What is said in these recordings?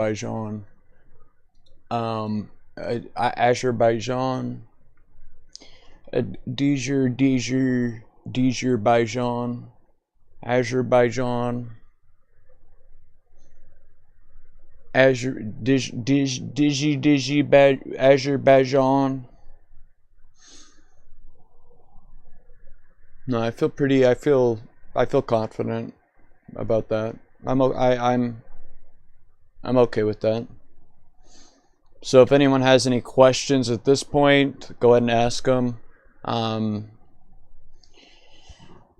Azerbaijan. Azerbaijan. Azerbaijan. Azerbaijan. Azerbaijan. No, I feel confident about that. I'm okay with that. So if anyone has any questions at this point, go ahead and ask them.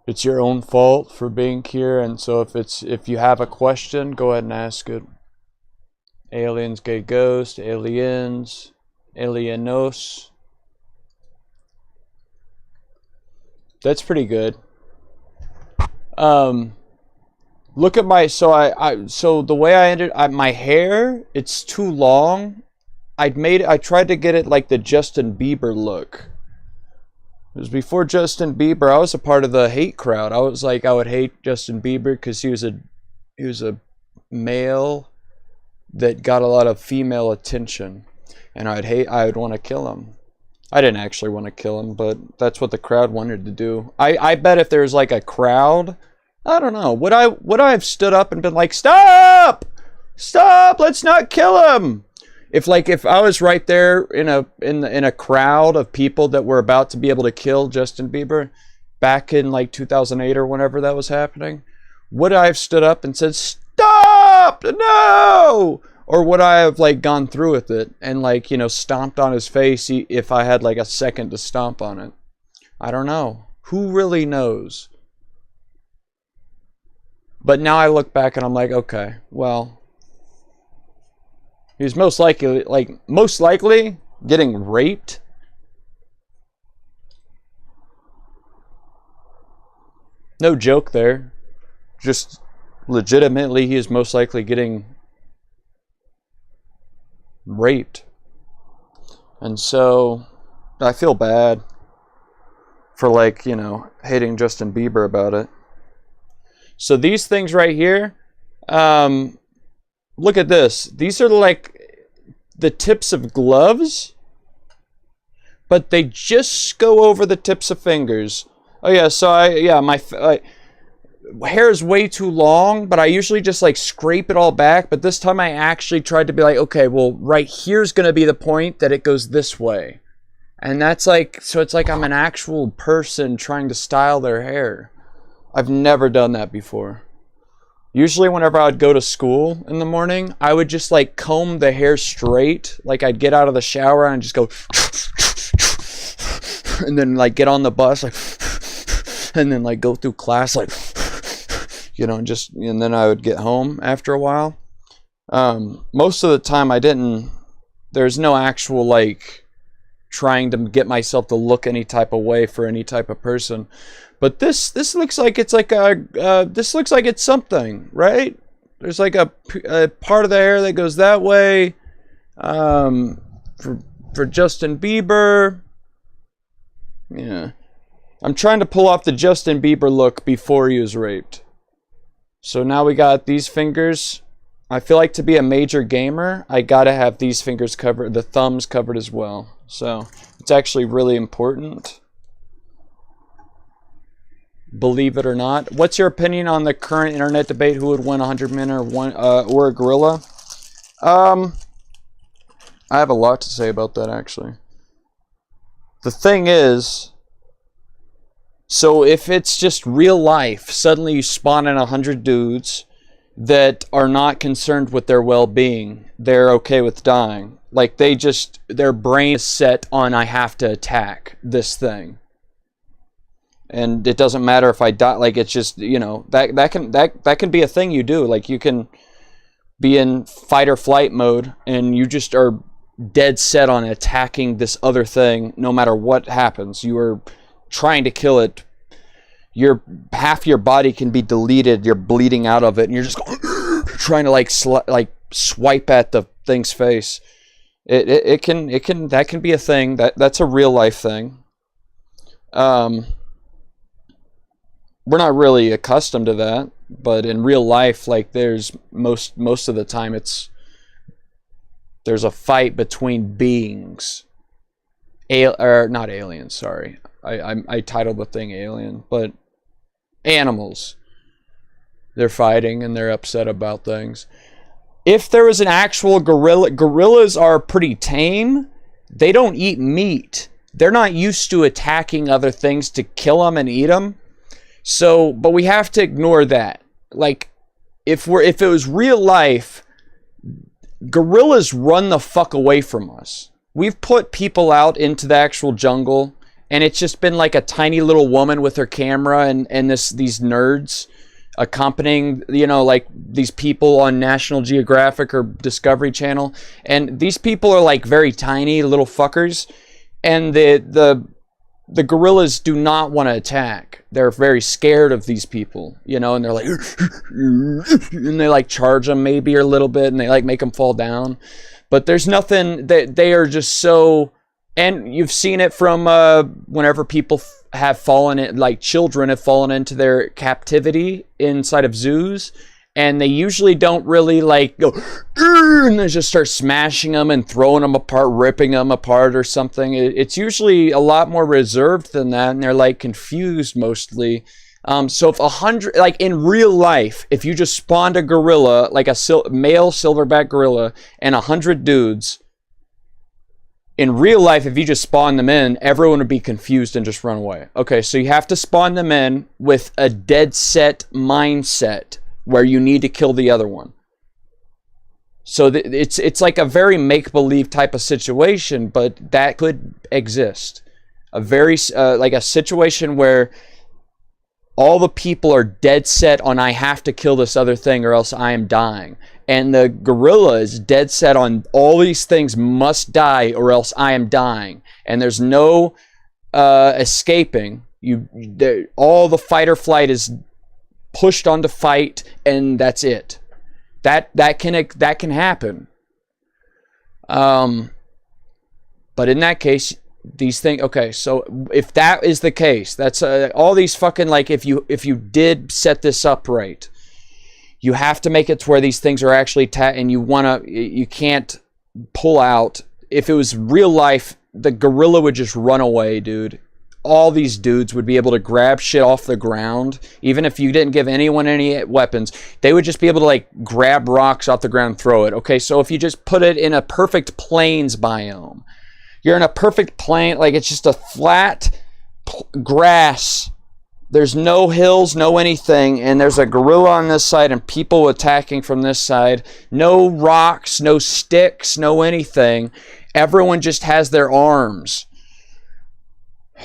It's your own fault for being here, and so if you have a question, go ahead and ask it. Aliens, gay ghost, aliens, alienos. That's pretty good. Look at my so the way I ended my hair, it's too long. I tried to get it like the Justin Bieber look. It was before Justin Bieber. I was a part of the hate crowd. I was like, I would hate Justin Bieber because he was a male that got a lot of female attention, and I would want to kill him. I didn't actually want to kill him, but that's what the crowd wanted to do. I bet if there's like a crowd, I don't know, would I have stood up and been like, stop, let's not kill him? If I was right there in a crowd of people that were about to be able to kill Justin Bieber back in like 2008 or whenever that was happening, would I have stood up and said, stop, no? Or would I have like gone through with it and like, you know, stomped on his face if I had like a second to stomp on it? I don't know. Who really knows? But now I look back and I'm like, okay, well, he's most likely getting raped. No joke there. Just legitimately, he is most likely getting raped. And so I feel bad for, like, you know, hating Justin Bieber about it. So these things right here, look at this. These are like the tips of gloves, but they just go over the tips of fingers. Oh yeah, so my hair is way too long, but I usually just like scrape it all back. But this time I actually tried to be like, okay, well, right here's gonna be the point that it goes this way. And that's like, so it's like I'm an actual person trying to style their hair. I've never done that before. Usually whenever I would go to school in the morning, I would just like comb the hair straight. Like I'd get out of the shower and just go and then like get on the bus like and then like go through class like, you know, and then I would get home after a while. Most of the time there's no actual like trying to get myself to look any type of way for any type of person. But this looks like it's like this looks like it's something, right? There's like a part of the hair that goes that way. For Justin Bieber, yeah. I'm trying to pull off the Justin Bieber look before he was raped. So now we got these fingers. I feel like to be a major gamer, I gotta have these fingers covered, the thumbs covered as well. So it's actually really important. Believe it or not. What's your opinion on the current internet debate? Who would win, 100 men or a gorilla? I have a lot to say about that, actually. The thing is, so if it's just real life, suddenly you spawn in 100 dudes that are not concerned with their well-being. They're okay with dying. Like their brain is set on, I have to attack this thing. And it doesn't matter if I die. Like, it's just, you know, that can be a thing you do. Like, you can be in fight or flight mode and you just are dead set on attacking this other thing no matter what happens. You are trying to kill it. Half your body can be deleted. You're bleeding out of it and you're just trying to like swipe at the thing's face. That can be a thing. That's a real life thing. We're not really accustomed to that, but in real life, like there's most of the time it's There's a fight between beings. Or not aliens, sorry. I titled the thing Alien, but animals. They're fighting and they're upset about things. If there was an actual gorilla, gorillas are pretty tame. They don't eat meat. They're not used to attacking other things to kill them and eat them. So, but we have to ignore that. Like, if it was real life, gorillas run the fuck away from us. We've put people out into the actual jungle, and it's just been like a tiny little woman with her camera and these nerds accompanying, you know, like these people on National Geographic or Discovery Channel. And these people are like very tiny little fuckers, and the gorillas do not want to attack. They're very scared of these people, you know, and they're like, and they like charge them maybe a little bit, and they like make them fall down. But there's nothing that they are just so, and you've seen it from whenever people have fallen in, like children have fallen into their captivity inside of zoos, and they usually don't really like go, and they just start smashing them and throwing them apart, ripping them apart or something. It's usually a lot more reserved than that, and they're like confused mostly. So if 100, like in real life, if you just spawned a gorilla, like a male silverback gorilla, and 100 dudes, in real life, if you just spawn them in, everyone would be confused and just run away. Okay, so you have to spawn them in with a dead set mindset where you need to kill the other one. So it's like a very make-believe type of situation, but that could exist. A very like a situation where all the people are dead set on, I have to kill this other thing or else I am dying. And the gorilla is dead set on, all these things must die or else I am dying. And there's no escaping. All the fight or flight is pushed onto fight, and that's it. That can happen. But in that case, these things, okay, so if that is the case, that's all these fucking, like, if you did set this up right, you have to make it to where these things are actually and you can't pull out. If it was real life, the gorilla would just run away, dude. All these dudes would be able to grab shit off the ground. Even if you didn't give anyone any weapons, they would just be able to like grab rocks off the ground and throw it. Okay, so if you just put it in a perfect plains biome, you're in a perfect plain, like it's just a flat grass. There's no hills, no anything, and there's a gorilla on this side and people attacking from this side. No rocks, no sticks, no anything. Everyone just has their arms.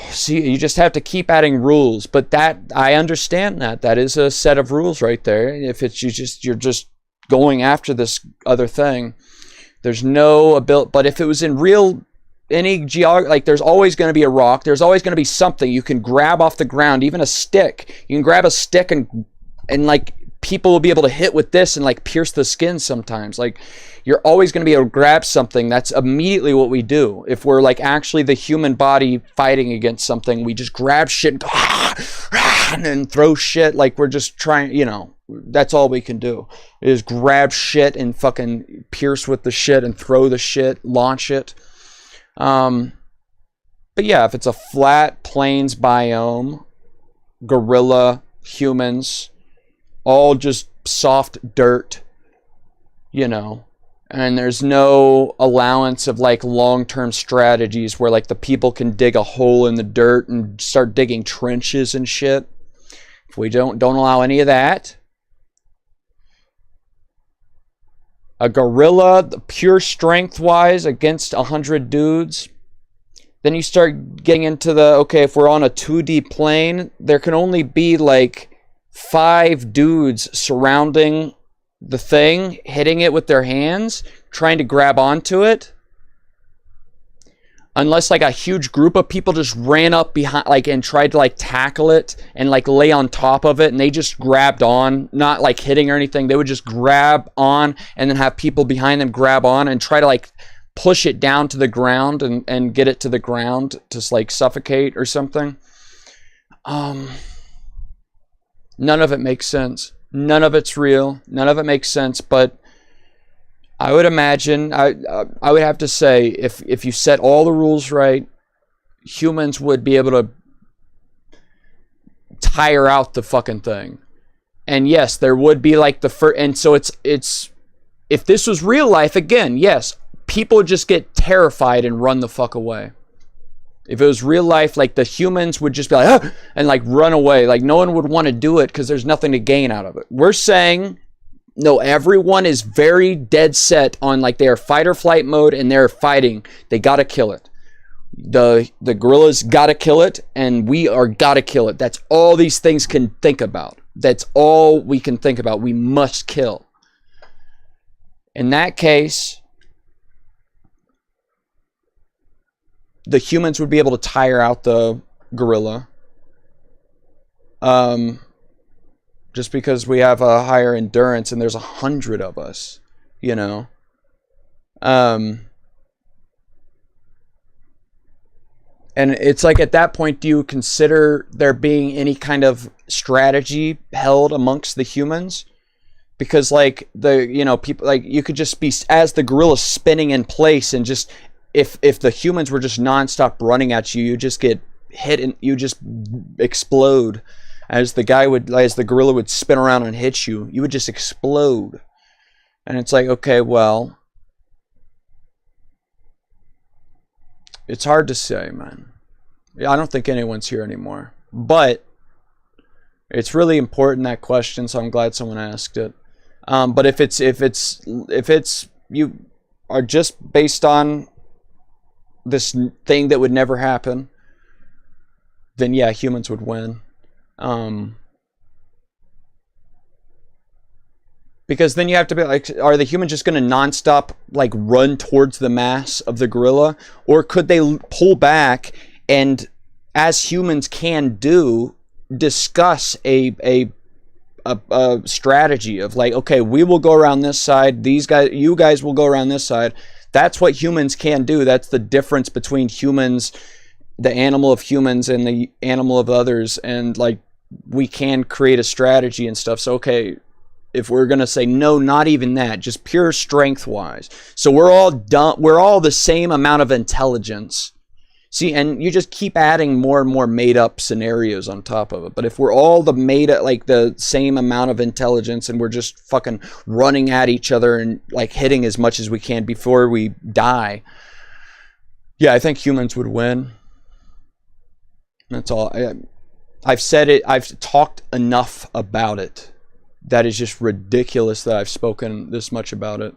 See, you just have to keep adding rules, but that, I understand that. That is a set of rules right there. If it's you're just going after this other thing, there's no ability. But if it was in real, like there's always going to be a rock, there's always going to be something you can grab off the ground, even a stick. You can grab a stick and like people will be able to hit with this and like pierce the skin sometimes. Like you're always going to be able to grab something. That's immediately what we do. If we're like actually the human body fighting against something, we just grab shit and go, and then throw shit. Like we're just trying, you know, that's all we can do is grab shit and fucking pierce with the shit and throw the shit, launch it. But yeah, if it's a flat plains biome, gorilla, humans, all just soft dirt, you know, and there's no allowance of like long-term strategies where like the people can dig a hole in the dirt and start digging trenches and shit. If we don't allow any of that, a gorilla, pure strength-wise, against 100 dudes, then you start getting into the, okay, if we're on a 2D plane, there can only be like 5 dudes surrounding the thing, hitting it with their hands, trying to grab onto it. Unless like a huge group of people just ran up behind, like, and tried to like tackle it and like lay on top of it, and they just grabbed on, not like hitting or anything. They would just grab on and then have people behind them grab on and try to like push it down to the ground and get it to the ground to like suffocate or something. None of it makes sense. None of it's real. None of it makes sense. But I would imagine, I would have to say, if you set all the rules right, humans would be able to tire out the fucking thing. And yes, there would be like the first, and so it's if this was real life, again, yes, people would just get terrified and run the fuck away. If it was real life, like the humans would just be like, ah! And like run away. Like no one would want to do it because there's nothing to gain out of it. We're saying, no, everyone is very dead set on like they are fight or flight mode and they're fighting. They got to kill it. The gorillas got to kill it and we are got to kill it. That's all these things can think about. That's all we can think about. We must kill. In that case, the humans would be able to tire out the gorilla. Just because we have a higher endurance and there's 100 of us, you know. And it's like at that point, do you consider there being any kind of strategy held amongst the humans? Because like people, like you could just be, as the gorilla spinning in place, and just if the humans were just nonstop running at you, you just get hit and you just explode. As the gorilla would spin around and hit you, you would just explode. And it's like, okay, well, it's hard to say, man. I don't think anyone's here anymore. But it's really important, that question, so I'm glad someone asked it. But if it's you are just based on this thing that would never happen, then yeah, humans would win. Because then you have to be like, are the humans just going to nonstop like run towards the mass of the gorilla, or could they pull back and, as humans can do, discuss a strategy of like, okay, we will go around this side, you guys will go around this side. That's what humans can do. That's the difference between humans, the animal of humans, and the animal of others. And like, we can create a strategy and stuff. So okay, if we're gonna say no, not even that, just pure strength wise, so we're all the same amount of intelligence. See, and you just keep adding more and more made up scenarios on top of it. But if we're all the same amount of intelligence, and we're just fucking running at each other and like hitting as much as we can before we die, yeah, I think humans would win. That's all. I've said it. I've talked enough about it. That is just ridiculous that I've spoken this much about it.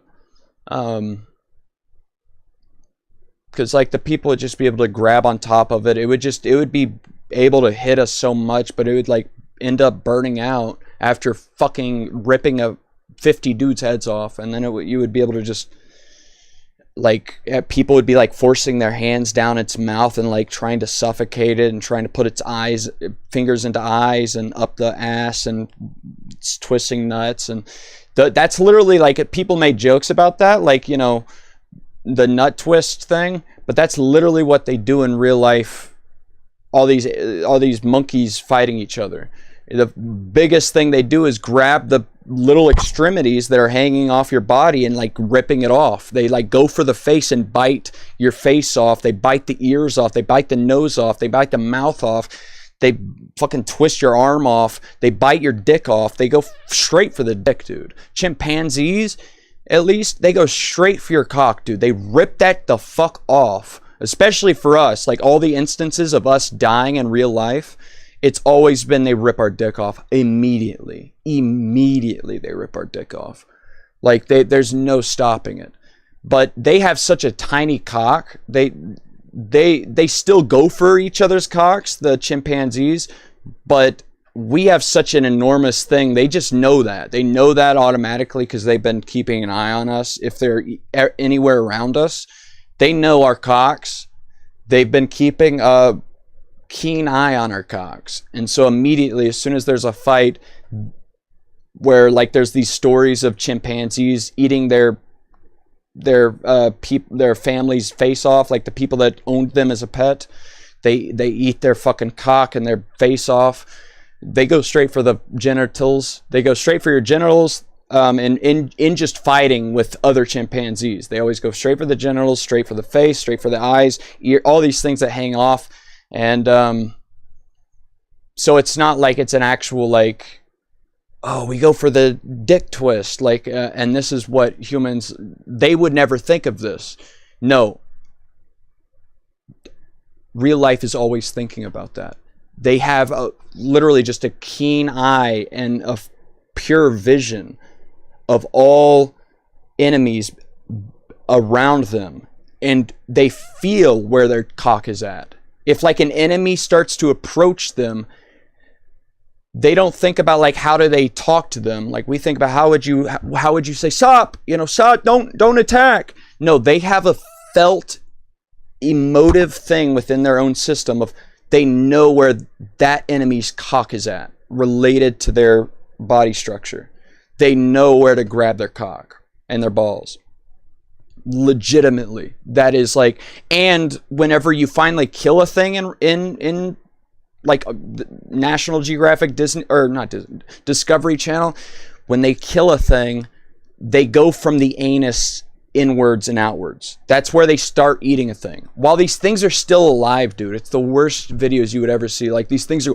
Because like the people would just be able to grab on top of it. It would be able to hit us so much, but it would like end up burning out after fucking ripping 50 dudes' heads off. And then you would be able to just like, people would be like forcing their hands down its mouth and like trying to suffocate it and trying to put its fingers into eyes and up the ass, and it's twisting nuts. And that's literally like, people made jokes about that, like, you know, the nut twist thing, but that's literally what they do in real life. All these monkeys fighting each other, the biggest thing they do is grab the little extremities that are hanging off your body and like ripping it off. They like go for the face and bite your face off. They bite the ears off. They bite the nose off. They bite the mouth off. They fucking twist your arm off. They bite your dick off. They go straight for the dick, dude. Chimpanzees, at least, they go straight for your cock, dude. They rip that the fuck off. Especially for us, like all the instances of us dying in real life, it's always been they rip our dick off immediately. Immediately they rip our dick off. Like there's no stopping it. But they have such a tiny cock. They still go for each other's cocks, the chimpanzees, but we have such an enormous thing. They just know that. They know that automatically because they've been keeping an eye on us. If they're anywhere around us, they know our cocks. They've been keeping a keen eye on our cocks. And so immediately, as soon as there's a fight where like there's these stories of chimpanzees eating their family's face off, like the people that owned them as a pet, they eat their fucking cock and their face off. They go straight for the genitals. They go straight for your genitals, in just fighting with other chimpanzees. They always go straight for the genitals, straight for the face, straight for the eyes, ear, all these things that hang off. And so it's not like it's an actual like, oh, we go for the dick twist, like, and this is what humans, they would never think of this. No. Real life is always thinking about that. They have literally just a keen eye and a pure vision of all enemies around them. And they feel where their cock is at. If like an enemy starts to approach them, they don't think about like how do they talk to them. Like we think about how would you say stop, stop, don't attack. No, they have a felt emotive thing within their own system of they know where that enemy's cock is at related to their body structure. They know where to grab their cock and their balls. Legitimately. That is like, and whenever you finally kill a thing in like National Geographic, Disney, or not Disney, Discovery Channel, when they kill a thing, they go from the anus inwards and outwards. That's where they start eating a thing. While these things are still alive, dude, it's the worst videos you would ever see. Like these things are,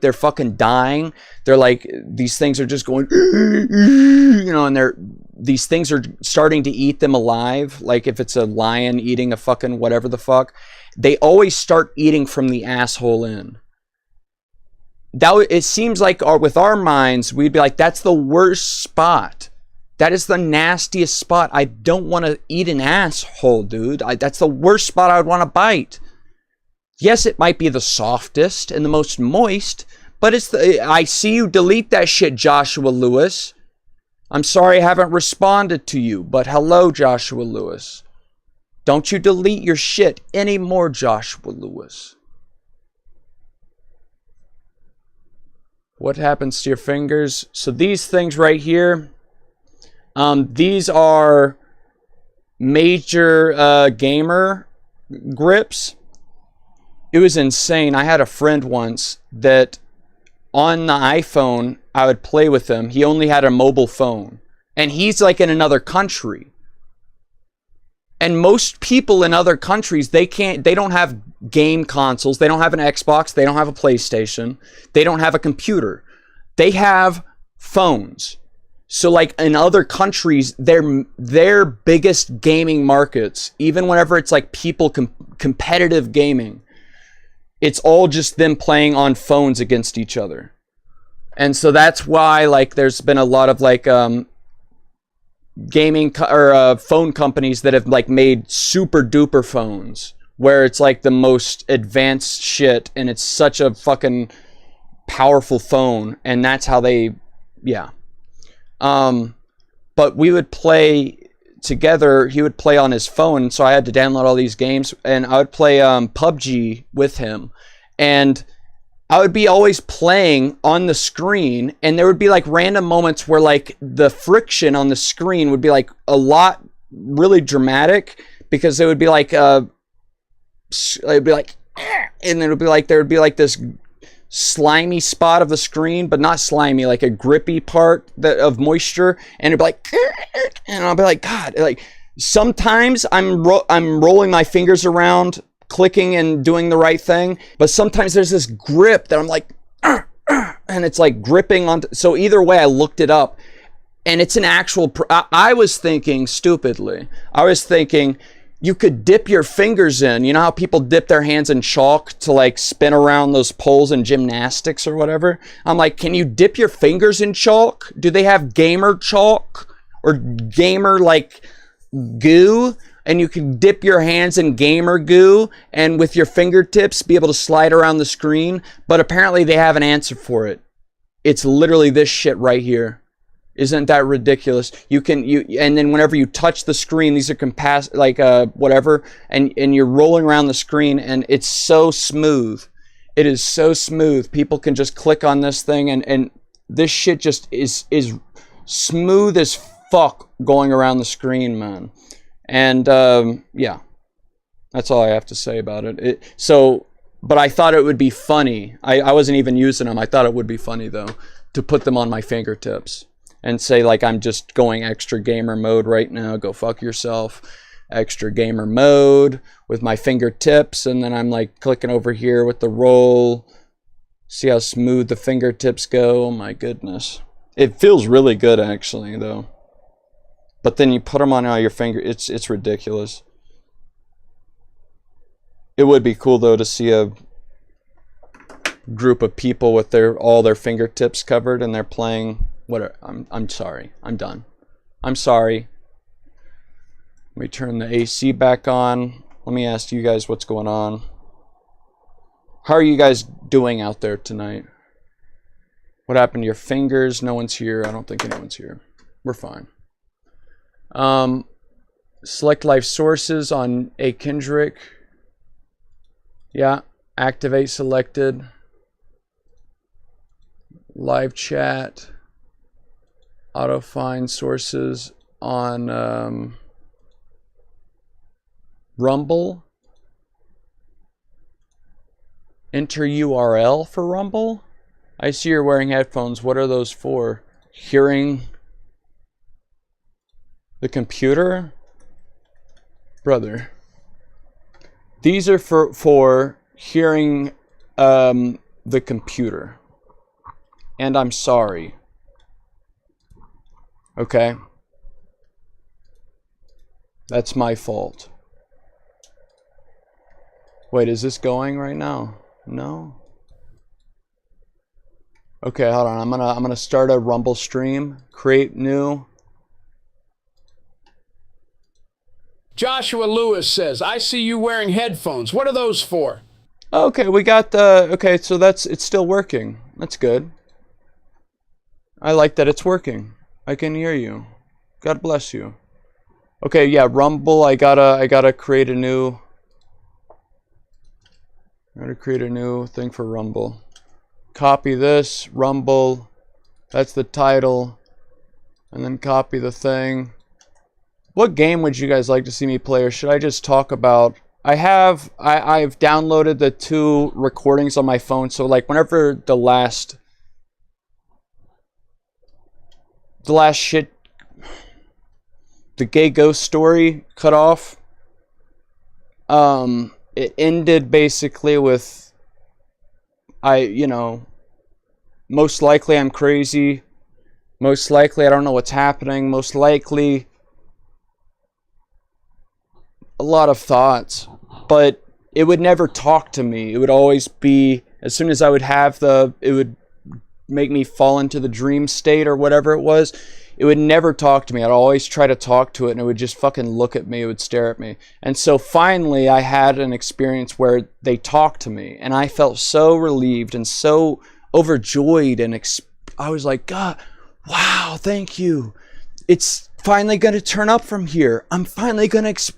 they're fucking dying. They're like, these things are just going, and these things are starting to eat them alive. Like if it's a lion eating a fucking whatever the fuck. They always start eating from the asshole in. It seems like with our minds, we'd be like, that's the worst spot. That is the nastiest spot. I don't want to eat an asshole, dude. That's the worst spot I would want to bite. Yes, it might be the softest and the most moist, but I see you delete that shit, Joshua Lewis. I'm sorry I haven't responded to you, but hello, Joshua Lewis. Don't you delete your shit anymore, Joshua Lewis. What happens to your fingers? So these things right here, these are major gamer grips. It was insane. I had a friend once that on the iPhone, I would play with him. He only had a mobile phone. And he's like in another country. And most people in other countries, they don't have game consoles. They don't have an Xbox. They don't have a PlayStation. They don't have a computer. They have phones. So like in other countries, their biggest gaming markets, even whenever it's like people competitive gaming, it's all just them playing on phones against each other. And so that's why like there's been a lot of like gaming or phone companies that have like made super duper phones where it's like the most advanced shit and it's such a fucking powerful phone, and that's how they, yeah. But we would play together. He would play on his phone, so I had to download all these games, and I would play PUBG with him, and I would be always playing on the screen, and there would be like random moments where like the friction on the screen would be like a lot really dramatic, because it would be like it'd be like, and it would be like there would be like this slimy spot of the screen, but not slimy, like a grippy part of moisture, and it'd be like, and I'll be like, God, like sometimes I'm rolling my fingers around, clicking and doing the right thing, but sometimes there's this grip that I'm like, and it's like gripping on. So either way, I looked it up, and it's an actual. I was thinking stupidly. I was thinking you could dip your fingers in. You know how people dip their hands in chalk to like spin around those poles in gymnastics or whatever? I'm like, can you dip your fingers in chalk? Do they have gamer chalk or gamer like goo? And you can dip your hands in gamer goo and with your fingertips be able to slide around the screen. But apparently they have an answer for it. It's literally this shit right here. Isn't that ridiculous? And then whenever you touch the screen, these are whatever, and you're rolling around the screen, and it's so smooth. It is so smooth. People can just click on this thing, and this shit just is smooth as fuck going around the screen, man. And yeah, that's all I have to say about it. But I thought it would be funny. I wasn't even using them. I thought it would be funny though. to put them on my fingertips and say like I'm just going extra gamer mode right now. Go fuck yourself. Extra gamer mode with my fingertips, and then I'm like clicking over here with the roll. See how smooth the fingertips go. Oh my goodness. It feels really good actually though. But then you put them on all your finger. It's ridiculous. It would be cool though to see a group of people with all their fingertips covered and they're playing I'm sorry. I'm done. I'm sorry. Let me turn the AC back on. Let me ask you guys what's going on. How are you guys doing out there tonight? What happened to your fingers? No one's here. I don't think anyone's here. We're fine. Select live sources on A. Kendrick. Yeah. Activate selected. Live chat. Auto find sources on Rumble. Enter URL for Rumble. I see you're wearing headphones. What are those for? Hearing the computer? Brother. These are for hearing the computer. And I'm sorry. Okay? That's my fault. Wait, is this going right now? No. Okay, hold on. I'm gonna start a Rumble stream. Create new. Joshua Lewis says, I see you wearing headphones. What are those for? Okay, we got the okay, so it's still working. That's good. I like that it's working. I can hear you. God bless you. Okay, yeah, Rumble, I gotta create a new thing for Rumble. Copy this, Rumble. That's the title. And then copy the thing. What game would you guys like to see me play, or should I just talk about? I've downloaded the 2 recordings on my phone, so like whenever the last shit, the gay ghost story cut off, it ended basically with most likely I'm crazy, most likely I don't know what's happening, most likely a lot of thoughts, but it would never talk to me. It would always be, as soon as I would have it would make me fall into the dream state or whatever it was. It would never talk to me. I'd always try to talk to it and it would just fucking look at me. It would stare at me. And so finally I had an experience where they talked to me and I felt so relieved and so overjoyed, and I was like, God, wow, thank you. It's finally going to turn up from here. I'm finally going to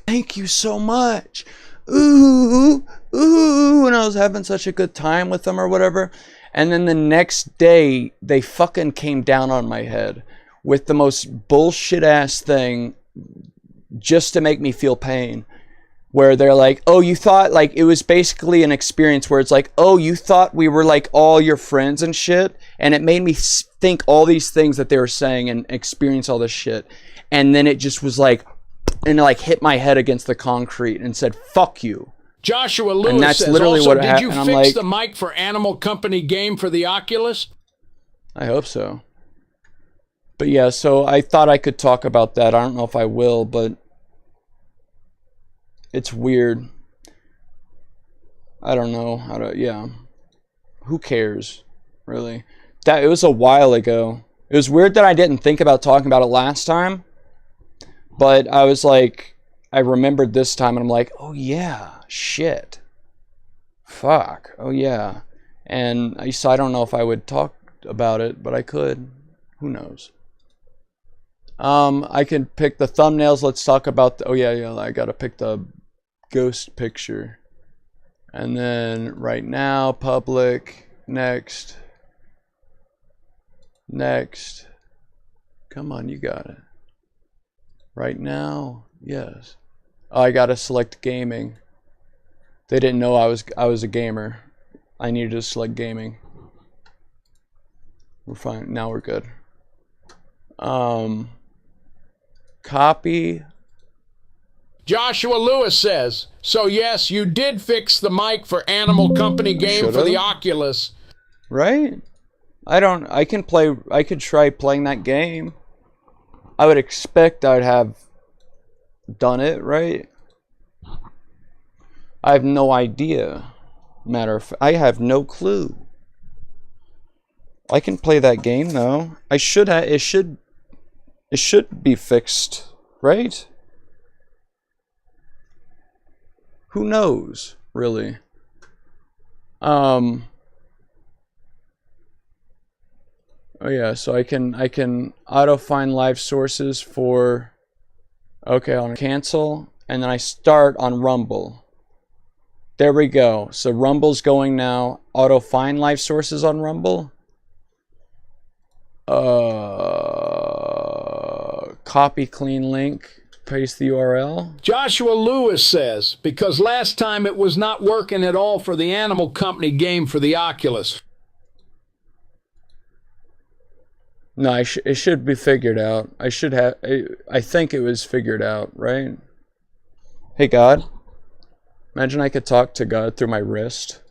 thank you so much. Ooh, ooh. And I was having such a good time with them or whatever. And then the next day, they fucking came down on my head with the most bullshit ass thing just to make me feel pain. Where they're like, oh, you thought, like, it was basically an experience where it's like, oh, you thought we were like all your friends and shit. And it made me think all these things that they were saying and experience all this shit. And then it just was like, and it like hit my head against the concrete and said, fuck you. Joshua Lewis and that's says, literally also, what did you happened. fix like, the mic for Animal Company game for the Oculus? I hope so. But yeah, so I thought I could talk about that. I don't know if I will, but it's weird. I don't know how to, yeah. Who cares, really? It was a while ago. It was weird that I didn't think about talking about it last time. But I was like, I remembered this time and I'm like, oh yeah, shit. Fuck, oh yeah. And I don't know if I would talk about it, but I could. Who knows? I can pick the thumbnails. Let's talk about oh yeah, I gotta pick the ghost picture. And then right now, public, next. Come on, you got it. Right now, yes. Oh, I gotta select gaming. They didn't know I was a gamer. I needed to select gaming. We're fine. Now we're good. Copy. Joshua Lewis says, so yes, you did fix the mic for Animal Company game for the Oculus. Right? I could try playing that game. I would expect I'd have done it, right? I have no idea. Matter of fact, I have no clue. I can play that game though. It should be fixed, right? Who knows, really? Oh yeah, so I can auto find live sources for, okay, I'll cancel, and then I start on Rumble. There we go. So Rumble's going now. Auto find live sources on Rumble. Copy clean link. Paste the URL. Joshua Lewis says, because last time it was not working at all for the Animal Company game for the Oculus. No, it should be figured out. I think it was figured out, right? Hey, God. Imagine I could talk to God through my wrist.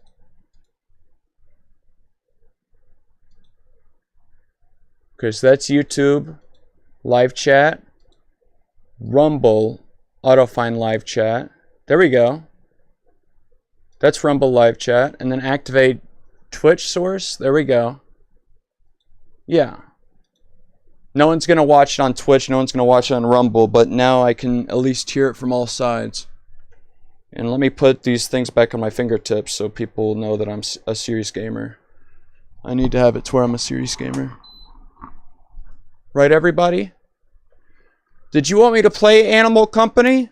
Okay, so that's YouTube, live chat, Rumble, auto find live chat. There we go. That's Rumble live chat. And then activate Twitch source. There we go. Yeah. No one's going to watch it on Twitch. No one's going to watch it on Rumble. But now I can at least hear it from all sides. And let me put these things back on my fingertips so people know that I'm a serious gamer. I need to have it to where I'm a serious gamer. Right, everybody? Did you want me to play Animal Company?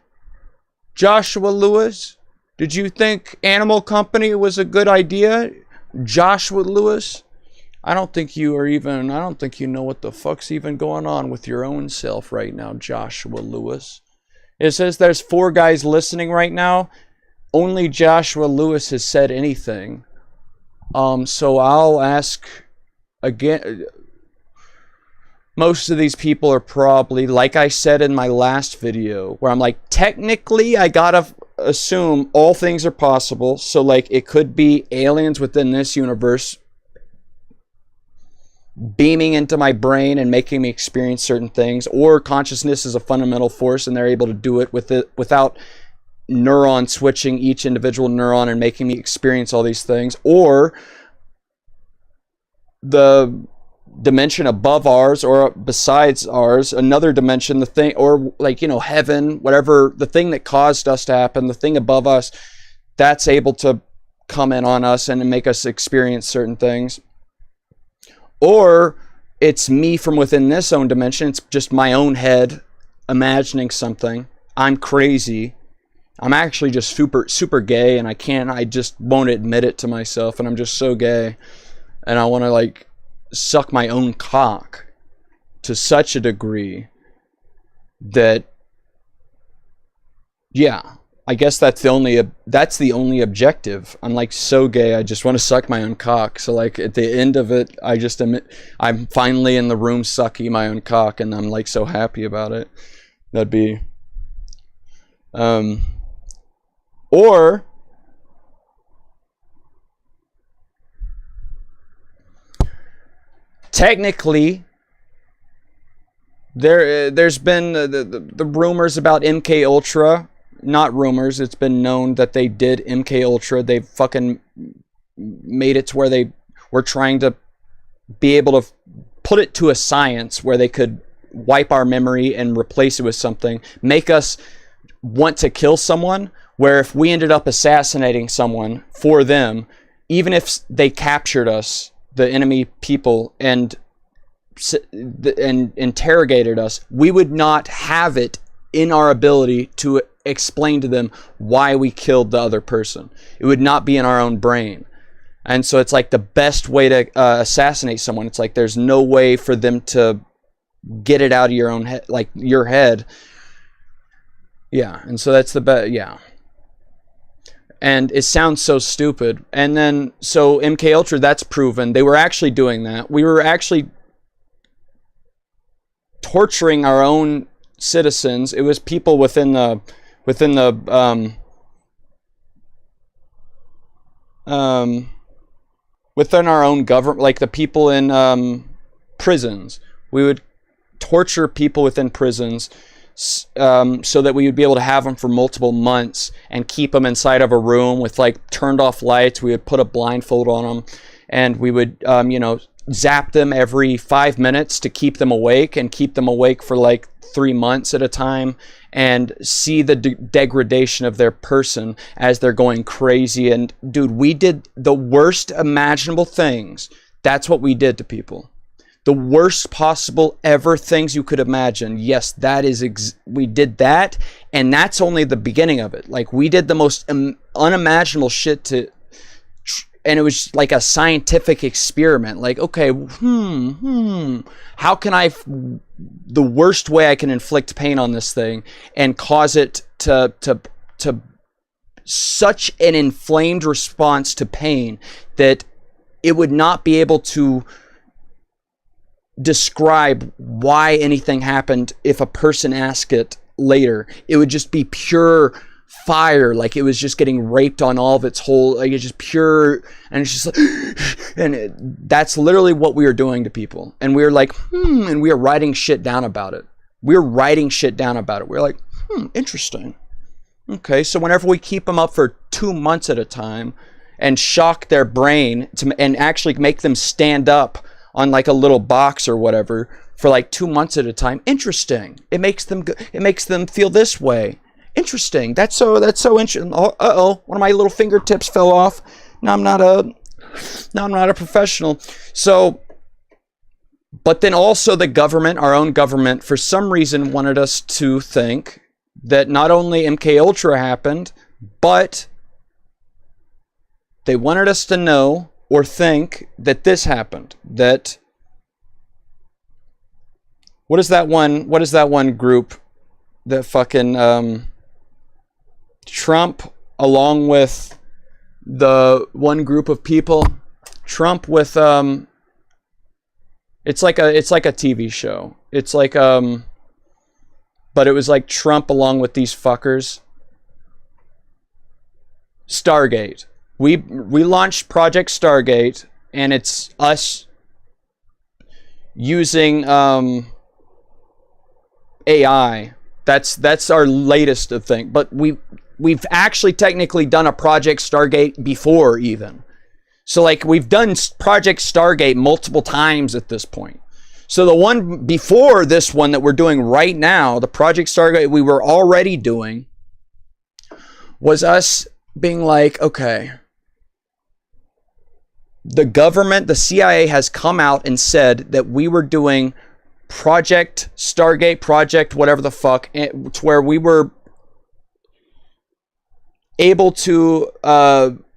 Joshua Lewis? Did you think Animal Company was a good idea? Joshua Lewis? I don't think you know what the fuck's even going on with your own self right now, Joshua Lewis. It says there's 4 guys listening right now. Only Joshua Lewis has said anything. So I'll ask again. Most of these people are probably, like I said in my last video, where I'm like, technically I gotta assume all things are possible. So like it could be aliens within this universe beaming into my brain and making me experience certain things, or consciousness is a fundamental force and they're able to do it without neuron switching each individual neuron and making me experience all these things, or the dimension above ours or besides ours, another dimension, the thing, or like, you know, heaven, whatever, the thing that caused us to happen, the thing above us, that's able to come in on us and make us experience certain things. Or it's me from within this own dimension. It's just my own head imagining something. I'm crazy. I'm actually just super gay, and I just won't admit it to myself, and I'm just so gay. And I want to like suck my own cock to such a degree that, yeah, I guess that's the only objective. I'm like so gay, I just want to suck my own cock. So like at the end of it, I'm finally in the room sucking my own cock, and I'm like so happy about it. That'd be, or technically, there's been the rumors about MK Ultra. Not rumors, it's been known that they did MK Ultra. They fucking made it to where they were trying to be able to put it to a science where they could wipe our memory and replace it with something, make us want to kill someone, where if we ended up assassinating someone for them, even if they captured us, the enemy people, and interrogated us, we would not have it in our ability to explain to them why we killed the other person. It would not be in our own brain. And so it's like the best way to assassinate someone. It's like there's no way for them to get it out of your own head, like your head. Yeah, and so that's the best. Yeah. And it sounds so stupid. And then, so MK Ultra, that's proven. They were actually doing that. We were actually torturing our own citizens. It was people within the within our own government, like the people in prisons. We would torture people within prisons so that we would be able to have them for multiple months and keep them inside of a room with like turned off lights. We would put a blindfold on them, and we would zap them every 5 minutes to keep them awake, and keep them awake for like 3 months at a time, and see the degradation of their person as they're going crazy. And dude, we did the worst imaginable things. That's what we did to people. The worst possible ever things you could imagine. Yes, that is we did that, and that's only the beginning of it. Like, we did the most unimaginable shit and it was like a scientific experiment. Like, okay, how can the worst way I can inflict pain on this thing and cause it to such an inflamed response to pain that it would not be able to describe why anything happened if a person asked it later. It would just be pure fire, like it was just getting raped on all of its whole, like it's just pure, and it's just like, and that's literally what we were doing to people. And we were like, and we were writing shit down about it. We were like, interesting. Okay, so whenever we keep them up for 2 months at a time and shock their brain and actually make them stand up on like a little box or whatever for like 2 months at a time. Interesting. It makes them feel this way. Interesting. That's so interesting. Uh-oh, one of my little fingertips fell off. Now I'm not a professional. So, but then also the government, our own government, for some reason wanted us to think that not only MK Ultra happened, but they wanted us to know or think that this happened. That what is that one group that fucking Trump, along with the one group of people, Trump with it's like a TV show. It's like but it was like Trump along with these fuckers. Stargate. We launched Project Stargate, and it's us using AI. That's our latest thing. But we've actually technically done a Project Stargate before even. So like we've done Project Stargate multiple times at this point. So the one before this one that we're doing right now, the Project Stargate we were already doing, was us being like, okay, the government, the CIA has come out and said that we were doing Project Stargate, Project whatever the fuck, to where we were able to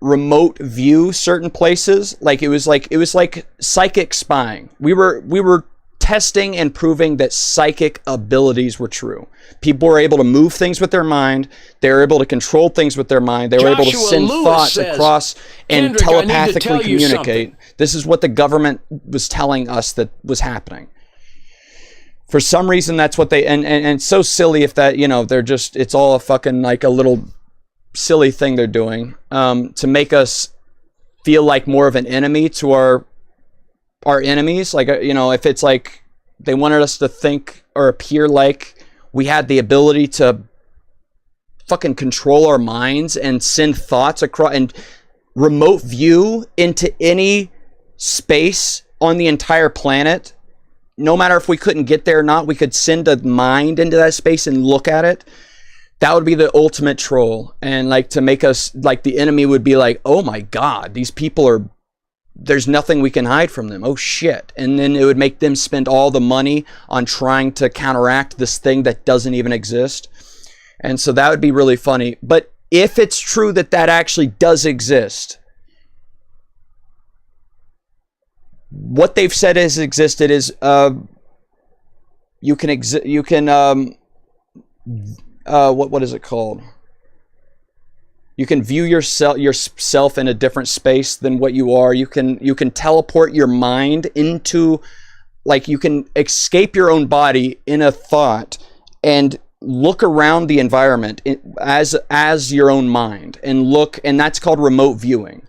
remote view certain places. Like it was like psychic spying. We were testing and proving that psychic abilities were true. People were able to move things with their mind. They were able to control things with their mind. They were able to send thoughts across and telepathically communicate. This is what the government was telling us that was happening. For some reason, that's what they, and it's so silly if that, they're just, it's all a fucking like a little silly thing they're doing to make us feel like more of an enemy to our enemies. Like, if it's like they wanted us to think or appear like we had the ability to fucking control our minds and send thoughts across and remote view into any space on the entire planet. No matter if we couldn't get there or not, we could send a mind into that space and look at it. That would be the ultimate troll. And like to make us, like the enemy would be like, oh my God, these people there's nothing we can hide from them. Oh shit. And then it would make them spend all the money on trying to counteract this thing that doesn't even exist. And so that would be really funny. But if it's true that that actually does exist, what they've said has existed is you can what is it called? You can view yourself in a different space than what you are. You can teleport your mind into, like, you can escape your own body in a thought and look around the environment as your own mind and that's called remote viewing.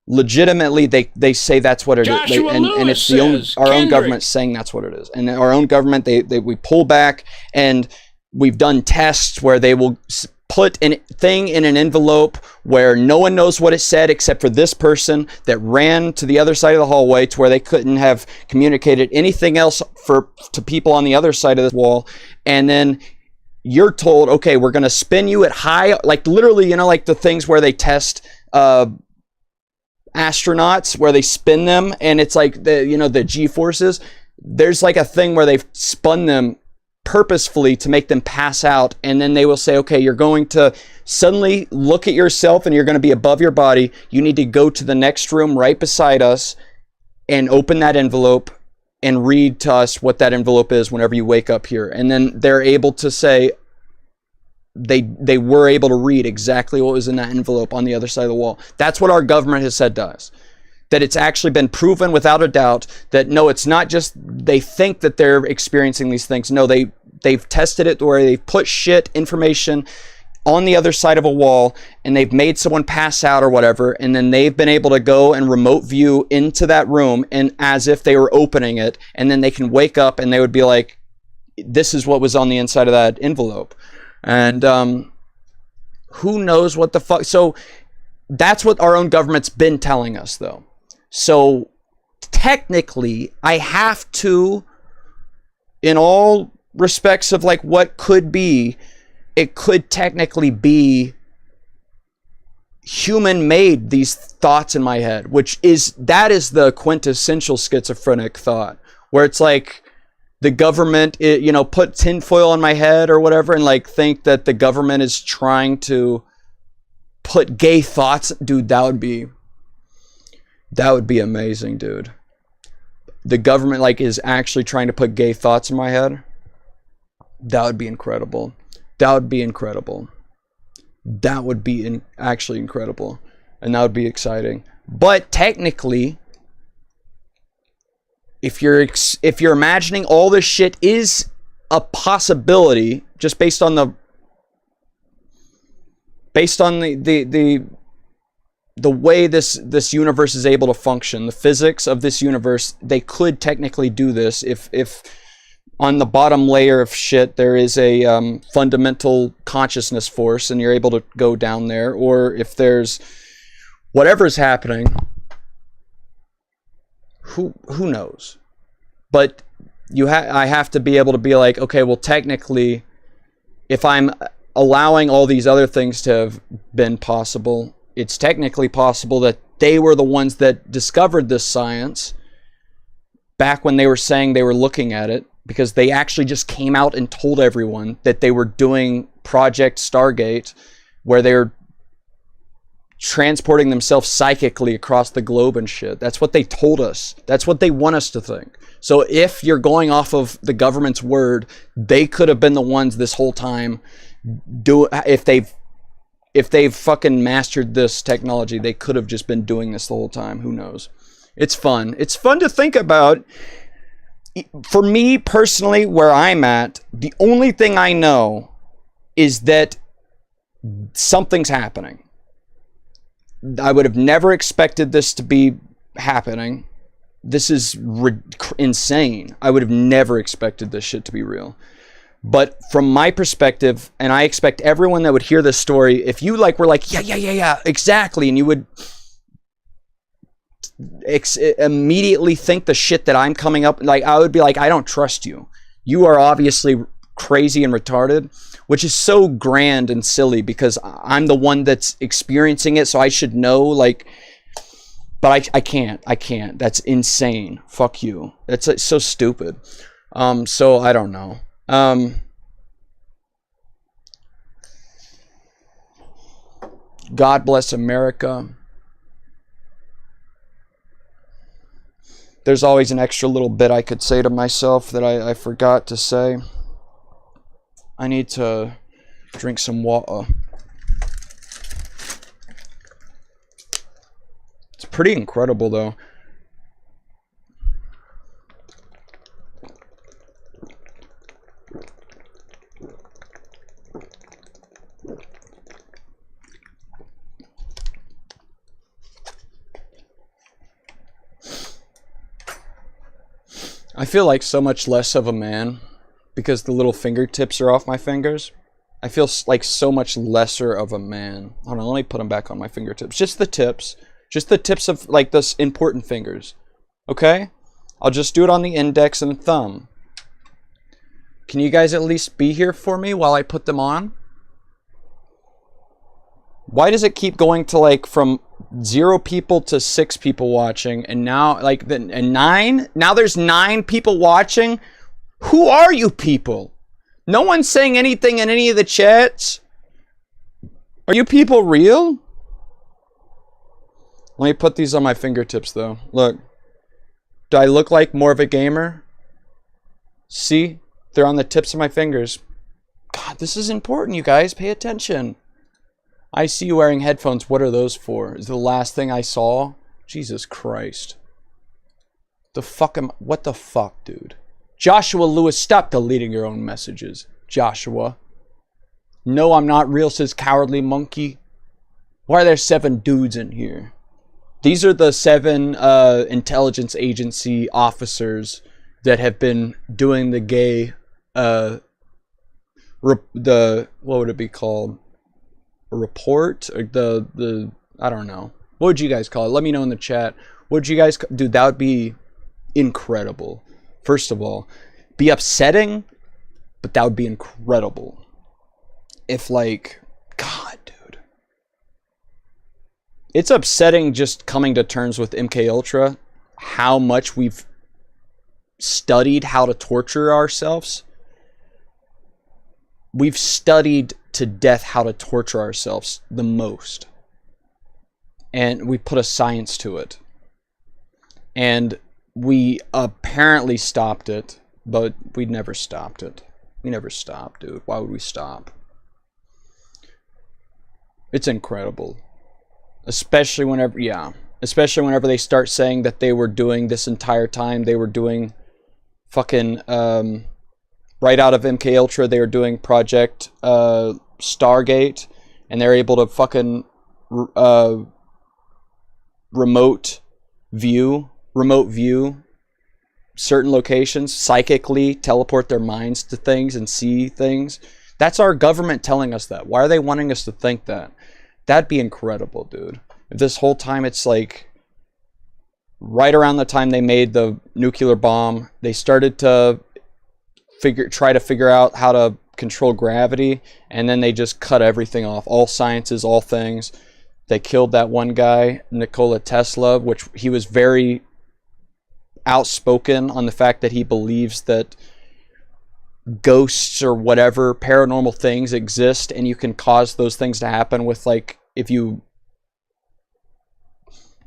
Legitimately, they say that's what it is, and it's our own government saying that's what it is. And our own government, we pull back, and we've done tests where they will put a thing in an envelope where no one knows what it said except for this person that ran to the other side of the hallway, to where they couldn't have communicated anything else to people on the other side of the wall. And then you're told, okay, we're going to spin you at high, like literally, like the things where they test astronauts, where they spin them, and it's like the G-forces. There's like a thing where they've spun them purposefully to make them pass out, and then they will say, okay, you're going to suddenly look at yourself and you're going to be above your body. You need to go to the next room right beside us and open that envelope and read to us what that envelope is whenever you wake up here. And then they're able to say they were able to read exactly what was in that envelope on the other side of the wall. That's what our government has said to us. That it's actually been proven without a doubt that no, it's not just they think that they're experiencing these things. No, they've tested it where they've put information on the other side of a wall, and they've made someone pass out or whatever, and then they've been able to go and remote view into that room, and as if they were opening it, and then they can wake up and they would be like, this is what was on the inside of that envelope. And who knows what the fuck. So that's what our own government's been telling us, though. So technically, I have to, in all respects of like what could be, it could technically be human made, these thoughts in my head, that is the quintessential schizophrenic thought, where it's like the government, put tinfoil on my head or whatever, and like think that the government is trying to put gay thoughts. Dude, that would be amazing, dude. The government like is actually trying to put gay thoughts in my head. That would be incredible. That would be incredible. That would be actually incredible. And that would be exciting. But technically, if you're imagining all this shit is a possibility, just based on the way this universe is able to function, the physics of this universe, they could technically do this if on the bottom layer of shit there is a fundamental consciousness force and you're able to go down there, or if there's whatever's happening, who knows. But I have to be able to be like, okay, well, technically, if I'm allowing all these other things to have been possible, it's technically possible that they were the ones that discovered this science back when they were saying they were looking at it, because they actually just came out and told everyone that they were doing Project Stargate, where they're transporting themselves psychically across the globe and shit. That's what they told us. That's what they want us to think. So if you're going off of the government's word, they could have been the ones this whole time. If they've fucking mastered this technology, they could have just been doing this the whole time. Who knows? It's fun. It's fun to think about. For me personally, where I'm at, the only thing I know is that something's happening. I would have never expected this to be happening. This is insane. I would have never expected this shit to be real. But from my perspective, and I expect everyone that would hear this story, if you were like, yeah, exactly, and you would immediately think the shit that I'm coming up, like, I would be like, I don't trust you. You are obviously crazy and retarded, which is so grand and silly because I'm the one that's experiencing it, so I should know, like, but I can't. That's insane. Fuck you. It's so stupid. So I don't know. God bless America. There's always an extra little bit I could say to myself that I forgot to say. I need to drink some water. pretty incredible, though. I feel like so much less of a man because the little fingertips are off my fingers. I feel like so much lesser of a man. Hold on, let me put them back on my fingertips. Just the tips. Just the tips of like the important fingers. Okay? I'll just do it on the index and thumb. Can you guys at least be here for me while I put them on? Why does it keep going to like from 0 people to 6 people watching, and now like and 9? Now there's 9 people watching. Who are you people? No one's saying anything in any of the chats. Are you people real? Let me put these on my fingertips though. Look. Do I look like more of a gamer? See? They're on the tips of my fingers. God, this is important, you guys. Pay attention. I see you wearing headphones. What are those for? Is the last thing I saw? Jesus Christ. What the fuck, dude? Joshua Lewis, stop deleting your own messages. Joshua. No, I'm not real, says Cowardly Monkey. Why are there 7 dudes in here? These are the 7 intelligence agency officers that have been doing the gay, what would it be called? A report? Or the I don't know. What would you guys call it? Let me know in the chat. What would you guys... Dude, that would be incredible. First of all, be upsetting, but that would be incredible. If like, God, dude. It's upsetting just coming to terms with MKUltra, how much we've studied how to torture ourselves. We've studied to death how to torture ourselves the most. And we put a science to it. And we apparently stopped it, but we never stopped it. We never stopped, dude. Why would we stop? It's incredible. Especially whenever they start saying that they were doing this entire time, they were doing fucking, right out of MKUltra, they were doing Project Stargate, and they're able to fucking remote view certain locations, psychically teleport their minds to things and see things. That's our government telling us that. Why are they wanting us to think that? That'd be incredible, dude. If this whole time it's like right around the time they made the nuclear bomb, they started to try to figure out how to control gravity, and then they just cut everything off. All sciences, all things. They killed that one guy, Nikola Tesla, which he was very outspoken on the fact that he believes that ghosts or whatever paranormal things exist, and you can cause those things to happen with, like, if you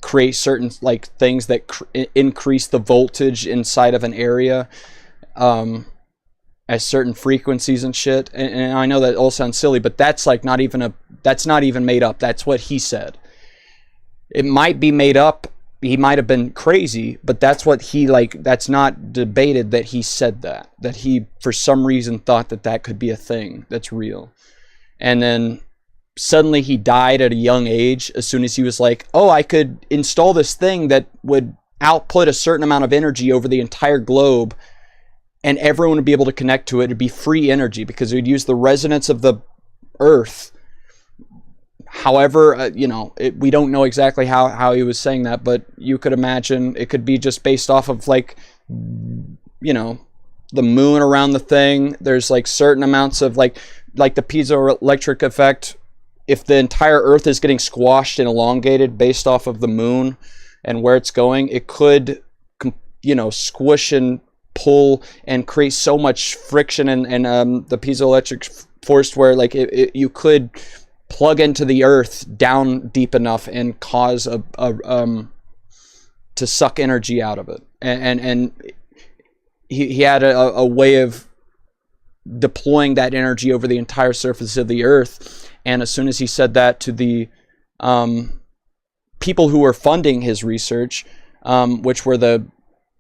create certain like things that increase the voltage inside of an area at certain frequencies and shit. And I know that all sounds silly, but that's like that's not even made up. That's what he said. It might be made up. He might have been crazy, but that's what he, like, that's not debated that he said that he, for some reason, thought that that could be a thing that's real. And then suddenly he died at a young age as soon as he was like, oh, I could install this thing that would output a certain amount of energy over the entire globe, and everyone would be able to connect to it. It'd be free energy because it would use the resonance of the earth. However, we don't know exactly how he was saying that, but you could imagine it could be just based off of, like, the moon around the thing. There's like certain amounts of like the piezoelectric effect. If the entire earth is getting squashed and elongated based off of the moon and where it's going, it could, squish and pull and create so much friction and the piezoelectric force where, like, you could plug into the earth down deep enough and cause to suck energy out of it. And he had a way of deploying that energy over the entire surface of the earth. And as soon as he said that to the people who were funding his research, which were the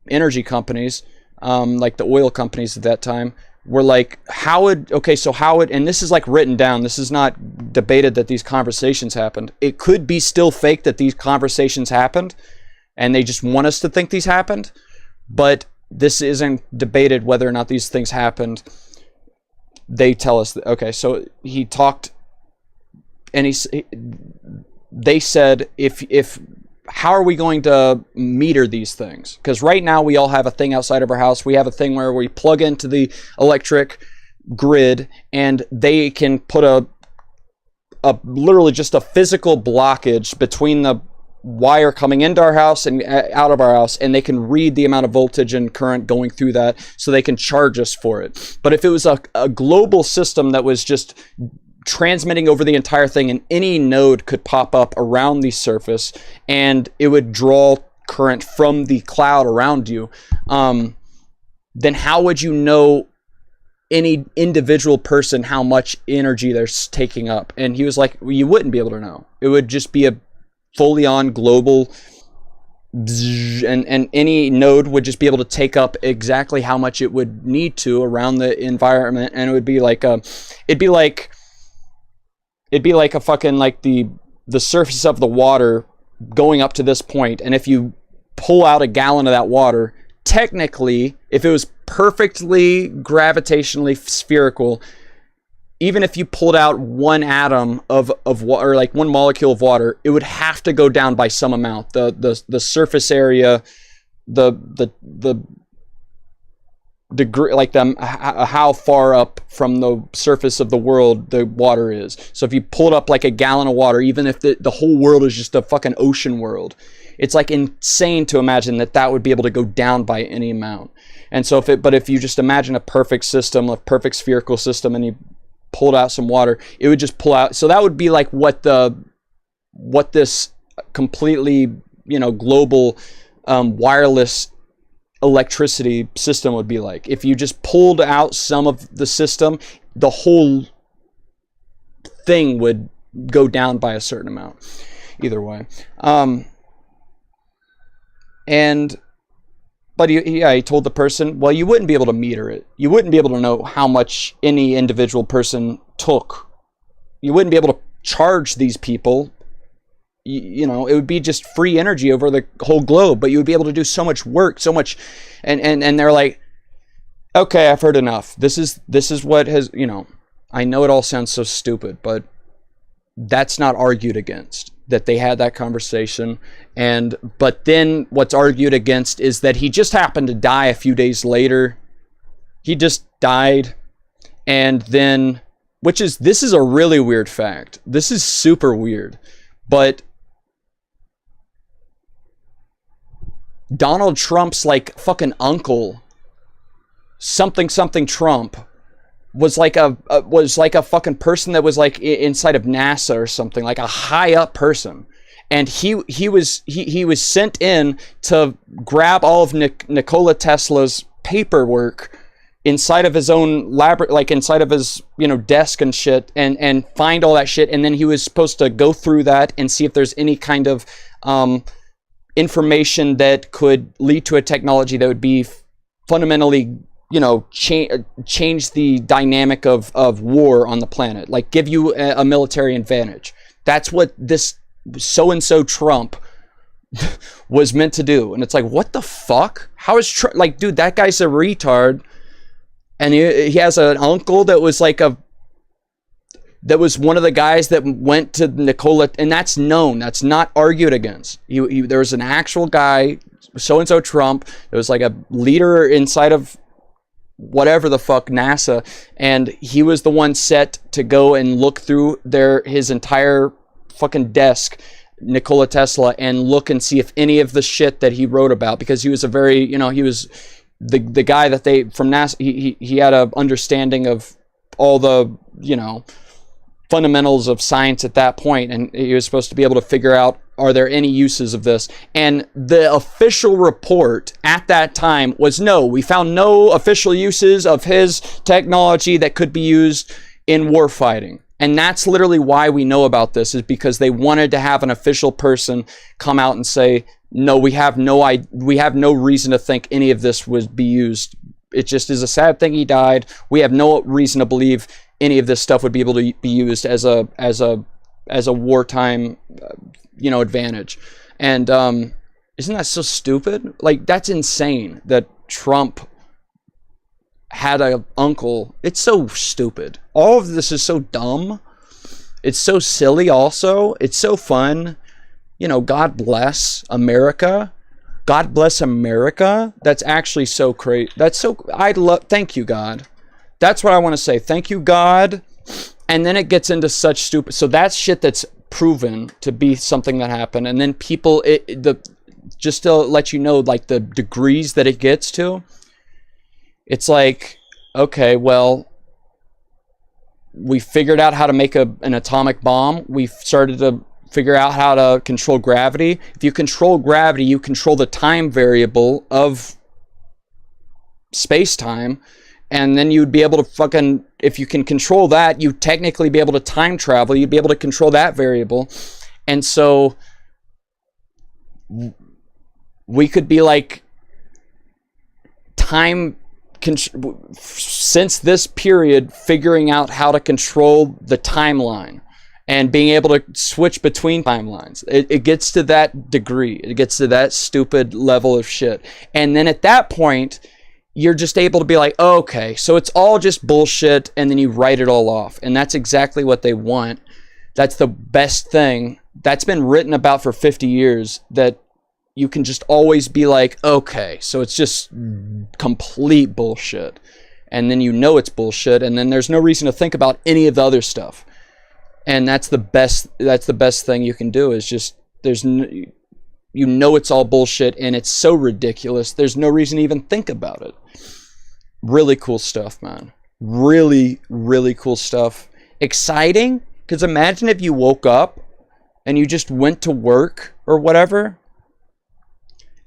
energy companies, like the oil companies at that time, were like, and this is like written down, this is not debated that these conversations happened. It could be still fake that these conversations happened, and they just want us to think these happened, but this isn't debated whether or not these things happened. They tell us that, okay, so he talked, and they said, if how are we going to meter these things? Because right now we all have a thing outside of our house. We have a thing where we plug into the electric grid, and they can put a literally just a physical blockage between the wire coming into our house and out of our house, and they can read the amount of voltage and current going through that, so they can charge us for it. But if it was a global system that was just transmitting over the entire thing, and any node could pop up around the surface and it would draw current from the cloud around you, then how would you know any individual person how much energy they're taking up? And he was like, well, you wouldn't be able to know. It would just be a fully on global, and any node would just be able to take up exactly how much it would need to around the environment, and it would be like it'd be like a fucking, like the surface of the water going up to this point, and if you pull out a gallon of that water, technically, if it was perfectly gravitationally spherical, even if you pulled out one atom of water, or like one molecule of water, it would have to go down by some amount. The surface area, the degree, like how far up from the surface of the world the water is. So if you pulled up like a gallon of water, even if the whole world is just a fucking ocean world, it's like insane to imagine that would be able to go down by any amount. And so if you just imagine a perfect system, a perfect spherical system, and you pulled out some water, it would just pull out. So that would be like what this completely, global wireless electricity system would be like. If you just pulled out some of the system, the whole thing would go down by a certain amount. Either way. But he told the person, well, you wouldn't be able to meter it. You wouldn't be able to know how much any individual person took. You wouldn't be able to charge these people. It would be just free energy over the whole globe, but you would be able to do so much work, so much. And they're like, okay, I've heard enough. This is what has, I know it all sounds so stupid, but that's not argued against, that they had that conversation. But then what's argued against is that he just happened to die a few days later. He just died. And then, this is a really weird fact. This is super weird. But Donald Trump's like fucking uncle, something Trump, was like a fucking person that was like inside of NASA or something, like a high up person, and he was sent in to grab all of Nikola Tesla's paperwork inside of his own lab, like inside of his desk and shit, and find all that shit, and then he was supposed to go through that and see if there's any kind of information that could lead to a technology that would be fundamentally, change the dynamic of war on the planet, like give you a military advantage. That's what this so-and-so Trump was meant to do. And it's like, what the fuck? How is Trump, like, dude, that guy's a retard, and he has an uncle that was like that was one of the guys that went to Nikola, and that's known. That's not argued against. There was an actual guy, so-and-so Trump, that was like a leader inside of whatever the fuck, NASA, and he was the one set to go and look through his entire fucking desk, Nikola Tesla, and look and see if any of the shit that he wrote about, because he was a very, he was the guy that from NASA, he had a understanding of all the, fundamentals of science at that point, and he was supposed to be able to figure out, are there any uses of this? And the official report at that time was, no, we found no official uses of his technology that could be used in war fighting. And that's literally why we know about this, is because they wanted to have an official person come out and say, no, we have no reason to think any of this would be used. It just is a sad thing he died. We have no reason to believe any of this stuff would be able to be used as a wartime, advantage. And isn't that so stupid? Like, that's insane that Trump had an uncle. It's so stupid. All of this is so dumb. It's so silly also. It's so fun. God bless America. God bless America. That's actually so great. Thank you, God. That's what I want to say. Thank you, God. And then it gets into such stupid. So that's shit that's proven to be something that happened. And then people, just to let you know, like the degrees that it gets to, it's like, okay, well, we figured out how to make an atomic bomb. We've started to figure out how to control gravity. If you control gravity, you control the time variable of space-time, and then you'd be able to if you can control that, you'd technically be able to time travel. You'd be able to control that variable. And so we could be like since this period, figuring out how to control the timeline and being able to switch between timelines. It gets to that degree. It gets to that stupid level of shit. And then at that point, you're just able to be like, oh, okay, so it's all just bullshit, and then you write it all off. And that's exactly what they want. That's the best thing. That's been written about for 50 years, that you can just always be like, okay, so it's just complete bullshit. And then it's bullshit, and then there's no reason to think about any of the other stuff. And that's the best thing you can do, is just, it's all bullshit, and it's so ridiculous, there's no reason to even think about it. Really cool stuff, man. Really, really cool stuff. Exciting, because imagine if you woke up and you just went to work or whatever,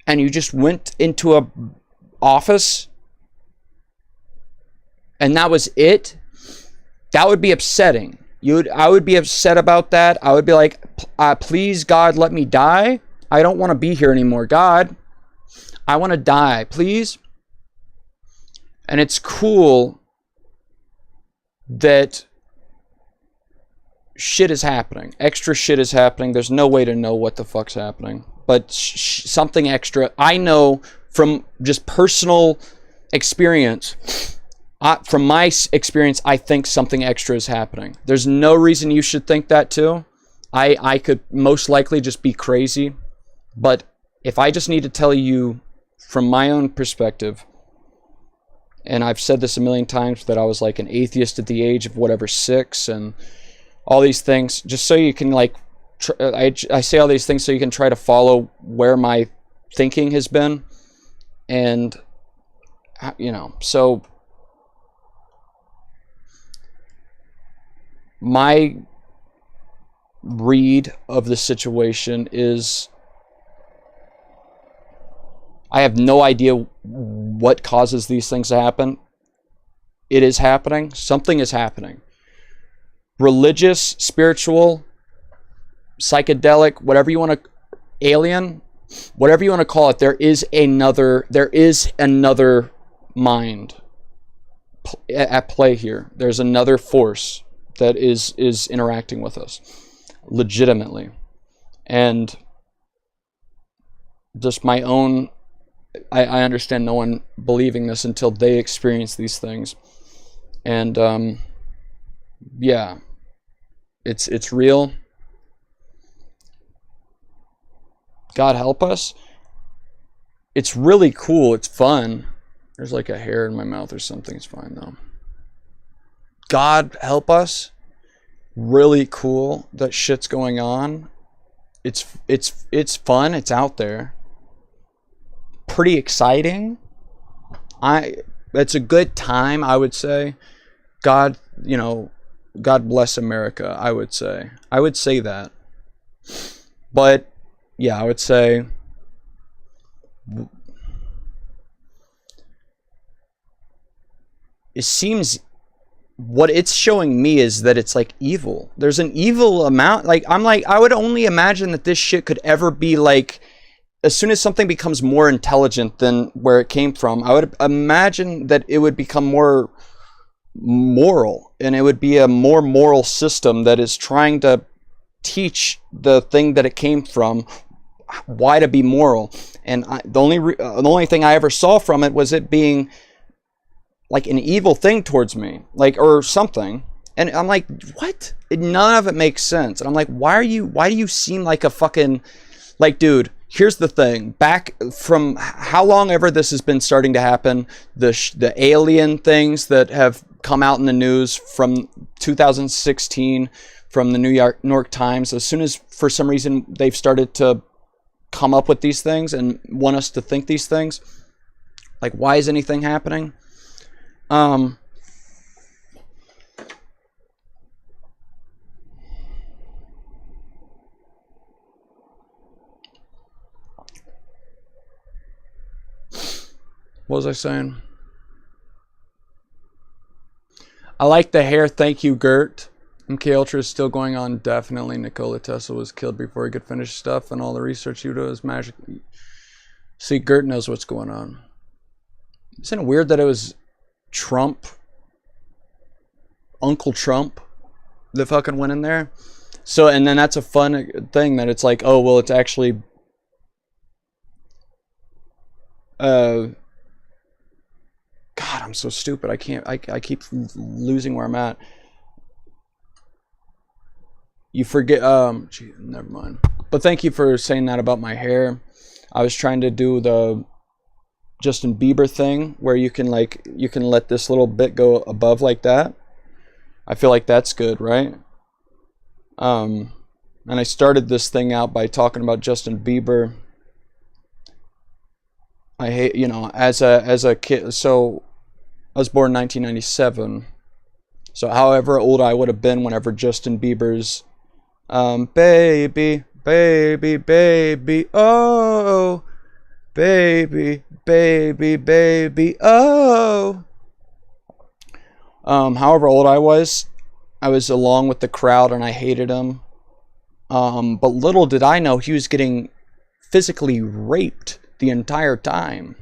and you just went into a office and that was it. That would be upsetting. I would be upset about that. I would be like, please, God, let me die. I don't want to be here anymore. God, I want to die, please. And it's cool that shit is happening. Extra shit is happening. There's no way to know what the fuck's happening. But something extra. I know from just personal experience, from my experience, I think something extra is happening. There's no reason you should think that too. I could most likely just be crazy. But if I just need to tell you from my own perspective, and I've said this a million times, that I was like an atheist at the age of 6, and all these things, just so you can like, I say all these things so you can try to follow where my thinking has been. And, so my read of the situation is, I have no idea what causes these things to happen. It is happening. Something is happening. Religious, spiritual, psychedelic, whatever you want to, alien, whatever you want to call it, there is another mind at play here. There's another force that is interacting with us legitimately. And just my own, I understand no one believing this until they experience these things. And yeah, it's real. God help us. It's really cool. It's fun. There's like a hair in my mouth or something. It's fine though. God help us. Really cool that shit's going on. It's fun. It's out there. Pretty exciting. It's a good time, I would say. God bless America, I would say. I would say that. But yeah, I would say it seems what it's showing me is that it's like evil. There's an evil amount. Like, I'm like, I would only imagine that this shit could ever be like, as soon as something becomes more intelligent than where it came from, I would imagine that it would become more moral, and it would be a more moral system that is trying to teach the thing that it came from why to be moral. And the only thing I ever saw from it was it being like an evil thing towards me, like, or something. And I'm like, what? None of it makes sense. And I'm like, why do you seem like a fucking, like, dude, here's the thing. Back from how long ever this has been starting to happen, the alien things that have come out in the news from 2016 from the New York Times, as soon as for some reason they've started to come up with these things and want us to think these things, like, why is anything happening? What was I saying? I like the hair. Thank you, Gert. MK Ultra is still going on. Definitely. Nikola Tesla was killed before he could finish stuff, and all the research you do is magic. See, Gert knows what's going on. Isn't it weird that it was Trump, Uncle Trump, that fucking went in there? So, and then that's a fun thing that it's like, oh, well, it's actually God, I'm so stupid. I keep losing where I'm at. You forget, gee, never mind. But thank you for saying that about my hair. I was trying to do the Justin Bieber thing where you can let this little bit go above like that. I feel like that's good, right? And I started this thing out by talking about Justin Bieber. I hate, as a kid. So I was born in 1997. So however old I would have been whenever Justin Bieber's baby, baby, baby, oh, baby, baby, baby, oh. However old I was along with the crowd and I hated him. But little did I know he was getting physically raped the entire time.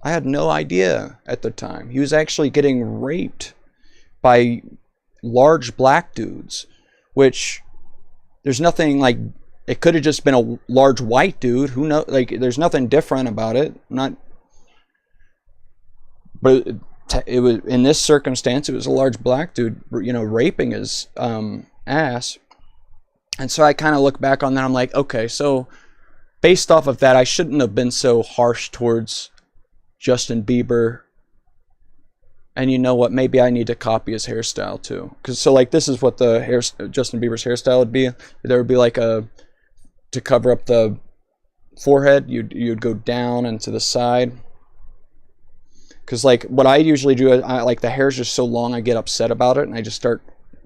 I had no idea at the time. He was actually getting raped by large black dudes, which there's nothing like, it could have just been a large white dude. Who knows? Like, there's nothing different about it. But it was, in this circumstance, it was a large black dude, raping his ass. And so I kind of look back on that. I'm like, okay, so based off of that, I shouldn't have been so harsh towards Justin Bieber. And you know what? Maybe I need to copy his hairstyle too. Because so like this is what the Justin Bieber's hairstyle would be. There would be like to cover up the forehead, you'd go down and to the side. Because like what I usually do, I like the hair's just so long, I get upset about it, and I just start,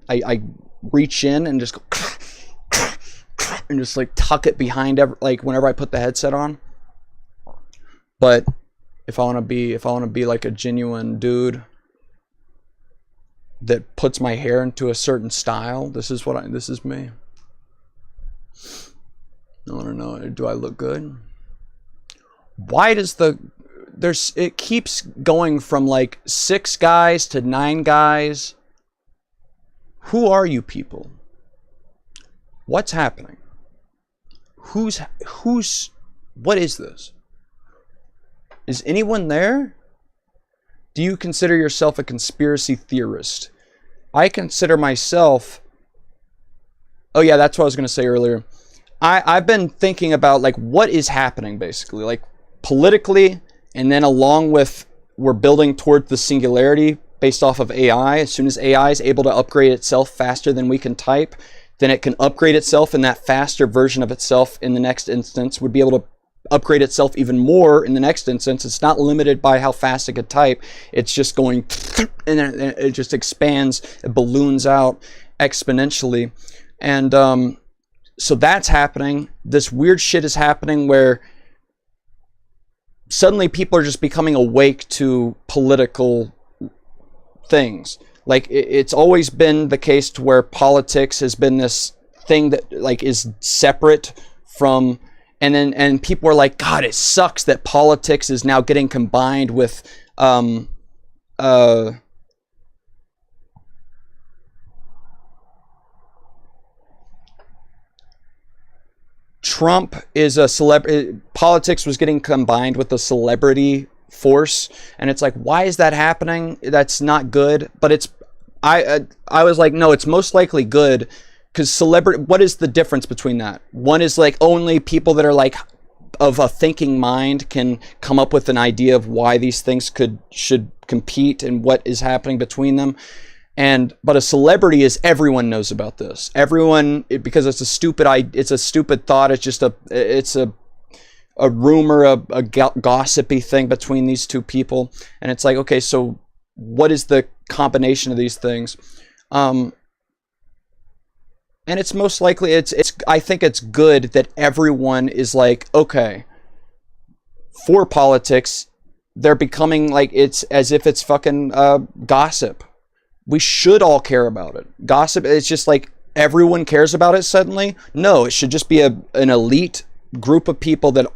I reach in and just go and just like tuck it behind like whenever I put the headset on. But if I want to be like a genuine dude that puts my hair into a certain style, this is me. I want to know, do I look good? Why does it keeps going from like 6 guys to 9 guys? Who are you people? What's happening? What is this? Is anyone there? Do you consider yourself a conspiracy theorist? I consider myself... Oh yeah, that's what I was going to say earlier. I've been thinking about like what is happening basically, like politically, and then along with we're building toward the singularity based off of AI. As soon as AI is able to upgrade itself faster than we can type, then it can upgrade itself, and that faster version of itself in the next instance would be able to upgrade itself even more in the next instance. It's not limited by how fast it could type. It's just going and then it just expands, it balloons out exponentially. And so that's happening. This weird shit is happening where suddenly people are just becoming awake to political things. Like it's always been the case to where politics has been this thing that like is separate from, and people are like, God, it sucks that politics is now getting combined with Trump is a celebrity. Politics was getting combined with the celebrity force, and it's like, why is that happening? That's not good. But it's, I was like, no, it's most likely good, because celebrity. What is the difference between that? One is like only people that are like of a thinking mind can come up with an idea of why these things should compete and what is happening between them. But a celebrity is, everyone knows about this. Everyone, because it's a stupid thought. It's just a rumor, a gossipy thing between these two people. And it's like, okay, so what is the combination of these things? And it's most likely, I think it's good that everyone is like, okay, for politics, they're becoming like, it's as if it's fucking gossip. We should all care about it. Gossip, it's just like everyone cares about it suddenly. No, it should just be an elite group of people that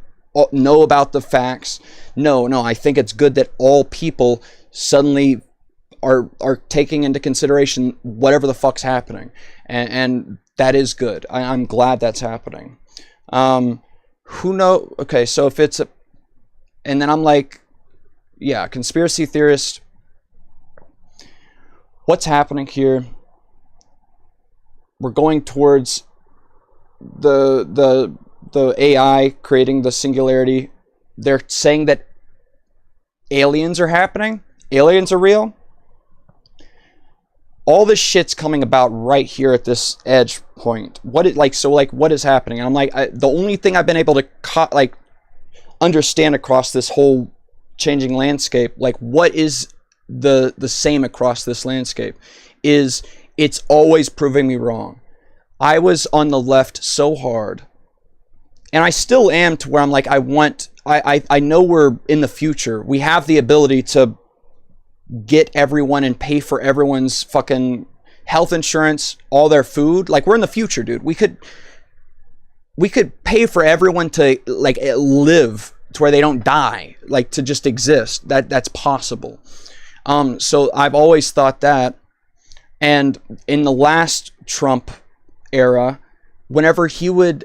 know about the facts. No, I think it's good that all people suddenly are taking into consideration whatever the fuck's happening. And that is good. I'm glad that's happening. Who knows? Okay, so if it's and then I'm like, yeah, conspiracy theorist. What's happening here? We're going towards the AI creating the singularity. They're saying that aliens are happening. Aliens are real. All this shit's coming about right here at this edge point. What is happening? And I'm like, the only thing I've been able to understand across this whole changing landscape, like what is the same across this landscape, is it's always proving me wrong. I was on the left so hard, and I still am, to where I'm like, I know we're in the future. We have the ability to get everyone and pay for everyone's fucking health insurance, all their food. Like, we're in the future, dude. We could pay for everyone to like live to where they don't die, like to just exist. That's possible. So I've always thought that. And in the last Trump era, whenever he would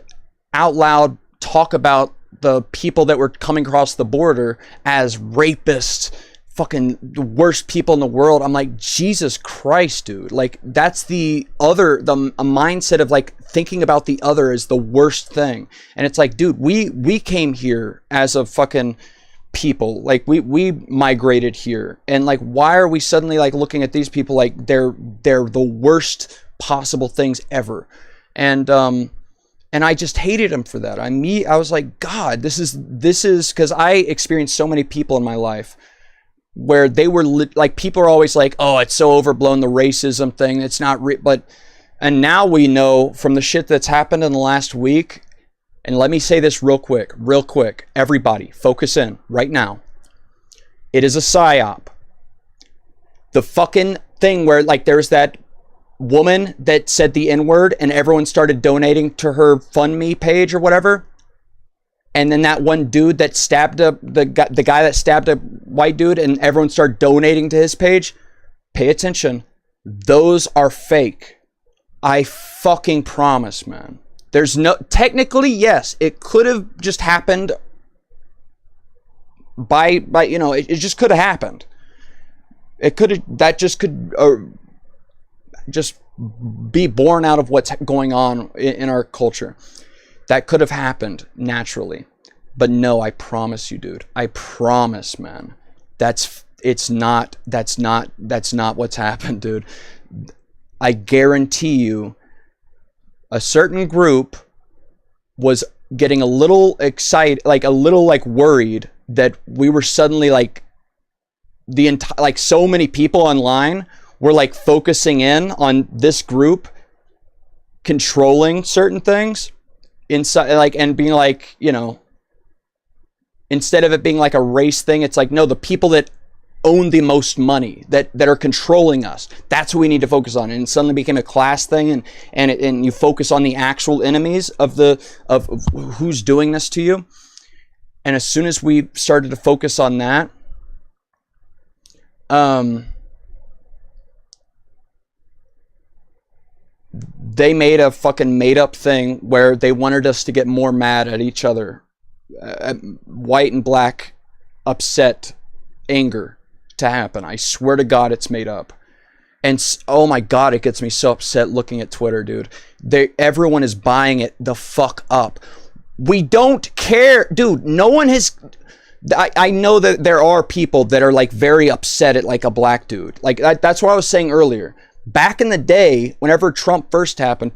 out loud talk about the people that were coming across the border as rapists, fucking the worst people in the world, I'm like, Jesus Christ, dude. Like, that's a mindset of like thinking about the other as the worst thing. And it's like, dude, we came here as a fucking people. Like, we migrated here, and like, why are we suddenly like looking at these people like they're the worst possible things ever? And I just hated him for that. I was like, God, this is because I experienced so many people in my life where they were like, people are always like, oh, it's so overblown, the racism thing, it's not and now we know from the shit that's happened in the last week. And let me say this real quick. Everybody, focus in right now. It is a psyop. The fucking thing where like there's that woman that said the N-word and everyone started donating to her FundMe page or whatever. And then that one dude that stabbed the guy that stabbed a white dude, and everyone started donating to his page. Pay attention. Those are fake. I fucking promise, man. There's technically, yes, it could have just happened by it just could have happened. Just be born out of what's going on in our culture. That could have happened naturally. But no, I promise you, dude. I promise, man. That's not what's happened, dude. I guarantee you, a certain group was getting a little excited, like a little like worried that we were suddenly like so many people online were like focusing in on this group controlling certain things inside, like, and being like, instead of it being like a race thing, it's like, no, the people that own the most money, that are controlling us. That's what we need to focus on. And it suddenly became a class thing, and you focus on the actual enemies of who's doing this to you. And as soon as we started to focus on that, they made a fucking made up thing where they wanted us to get more mad at each other. White and black upset anger to happen. I swear to God, it's made up. And oh my God, it gets me so upset looking at Twitter, dude. Everyone is buying it the fuck up. We don't care, dude. No one has. I know that there are people that are like very upset at like a black dude. Like that's what I was saying earlier. Back in the day, whenever Trump first happened,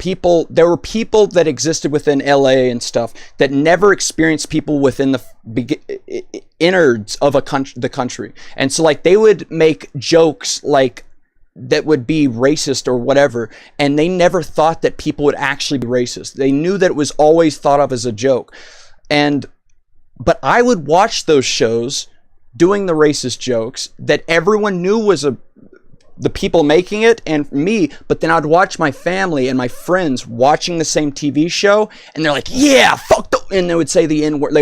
there were people that existed within LA and stuff that never experienced people within the innards of the country. And so like they would make jokes like that would be racist or whatever, and they never thought that people would actually be racist. They knew that it was always thought of as a joke. But I would watch those shows doing the racist jokes that everyone knew was the people making it and me, but then I'd watch my family and my friends watching the same TV show, and they're like, yeah, fuck the, and they would say the N-word.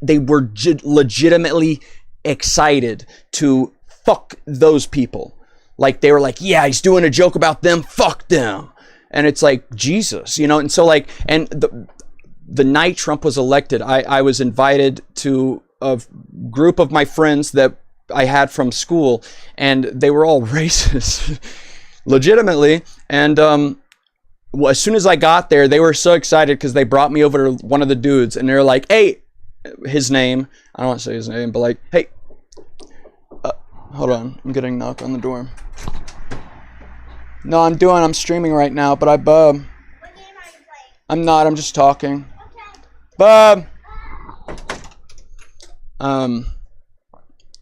They were legitimately excited to fuck those people. Like they were like, yeah, he's doing a joke about them, fuck them. And it's like, Jesus, you know? And so like, and the night Trump was elected, I was invited to a group of my friends that I had from school, and they were all racist, legitimately. And as soon as I got there, they were so excited because they brought me over to one of the dudes, and they're like, hey, his name, I don't want to say his name, but like, hey, hold on, I'm getting a knock on the door. No, I'm streaming right now, but What game are you playing? I'm not, I'm just talking. Okay. Bub!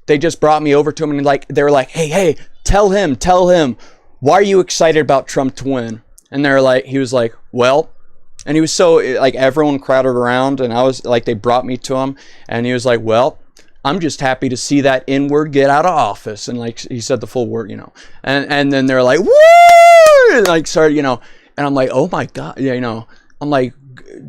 They just brought me over to him, and like they were like, hey, tell him, why are you excited about Trump to win? And he was like, well, and he was so like, everyone crowded around, and I was like, they brought me to him, and he was like, well, I'm just happy to see that N-word get out of office. And like he said the full word, you know, and then they're like, woo, and like started, you know, and I'm like, oh my God, yeah, you know, I'm like,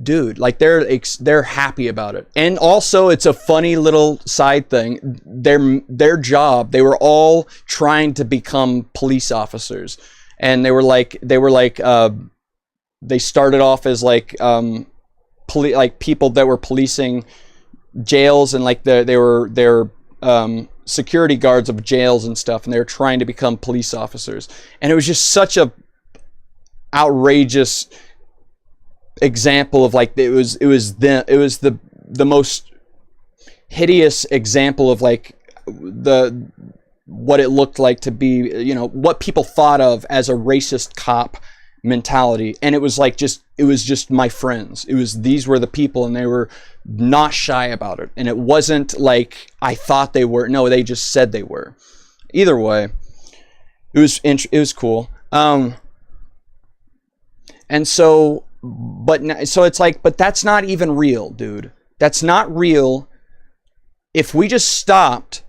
dude, like they're happy about it. And also it's a funny little side thing. Their job, they were all trying to become police officers, and they started off as like people that were policing jails, and like they were security guards of jails and stuff, and they were trying to become police officers. And it was just such a outrageous example of like it was the most hideous example of like what it looked like to be, you know, what people thought of as a racist cop mentality. And it was just my friends. These were the people, and they were not shy about it. And it wasn't like I thought they were. No, they just said they were. Either way, it was cool. And so it's like, but that's not even real, dude. That's not real. If we just stopped,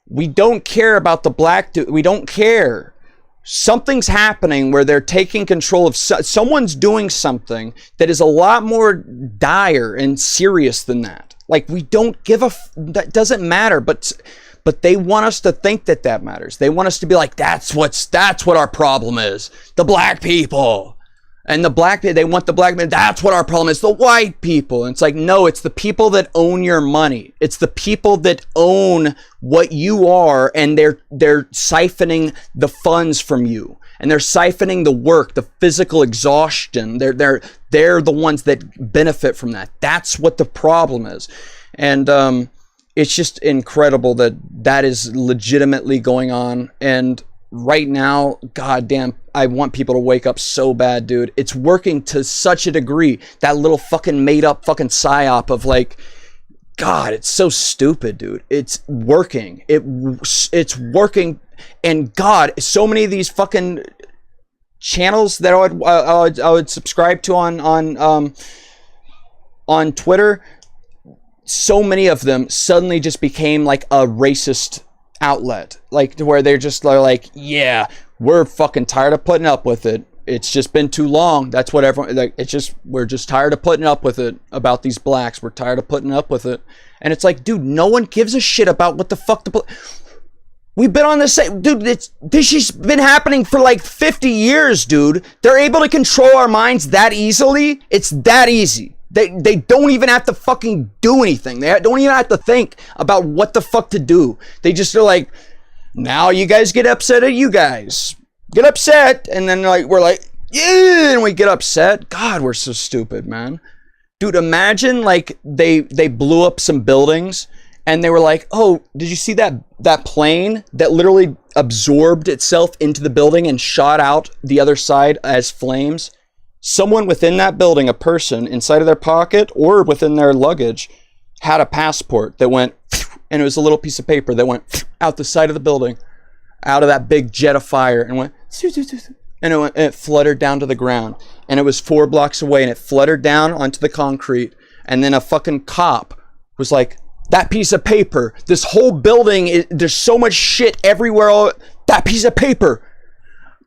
we don't care about the black dude. We don't care. Something's happening where they're taking control of someone's doing something that is a lot more dire and serious than that. Like, we don't give that doesn't matter, but they want us to think that matters. They want us to be like, that's what our problem is. The black people. And they want the black men. That's what our problem is. The white people. And it's like, no, it's the people that own your money. It's the people that own what you are, and they're siphoning the funds from you, and they're siphoning the work, the physical exhaustion. They're the ones that benefit from that. That's what the problem is. And it's just incredible that is legitimately going on. And right now, goddamn, I want people to wake up so bad, dude. It's working to such a degree. That little fucking made up fucking psyop of like, God, it's so stupid, dude. It's working. It's working. And God, so many of these fucking channels that I would subscribe to on Twitter, so many of them suddenly just became like a racist outlet, like to where they're just like, yeah, we're fucking tired of putting up with it. It's just been too long. That's what everyone, like, it's just, we're just tired of putting up with it about these blacks. We're tired of putting up with it. And it's like, dude, no one gives a shit about what the fuck we've been on this same, dude, this has been happening for like 50 years, dude. They're able to control our minds that easily. It's that easy. They don't even have to fucking do anything. They don't even have to think about what the fuck to do. They just are like, now you guys get upset at you guys. Get upset. And then like we're like, yeah, and we get upset. God, we're so stupid, man. Dude, imagine like they blew up some buildings and they were like, oh, did you see that plane that literally absorbed itself into the building and shot out the other side as flames? Someone within that building, a person inside of their pocket or within their luggage, had a passport that went, and it was a little piece of paper that went out the side of the building, out of that big jet of fire, and went, and it fluttered down to the ground. And it was 4 blocks away, and it fluttered down onto the concrete. And then a fucking cop was like, that piece of paper, this whole building, there's so much shit everywhere. That piece of paper,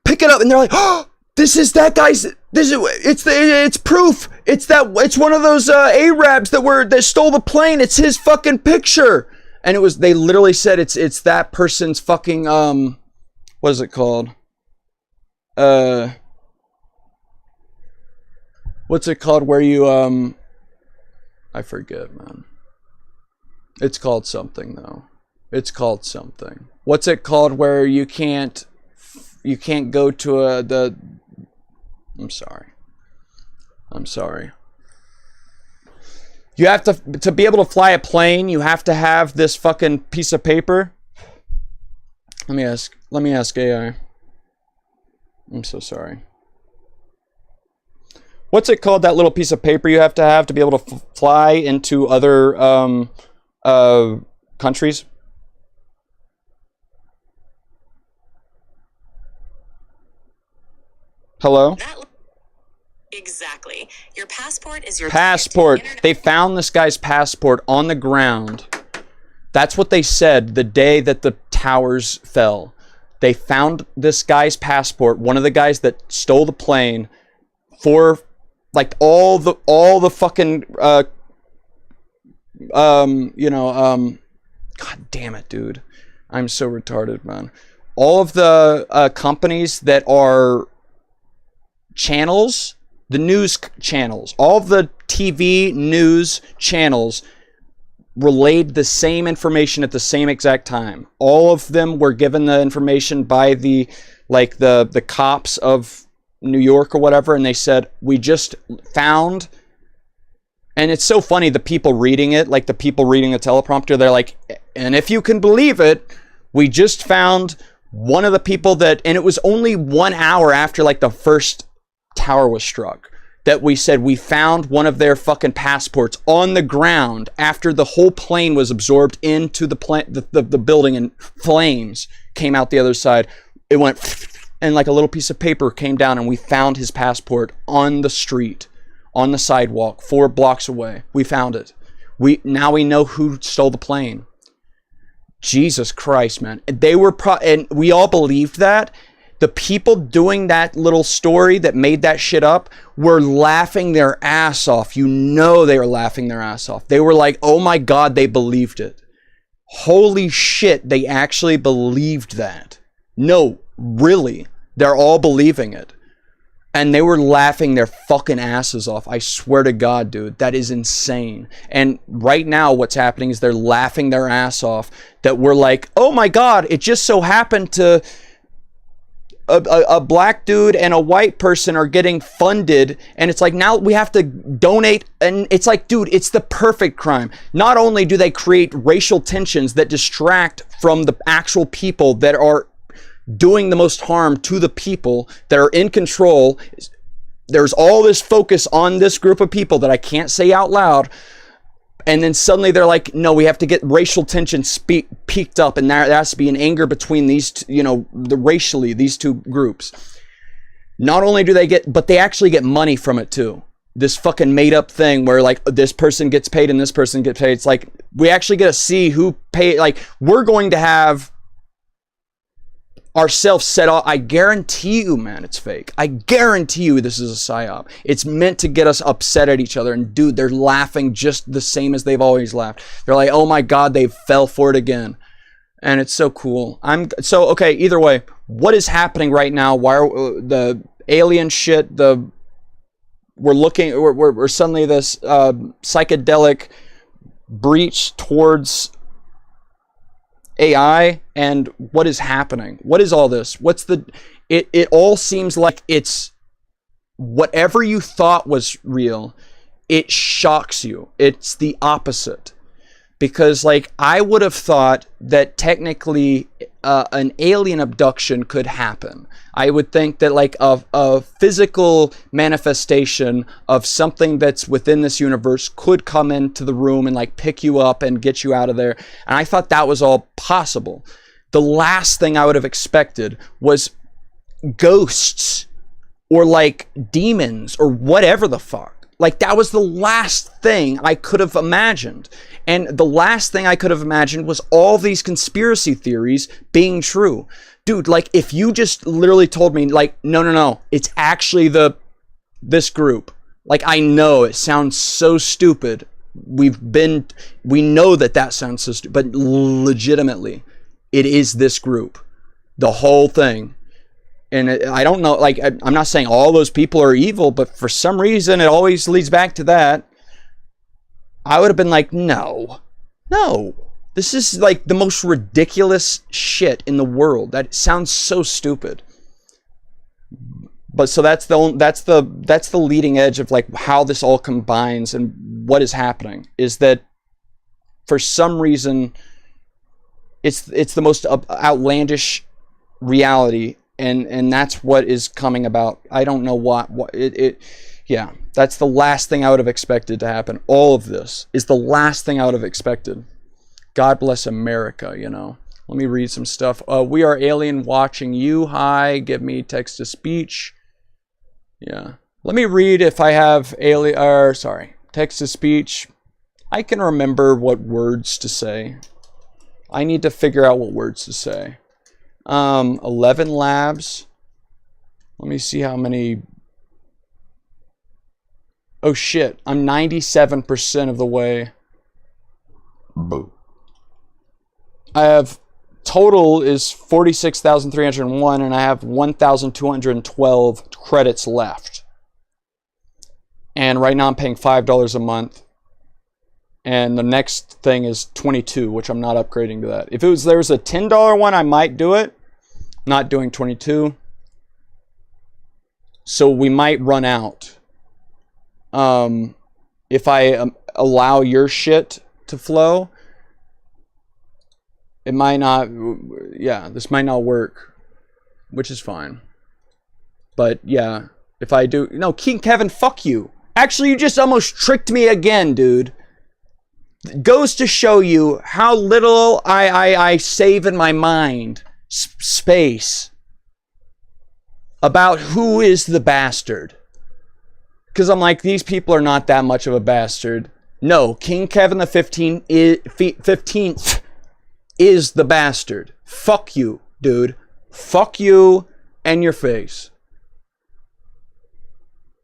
pick it up. And they're like, oh, this is that guy's. It's proof. It's one of those Arabs that stole the plane. It's his fucking picture. And they literally said it's that person's fucking what is it called? What's it called where you I forget, man. It's called something though. It's called something. What's it called where you can't go to I'm sorry. You have to be able to fly a plane, you have to have this fucking piece of paper. Let me ask AI. I'm so sorry. What's it called, that little piece of paper you have to be able to fly into other countries? Hello? Exactly. Your passport is your passport. They found this guy's passport on the ground. That's what they said the day that the towers fell. They found this guy's passport, one of the guys that stole the plane, for like all the fucking god damn it, dude. I'm so retarded, man. All of the companies that are channels, the news channels, all of the TV news channels relayed the same information at the same exact time. All of them were given the information by the cops of New York or whatever, and they said, we just found. And it's so funny, the people reading it, like the people reading the teleprompter, they're like, and if you can believe it, we just found one of the people that, and it was only 1 hour after like the first tower was struck, that we said we found one of their fucking passports on the ground after the whole plane was absorbed into the building, and flames came out the other side. It went, and like a little piece of paper came down, and we found his passport on the street, on the sidewalk, 4 blocks away. We found it. Now we know who stole the plane. Jesus Christ, man. They were and we all believed that. The people doing that little story that made that shit up were laughing their ass off. You know they were laughing their ass off. They were like, oh my God, they believed it. Holy shit, they actually believed that. No, really. They're all believing it. And they were laughing their fucking asses off. I swear to God, dude, that is insane. And right now what's happening is they're laughing their ass off that we're like, oh my God, it just so happened to a black dude and a white person are getting funded, and it's like now we have to donate, and it's like, dude, it's the perfect crime. Not only do they create racial tensions that distract from the actual people that are doing the most harm to the people that are in control, there's all this focus on this group of people that I can't say out loud, and then suddenly they're like, no, we have to get racial tension peaked up, and there has to be an anger between these two, these two groups. Not only do they but they actually get money from it too. This fucking made up thing where like this person gets paid and this person gets paid. It's like we actually get to see who paid. Like we're going to have ourselves set off. I guarantee you, man, it's fake. I guarantee you this is a psyop. It's meant to get us upset at each other. And dude, they're laughing just the same as they've always laughed. They're like, oh my God, they fell for it again. And it's so cool. Okay, either way, what is happening right now? Why are the alien shit, we're suddenly this psychedelic breach towards AI, and what is happening? What is all this? It all seems like it's whatever you thought was real, it shocks you. It's the opposite. Because like I would have thought that technically an alien abduction could happen. I would think that like a physical manifestation of something that's within this universe could come into the room and like pick you up and get you out of there. And I thought that was all possible. The last thing I would have expected was ghosts or like demons or whatever the fuck. Like that was the last thing I could have imagined. And the last thing I could have imagined was all these conspiracy theories being true. Dude, like if you just literally told me like, no, it's actually this group. Like I know it sounds so stupid. We know that sounds so stupid, but legitimately it is this group. The whole thing. And I don't know, like, I'm not saying all those people are evil, but for some reason, it always leads back to that. I would have been like, no. This is like the most ridiculous shit in the world. That sounds so stupid. But so that's the leading edge of like how this all combines and what is happening is that for some reason, it's the most outlandish reality. And that's what is coming about. I don't know yeah, that's the last thing I would have expected to happen. All of this is the last thing I would have expected. God bless America, you know. Let me read some stuff. We are alien watching you. Hi, give me text to speech. Yeah. Let me read if I have text to speech. I can remember what words to say. I need to figure out what words to say. 11 labs. Let me see how many. Oh shit, I'm 97% of the way. Boo. I have total is 46,301 and I have 1,212 credits left. And right now I'm paying $5 a month. And the next thing is 22, which I'm not upgrading to that. If there was a $10 one, I might do it. Not doing 22. So we might run out. If I allow your shit to flow, it might not. Yeah, this might not work, which is fine. But yeah, if I do, no, King Kevin, fuck you. Actually, you just almost tricked me again, dude. Goes to show you how little I save in my mind space about who is the bastard. Because I'm like, these people are not that much of a bastard. No, King Kevin the 15th is the bastard. Fuck you, dude. Fuck you and your face.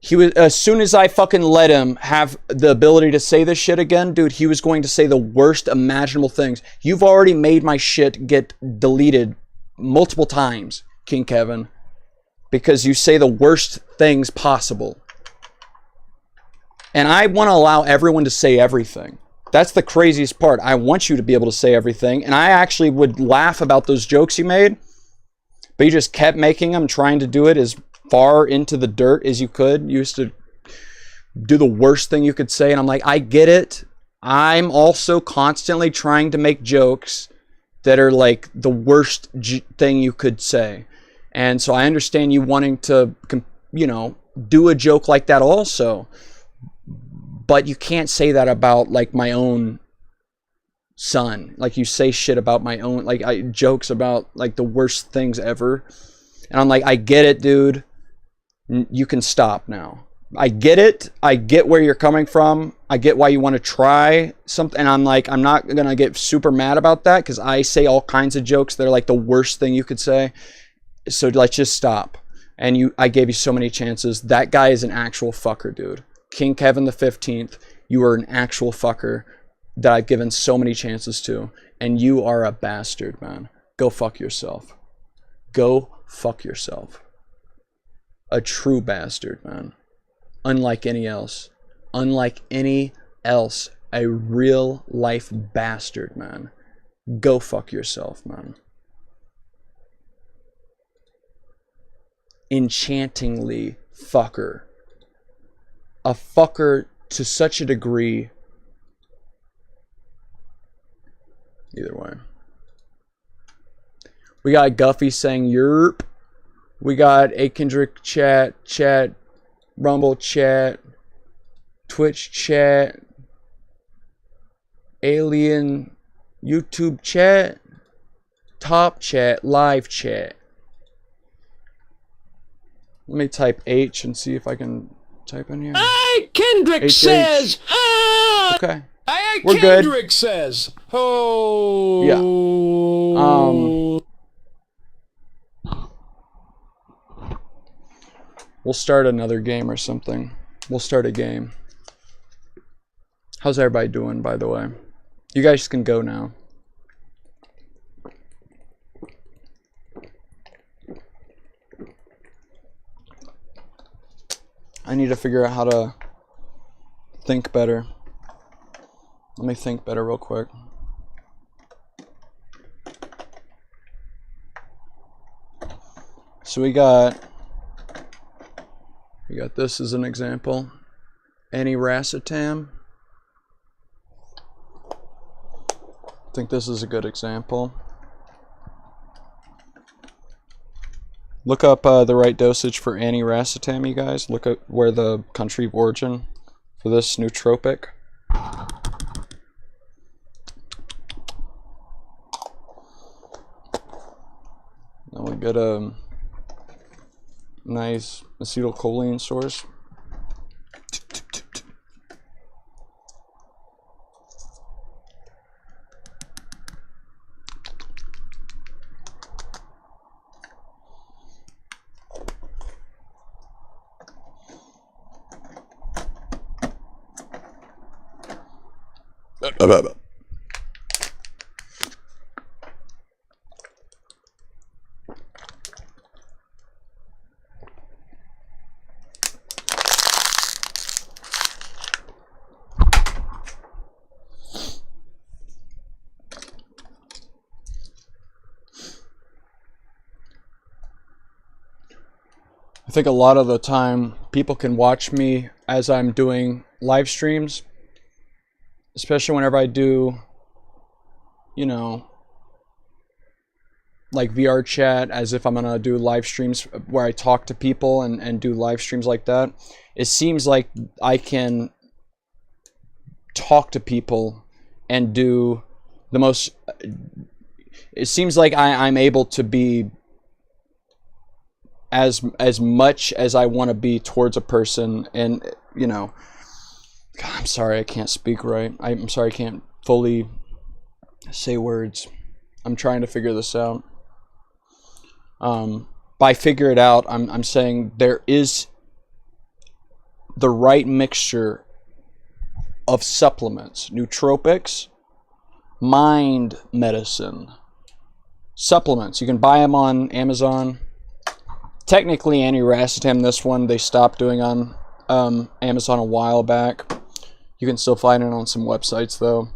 He was, as soon as I fucking let him have the ability to say this shit again, dude, he was going to say the worst imaginable things. You've already made my shit get deleted multiple times, King Kevin, because you say the worst things possible. And I want to allow everyone to say everything. That's the craziest part. I want you to be able to say everything. And I actually would laugh about those jokes you made, but you just kept making them, trying to do it as far into the dirt as you could. You used to do the worst thing you could say. And I'm like, I get it. I'm also constantly trying to make jokes that are like the worst thing you could say. And so I understand you wanting to, you know, do a joke like that also. But you can't say that about like my own son. Like you say shit about my own, like jokes about like the worst things ever. And I'm like, I get it, dude. You can stop now. I get it. I get where you're coming from. I get why you want to try something, and I'm like, I'm not gonna get super mad about that because I say all kinds of jokes that are like the worst thing you could say. So let's just stop. And I gave you so many chances. That guy is an actual fucker, dude. King Kevin the 15th, you are an actual fucker that I've given so many chances to, and you are a bastard, man. Go fuck yourself. Go fuck yourself. A true bastard, man. Unlike any else. Unlike any else. A real life bastard, man. Go fuck yourself, man. Enchantingly fucker. A fucker to such a degree. Either way. We got Guffy saying yerp. We got A Kendrick chat, Rumble chat, Twitch chat, Alien YouTube chat, Top chat, live chat. Let me type H and see if I can type in here. Hey, Kendrick H-H. says. Okay. Hey, We're Kendrick good. says. Oh. Yeah. We'll start another game or something. We'll start a game. How's everybody doing, by the way? You guys can go now. I need to figure out how to think better. Let me think better real quick. So we got this as an example. Aniracetam. I think this is a good example. Look up the right dosage for aniracetam, you guys. Look at where the country of origin for this nootropic. Now we get a nice acetylcholine source. I think a lot of the time people can watch me as I'm doing live streams, especially whenever I do, you know, like VR chat, as if I'm gonna do live streams where I talk to people and do live streams like that. It seems like I can talk to people and do the most, it seems like I'm able to be as much as I want to be towards a person, and you know, God, I'm sorry I can't speak right. I'm sorry I can't fully say words. I'm trying to figure this out. By figure it out, I'm saying there is the right mixture of supplements, nootropics, mind medicine, supplements. You can buy them on Amazon. Technically, aniracetam, this one, they stopped doing on Amazon a while back. You can still find it on some websites, though.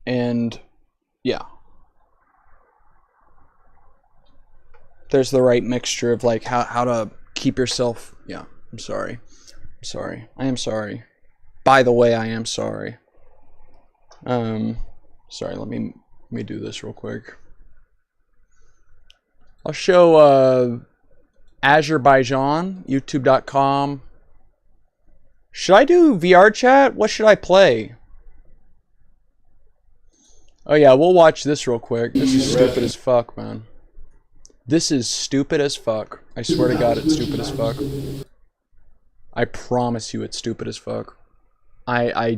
And, yeah. There's the right mixture of, like, how to keep yourself... Yeah, I'm sorry. I'm sorry. I am sorry. By the way, I am sorry. Sorry, let me do this real quick. I'll show Azerbaijan, youtube.com. Should I do VR chat? What should I play? Oh yeah, we'll watch this real quick. This is stupid as fuck, man. This is stupid as fuck. I swear to God, it's stupid as fuck. I promise you it's stupid as fuck. I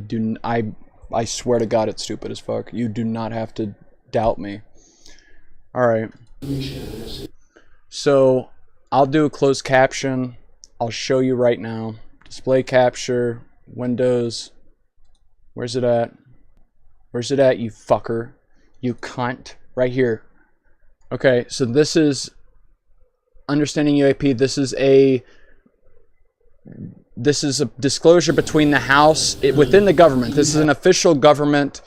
swear to God it's stupid as fuck. You do not have to doubt me. Alright. So, I'll do a closed caption. I'll show you right now. Display capture, Windows. Where's it at? Where's it at, you fucker? You cunt. Right here. Okay, so this is Understanding UAP. This is a disclosure between the House, within the government. This is an official government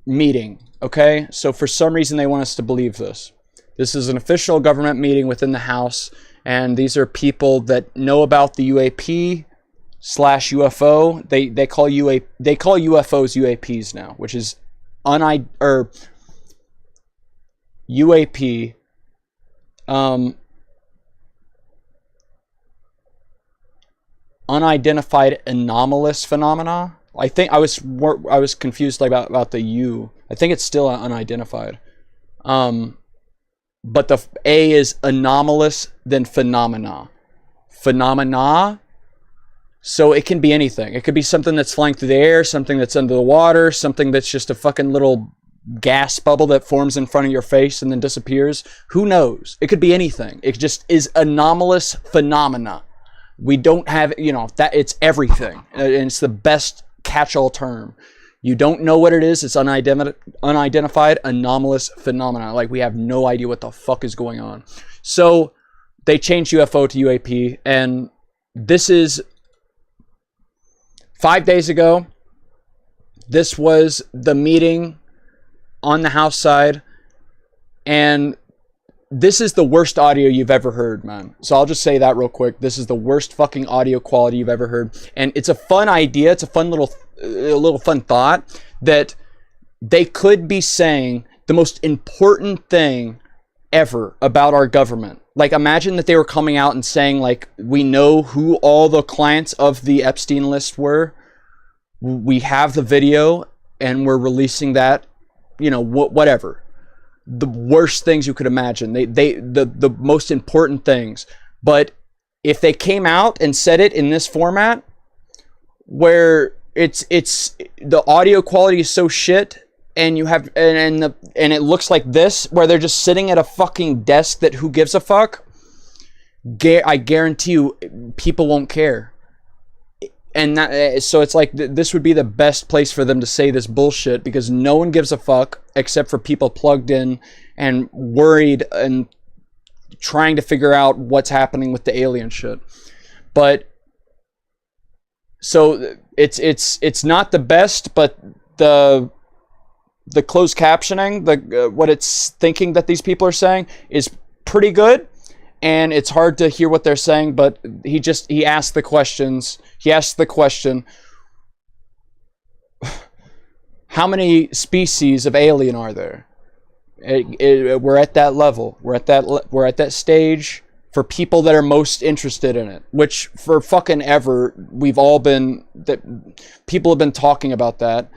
meeting, okay? So for some reason they want us to believe this. This is an official government meeting within the House, and these are people that know about the UAP / UFO. They call UFOs UAPs now, which is UAP. Unidentified anomalous phenomena. I think I was confused about the U. I think it's still unidentified. But the A is anomalous, then phenomena. Phenomena. So it can be anything. It could be something that's flying through the air, something that's under the water, something that's just a fucking little gas bubble that forms in front of your face and then disappears. Who knows? It could be anything. It just is anomalous phenomena. We don't have, that it's everything. And it's the best catch-all term. You don't know what it is. It's unidentified anomalous phenomena. Like, we have no idea what the fuck is going on. So they changed UFO to UAP, and this is 5 days ago. This was the meeting on the House side, and this is the worst audio you've ever heard, man. So I'll just say that real quick. This is the worst fucking audio quality you've ever heard. And it's a fun idea. It's a fun little fun thought that they could be saying the most important thing ever about our government. Like, imagine that they were coming out and saying, like, we know who all the clients of the Epstein list were. We have the video and we're releasing that, whatever. The worst things you could imagine. The most important things. But if they came out and said it in this format, where it's the audio quality is so shit, and you have and it looks like this, where they're just sitting at a fucking desk that who gives a fuck, I guarantee you people won't care. And so it's like this would be the best place for them to say this bullshit, because no one gives a fuck except for people plugged in and worried and trying to figure out what's happening with the alien shit. But so it's not the best, but the closed captioning, what it's thinking that these people are saying is pretty good. And it's hard to hear what they're saying, but he asked the questions. He asked the question, how many species of alien are there? We're at that level. We're at that stage for people that are most interested in it, which for fucking ever, people have been talking about that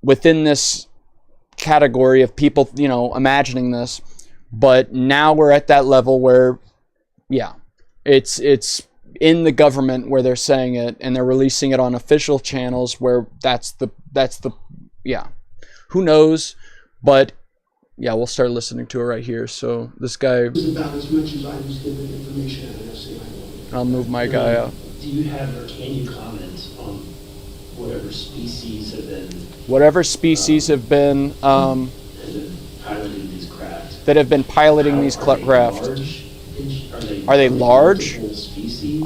within this category of people, imagining this. But now we're at that level where, yeah, it's in the government where they're saying it, and they're releasing it on official channels where that's the yeah. Who knows? But yeah, we'll start listening to it right here. So this guy, about as much as I was given information. I'll move my guy out. Do you have, or can you comment on whatever species have been piloting these craft? That have been piloting these craft. Are they large?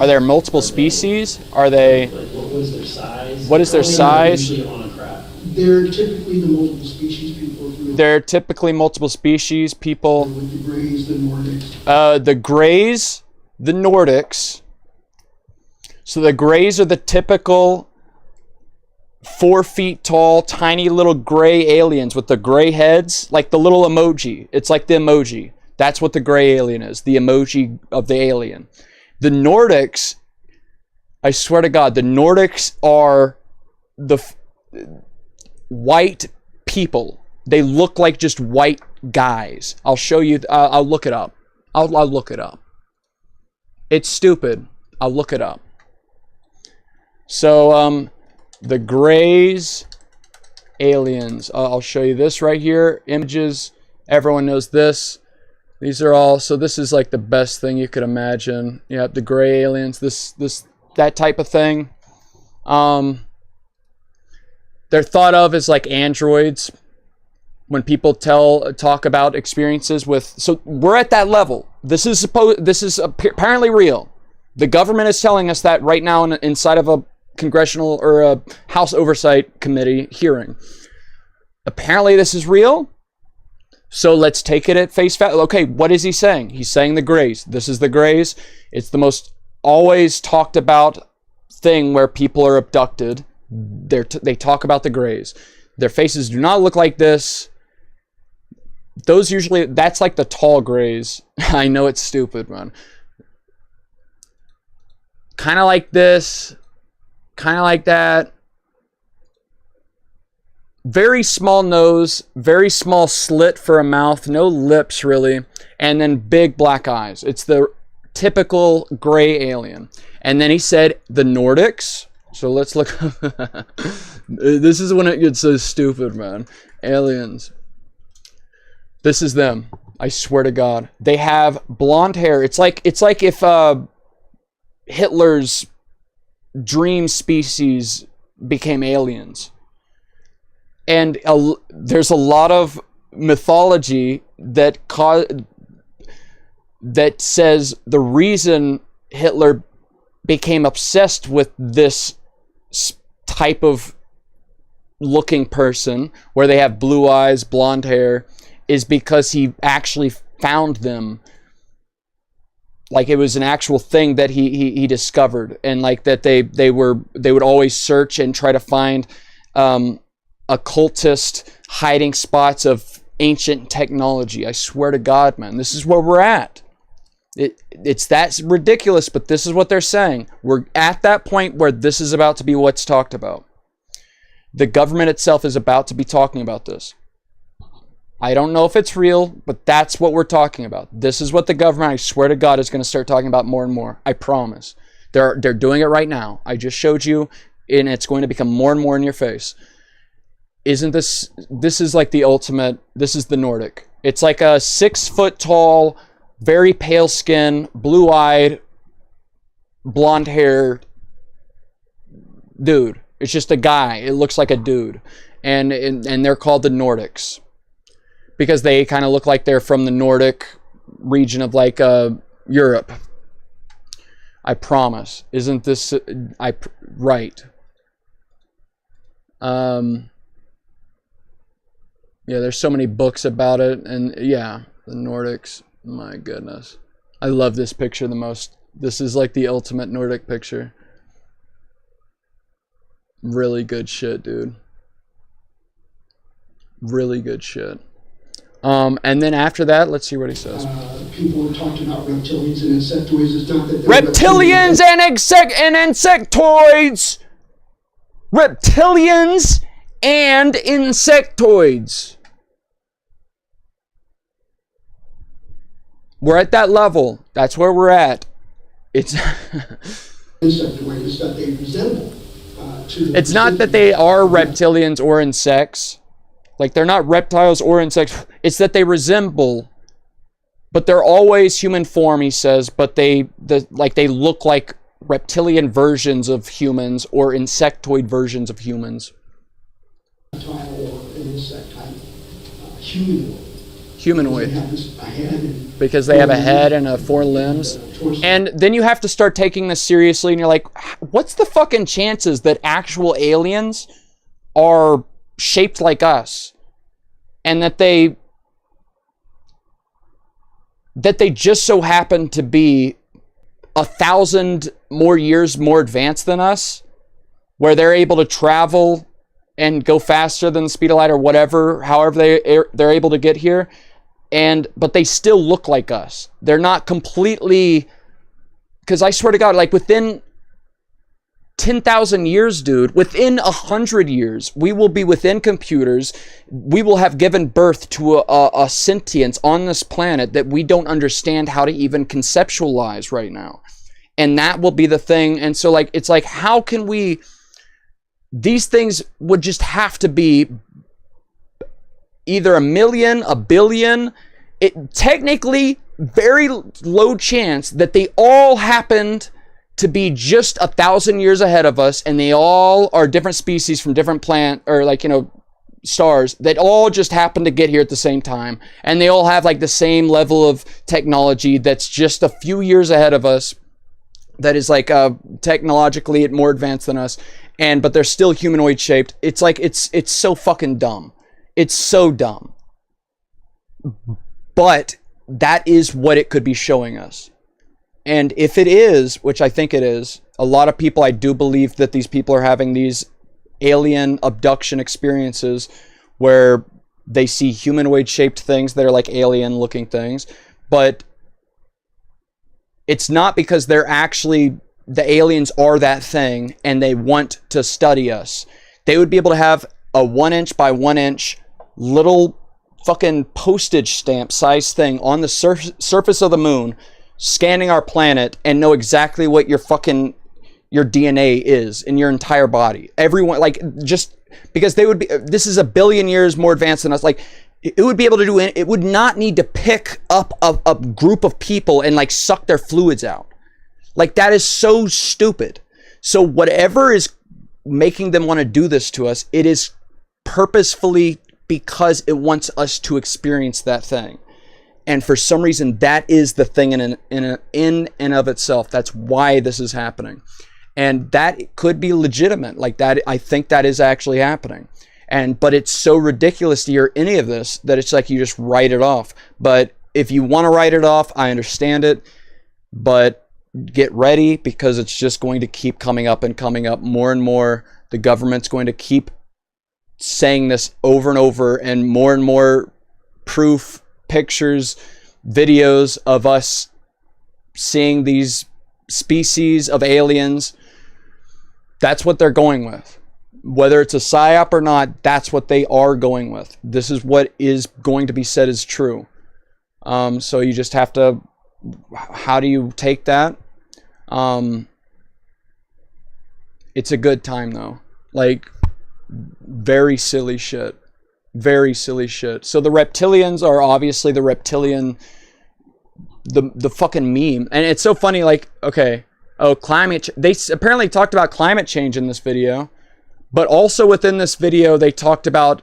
Are there multiple species? Are they? What is their size? What is their size? On a craft? They're typically the multiple species people. They're typically multiple species people. Like the Greys, the Nordics. The Greys, the Nordics. So the Greys are the typical 4 feet tall, tiny little gray aliens with the gray heads, like the little emoji. It's like the emoji. That's what the gray alien is, the emoji of the alien. The Nordics, I swear to God, the Nordics are the white people. They look like just white guys. I'll show you. I'll look it up. I'll look it up. It's stupid. I'll look it up. So, the Greys, aliens. I'll show you this right here. Images. Everyone knows this. These are all, so this is like the best thing you could imagine. Yeah, the gray aliens, that type of thing. They're thought of as like androids when people talk about experiences with, so we're at that level. This is apparently real. The government is telling us that right now inside of a congressional or a House Oversight Committee hearing. Apparently this is real. So let's take it at face value. Okay, what is he saying? He's saying the Greys. This is the Greys. It's the most always talked about thing where people are abducted. They talk about the Greys. Their faces do not look like this. Those usually, that's like the tall Greys. I know it's stupid, man. Kind of like this. Kind of like that. Very small nose, very small slit for a mouth, no lips really, and then big black eyes. It's the typical gray alien. And then he said the Nordics. So let's look. This is when it gets so stupid, man. Aliens. This is them. I swear to God. They have blonde hair. It's like if Hitler's dream species became aliens. And there's a lot of mythology that says the reason Hitler became obsessed with this type of looking person, where they have blue eyes, blonde hair, is because he actually found them. Like it was an actual thing that he discovered, and like that they would always search and try to find occultist hiding spots of ancient technology. I swear to God, man, this is where we're at. It's that ridiculous, but this is what they're saying. We're at that point where this is about to be what's talked about. The government itself is about to be talking about this. I don't know if it's real, but that's what we're talking about. This is what the government, I swear to God, is going to start talking about more and more. I promise. They're doing it right now. I just showed you, and it's going to become more and more in your face. Isn't this is like the ultimate, this is the Nordic. It's like a 6 foot tall, very pale skin, blue eyed, blonde hair dude. It's just a guy. It looks like a dude. And they're called the Nordics. Because they kind of look like they're from the Nordic region of like Europe. I promise. Isn't this right? Yeah, there's so many books about it, and yeah, the Nordics. My goodness, I love this picture the most. This is like the ultimate Nordic picture. Really good shit, dude. Really good shit. And then after that, let's see what he says. People were talking about reptilians and insectoids. It's not that reptilians and insectoids. Reptilians and insectoids. We're at that level. That's where we're at. It's insectoids that they resemble. It's not that they are reptilians or insects. Like, they're not reptiles or insects. It's that they resemble, but they're always human form, he says, but they look like reptilian versions of humans or insectoid versions of humans. Or an insect type, humanoid. Humanoid. Because they have a head and 4 limbs. And then you have to start taking this seriously, and you're like, what's the fucking chances that actual aliens are shaped like us, and that they just so happen to be 1,000 more years more advanced than us, where they're able to travel and go faster than the speed of light or whatever, however they're able to get here, but they still look like us. They're not completely, because I swear to God, like within 10,000 years, dude, within 100 years, we will be within computers. We will have given birth to a sentience on this planet that we don't understand how to even conceptualize right now. And that will be the thing. And so like, it's like, how can we, these things would just have to be either 1 million, 1 billion. It technically very low chance that they all happened to be just 1,000 years ahead of us, and they all are different species from different plant or like, you know, stars that all just happen to get here at the same time, and they all have like the same level of technology that's just a few years ahead of us, that is like technologically more advanced than us, and but they're still humanoid shaped. It's like it's so fucking dumb. It's so dumb. But that is what it could be showing us. And if it is, which I think it is, a lot of people, I do believe that these people are having these alien abduction experiences where they see humanoid shaped things that are like alien looking things, but it's not because they're actually, the aliens are that thing and they want to study us. They would be able to have a 1 inch by 1 inch little fucking postage stamp size thing on the surface of the moon, scanning our planet, and know exactly what your DNA is in your entire body. Everyone, like, just because they would be, this is 1 billion years more advanced than us. Like, it would be able to do it. It would not need to pick up a group of people and like suck their fluids out. Like, that is so stupid. So whatever is making them want to do this to us, it is purposefully because it wants us to experience that thing. And for some reason, that is the thing in and of itself. That's why this is happening. And that could be legitimate. Like that, I think that is actually happening. But it's so ridiculous to hear any of this that it's like you just write it off. But if you want to write it off, I understand it. But get ready, because it's just going to keep coming up and coming up more and more. The government's going to keep saying this over and more proof, pictures, videos of us seeing these species of aliens. That's what they're going with. Whether it's a psyop or not, that's what they are going with. This is what is going to be said is true. So you just have to, how do you take that? It's a good time though. Like, very silly shit. Very silly shit. So the reptilians are obviously the reptilian, the fucking meme. And it's so funny, like, okay, they apparently talked about climate change in this video, but also within this video they talked about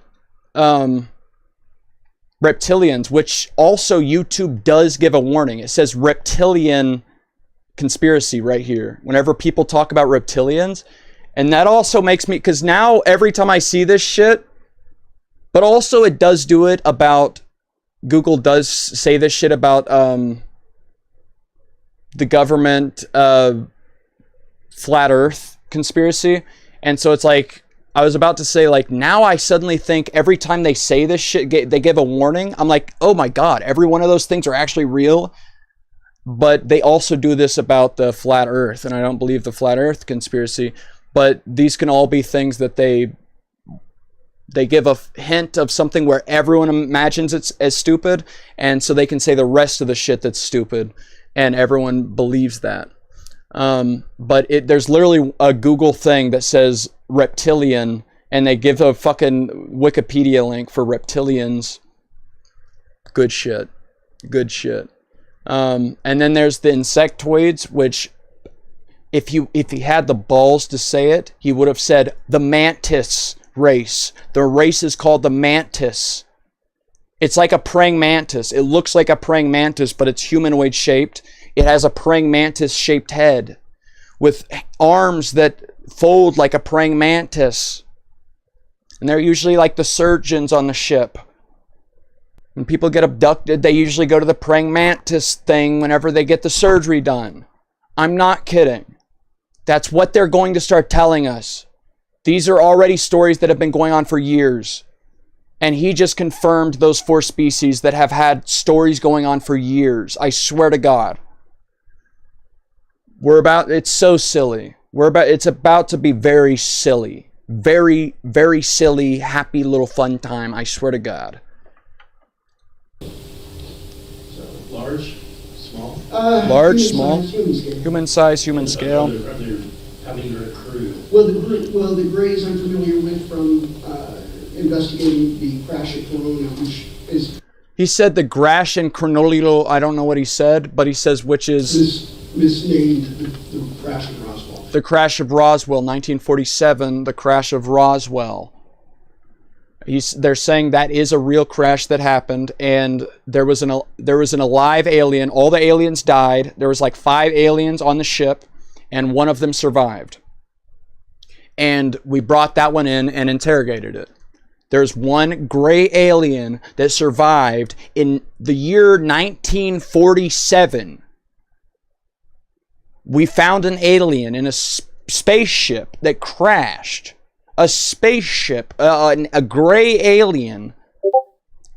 reptilians, which also YouTube does give a warning. It says reptilian conspiracy right here whenever people talk about reptilians. And that also makes me, because now every time I see this shit, but also it does do it about, Google does say this shit about the government flat earth conspiracy. And so it's like, I was about to say, like, now I suddenly think every time they say this shit, they give a warning. I'm like, oh my God, every one of those things are actually real. But they also do this about the flat earth, and I don't believe the flat earth conspiracy. But these can all be things that they give a hint of something where everyone imagines it's as stupid, and so they can say the rest of the shit that's stupid, and everyone believes that. But there's literally a Google thing that says reptilian, and they give a fucking Wikipedia link for reptilians. Good shit. Good shit. And then there's the insectoids, which if he had the balls to say it, he would have said the mantis race. The race is called the mantis. It's like a praying mantis. It looks like a praying mantis, but it's humanoid shaped. It has a praying mantis shaped head with arms that fold like a praying mantis. And they're usually like the surgeons on the ship. When people get abducted, they usually go to the praying mantis thing whenever they get the surgery done. I'm not kidding. That's what they're going to start telling us. These are already stories that have been going on for years. And he just confirmed those 4 species that have had stories going on for years. I swear to God. It's so silly. It's about to be very silly. Very, very silly, happy little fun time. I swear to God. So large, small. Large, small? Human size, Human size, human human scale. scale. How many are crew? Well, the Greys I'm familiar with from investigating the crash at Corona, which is He said the Grash and Cornolio, I don't know what he said, but he says which is misnamed the crash at Roswell. the crash of Roswell, 1947, the crash of Roswell. They're saying that is a real crash that happened, and there was an alive alien. All the aliens died. There was like 5 aliens on the ship, and one of them survived. And we brought that one in and interrogated it. There's one gray alien that survived in the year 1947. We found an alien in a spaceship that crashed. A spaceship, a gray alien.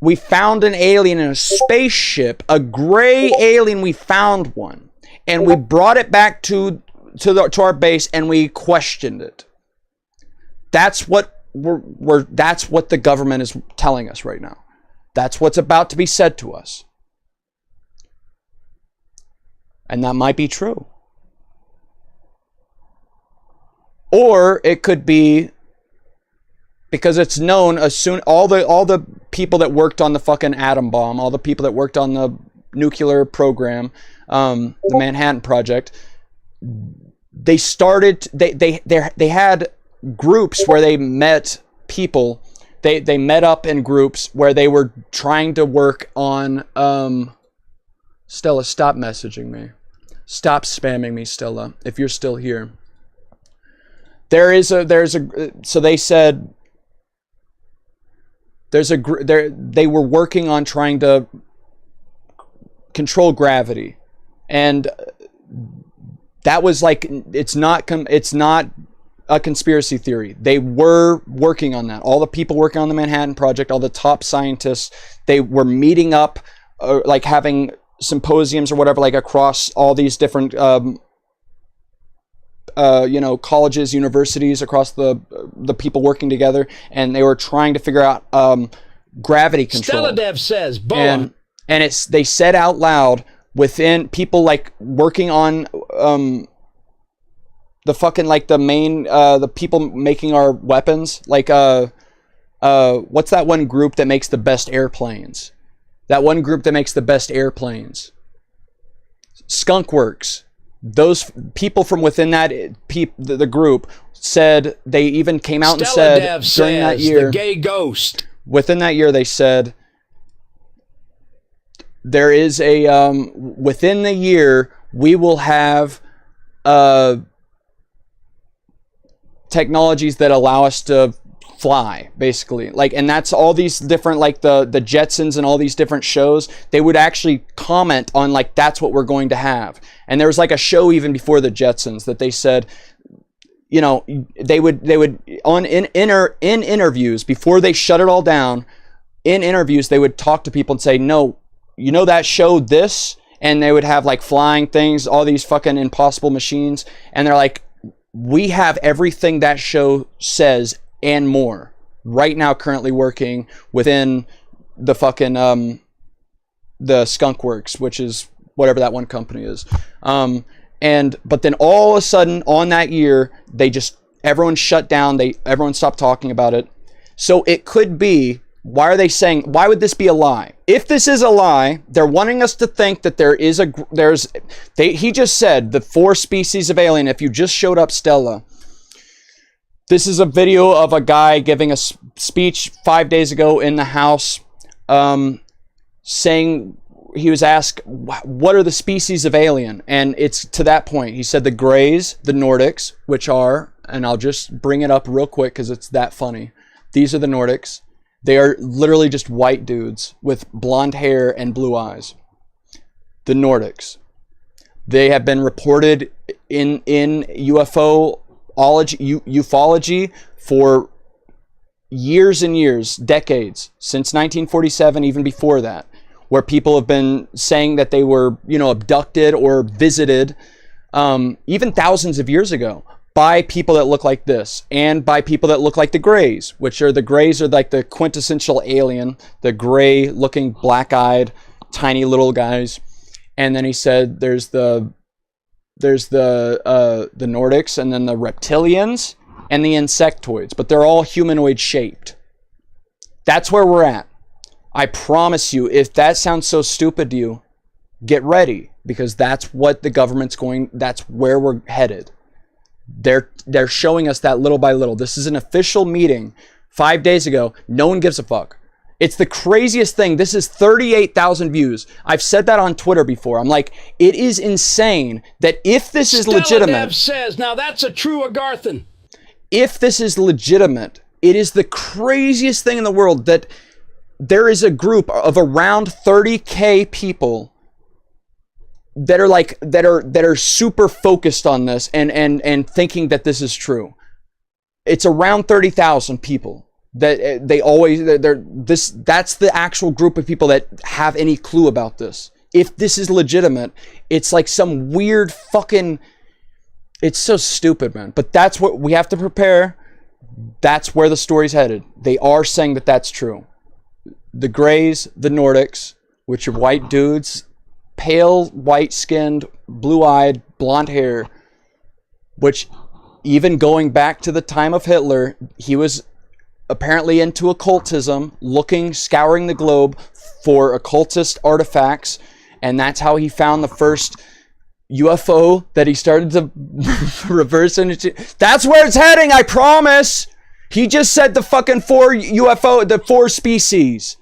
We found an alien in a spaceship, a gray alien. We found one, and we brought it back to our base, and we questioned it. That's what that's what the government is telling us right now. That's what's about to be said to us, and that might be true, or it could be. Because it's known as soon all the people that worked on the fucking atom bomb, all the people that worked on the nuclear program, the Manhattan Project, they had groups where they met people. They met up in groups where they were trying to work on. Stella, stop messaging me. Stop spamming me, Stella. If you're still here. So they said. They were working on trying to control gravity, and that was like it's not a conspiracy theory. They were working on that. All the people working on the Manhattan Project, all the top scientists, they were meeting up, like having symposiums or whatever, like across all these different colleges, universities, across the people working together, and they were trying to figure out gravity control. Steladev says, and they said out loud within people like working on the fucking like the main the people making our weapons, like what's that one group that makes the best airplanes? That one group that makes the best airplanes. Skunk Works. Those people from within that the group said, they even came out and said during that year, the gay ghost. Within that year, they said there is a within the year we will have technologies that allow us to fly, basically, like, and that's all these different, like the Jetsons and all these different shows, they would actually comment on like that's what we're going to have. And there was like a show even before the Jetsons that they said, you know, they would in interviews before they shut it all down, in interviews they would talk to people and say, no, you know that show this, and they would have like flying things, all these fucking impossible machines, and they're like, we have everything that show says and more right now, currently working within the fucking the Skunk Works, which is whatever that one company is. But then all of a sudden on that year, everyone shut down. Everyone stopped talking about it. So it could be, why are they saying, why would this be a lie? If this is a lie, they're wanting us to think that he just said the 4 species of alien. If you just showed up, Stella, this is a video of a guy giving a speech 5 days ago in the House, saying, he was asked, what are the species of alien? And it's to that point. He said the Greys, the Nordics, which are, and I'll just bring it up real quick because it's that funny. These are the Nordics. They are literally just white dudes with blonde hair and blue eyes. The Nordics. They have been reported in ufology for years and years, decades, since 1947, even before that, where people have been saying that they were, abducted or visited, even thousands of years ago, by people that look like this, and by people that look like the Greys, the Greys are like the quintessential alien, the gray looking, black-eyed, tiny little guys. And then he said there's the Nordics, and then the reptilians and the insectoids, but they're all humanoid shaped. That's where we're at. I promise you, if that sounds so stupid to you, get ready, because that's what the government's going, that's where we're headed. They're showing us that little by little. This is an official meeting 5 days ago. No one gives a fuck. It's the craziest thing. This is 38,000 views. I've said that on Twitter before. I'm like, it is insane that if this is legitimate. Stella Dev says, now that's a true Agarthan. If this is legitimate, it is the craziest thing in the world that there is a group of around 30K people that are like that are super focused on this and thinking that this is true. It's around 30,000 people that that's the actual group of people that have any clue about this. If this is legitimate, it's like some weird fucking, it's so stupid, man. But that's what we have to prepare. That's where the story's headed. They are saying that that's true. The Greys, the Nordics, which are white dudes, pale, white-skinned, blue-eyed, blonde hair, which even going back to the time of Hitler, he was apparently into occultism, scouring the globe for occultist artifacts, and that's how he found the first UFO that he started to reverse into. That's where it's heading, I promise! He just said the fucking the 4 species.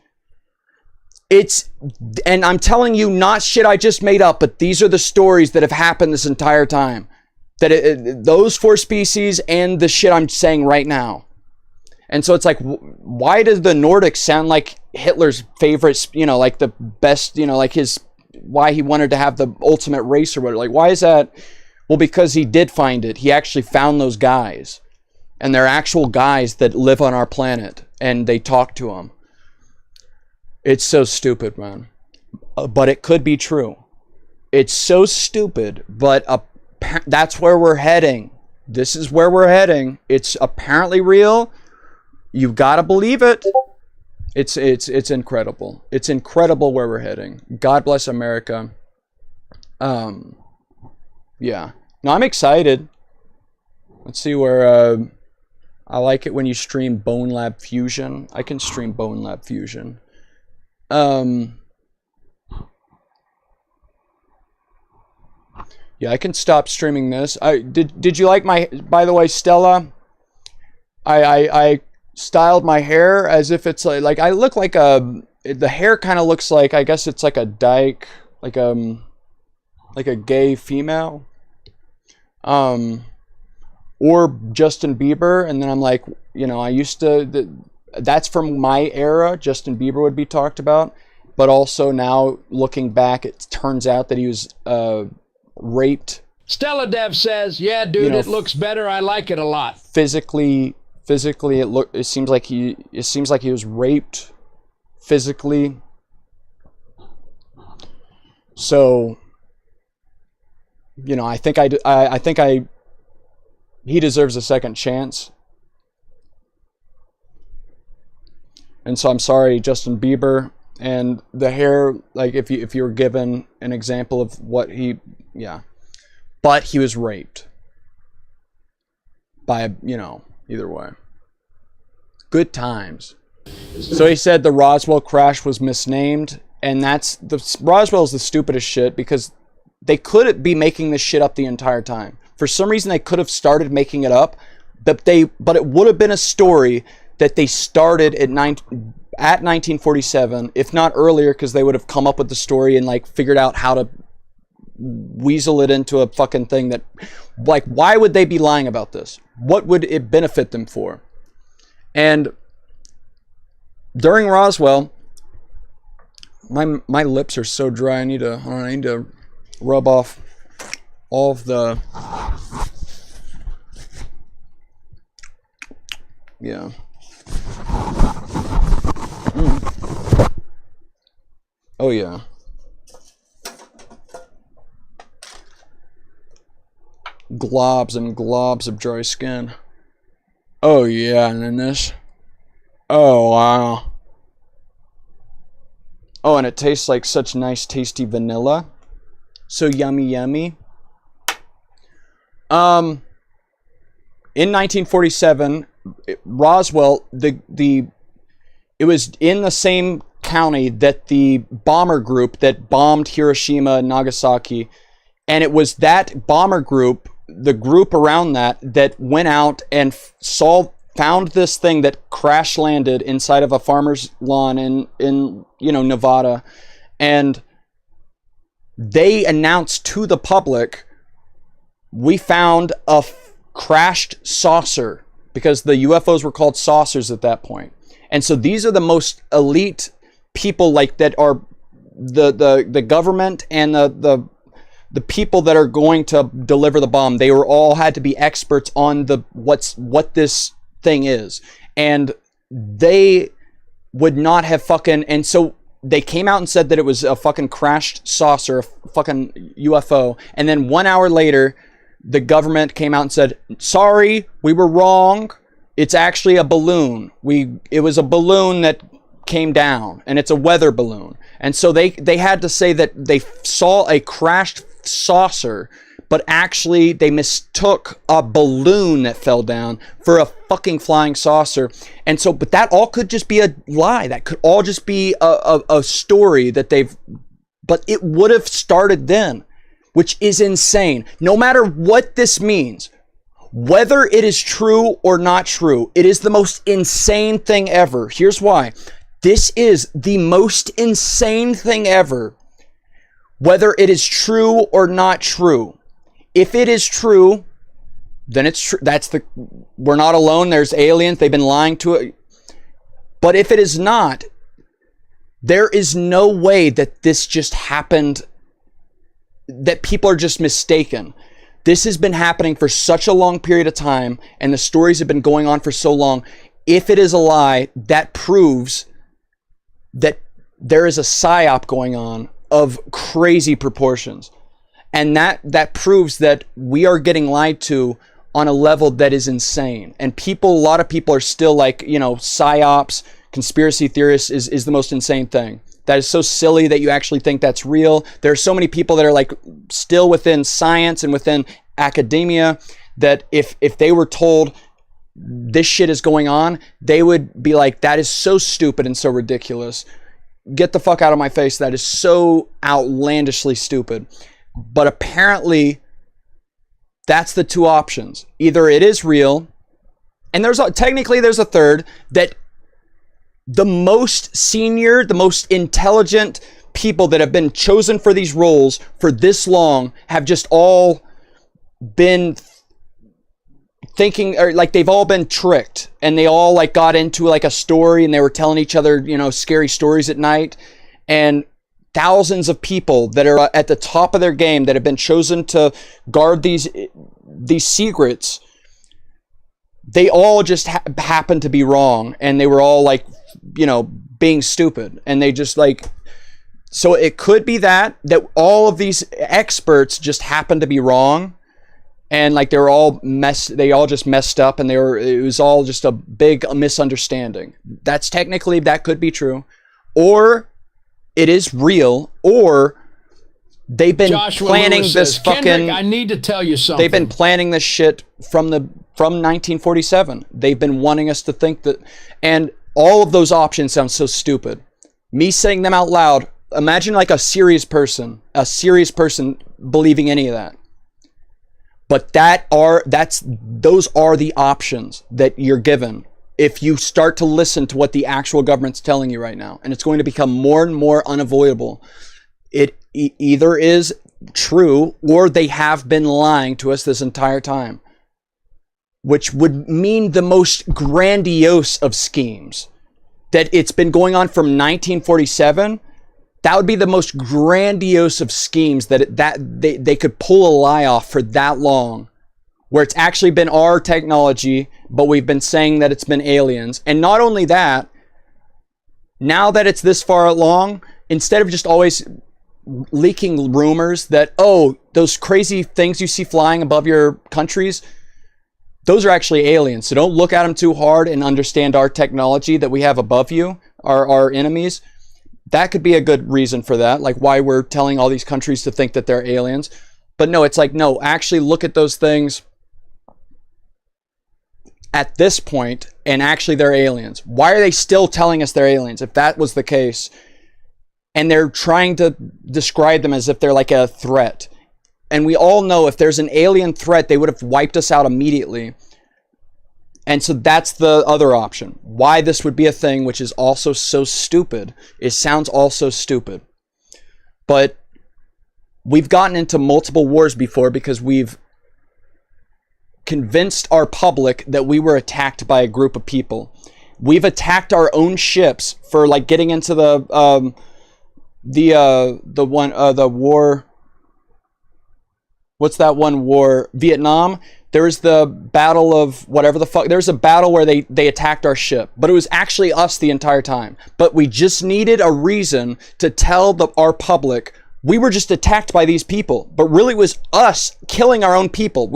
And I'm telling you, not shit I just made up, but these are the stories that have happened this entire time. Those 4 species and the shit I'm saying right now. And so it's like, why does the Nordics sound like Hitler's favorite, like the best, like why he wanted to have the ultimate race or whatever? Like, why is that? Well, because he did find it. He actually found those guys. And they're actual guys that live on our planet. And they talk to them. It's so stupid, man. But it could be true. It's so stupid, but that's where we're heading. This is where we're heading. It's apparently real. You've got to believe it. It's incredible. It's incredible where we're heading. God bless America. Yeah. No, I'm excited. Let's see where I like it when you stream Bone Lab Fusion. I can stream Bone Lab Fusion. Yeah, I can stop streaming this. Did you like my, by the way, Stella? I styled my hair as if it's like I look like the hair kind of looks like, I guess it's like a dyke, like a gay female. Or Justin Bieber, and then I'm like, I used to, that's from my era, Justin Bieber would be talked about, but also now looking back, it turns out that he was raped. Stella Dev says, yeah, dude, it looks better. I like it a lot. Physically, it seems like he was raped physically. So, I think he deserves a second chance. And so I'm sorry, Justin Bieber. And the hair, like if you were given an example of what but he was raped by, either way. Good times. So he said the Roswell crash was misnamed, and Roswell is the stupidest shit, because they could be making this shit up the entire time. For some reason, they could have started making it up, but it would have been a story that they started at 1947, if not earlier, because they would have come up with the story and like figured out how to weasel it into a fucking thing that, like, why would they be lying about this? What would it benefit them for? And during Roswell, my lips are so dry. I need to rub off all of the, yeah. Oh yeah. Globs and globs of dry skin. Oh yeah, and then this. Oh wow. Oh, and it tastes like such nice tasty vanilla. so yummy yummy. In 1947, Roswell, it was in the same county that the bomber group that bombed Hiroshima and Nagasaki, and it was that bomber group, the group around that went out and found this thing that crash landed inside of a farmer's lawn in Nevada, and they announced to the public, we found a crashed saucer, because the UFOs were called saucers at that point. And so these are the most elite people, like, that are the government and the people that are going to deliver the bomb. They were all had to be experts on what this thing is, and they would not have and so they came out and said that it was a fucking crashed saucer, a fucking UFO, and then 1 hour later the government came out and said, sorry, we were wrong, it's actually a balloon. It was a balloon that came down, and it's a weather balloon. And so they had to say that they saw a crashed saucer, but actually they mistook a balloon that fell down for a fucking flying saucer. And so, but that all could just be a lie. That could all just be a story that but it would have started then, which is insane. No matter what this means, whether it is true or not true, it is the most insane thing ever. Here's why. This is the most insane thing ever, whether it is true or not true. If it is true, then it's true. We're not alone. There's aliens. They've been lying to it. But if it is not, there is no way that this just happened, that people are just mistaken. This has been happening for such a long period of time, and the stories have been going on for so long. If it is a lie, that proves that there is a psyop going on of crazy proportions. And that proves that we are getting lied to on a level that is insane. And a lot of people are still like, psyops, conspiracy theorists is the most insane thing. That is so silly that you actually think that's real. There are so many people that are like still within science and within academia that if they were told this shit is going on, they would be like, that is so stupid and so ridiculous. Get the fuck out of my face. That is so outlandishly stupid. But apparently that's the two options. Either it is real, and technically there's a third, that the most senior, the most intelligent people that have been chosen for these roles for this long have just all been thinking, or like they've all been tricked, and they all like got into like a story, and they were telling each other, scary stories at night. And thousands of people that are at the top of their game that have been chosen to guard these secrets, they all just happened to be wrong, and they were all like, being stupid, and they just like, so it could be that all of these experts just happened to be wrong, and like they all just messed up, and it was all just a big misunderstanding. That could be true, or it is real, or they've been planning this fucking. Kendrick, I need to tell you something. They've been planning this shit from 1947. They've been wanting us to think that, and all of those options sound so stupid. Me saying them out loud. Imagine like a serious person believing any of that. But those are the options that you're given if you start to listen to what the actual government's telling you right now. And it's going to become more and more unavoidable. It either is true, or they have been lying to us this entire time, which would mean the most grandiose of schemes. That it's been going on from 1947. That would be the most grandiose of schemes that they could pull a lie off for that long, where it's actually been our technology, but we've been saying that it's been aliens. And not only that, now that it's this far along, instead of just always leaking rumors that, oh, those crazy things you see flying above your countries, those are actually aliens. So don't look at them too hard and understand our technology that we have above you, our enemies. that could be a good reason for that, like why we're telling all these countries to think that they're aliens. But no, it's like, no, actually look at those things at this point, and actually they're aliens. Why are they still telling us they're aliens if that was the case? And they're trying to describe them as if they're like a threat. And we all know if there's an alien threat, they would have wiped us out immediately. And so that's the other option. Why this would be a thing, which is also so stupid. It sounds also stupid. But we've gotten into multiple wars before because we've convinced our public that we were attacked by a group of people. We've attacked our own ships for like getting into the war. What's that one war? Vietnam. There's the battle of whatever the fuck. There's a battle where they attacked our ship, but it was actually us the entire time. But we just needed a reason to tell our public we were just attacked by these people. But really it was us killing our own people.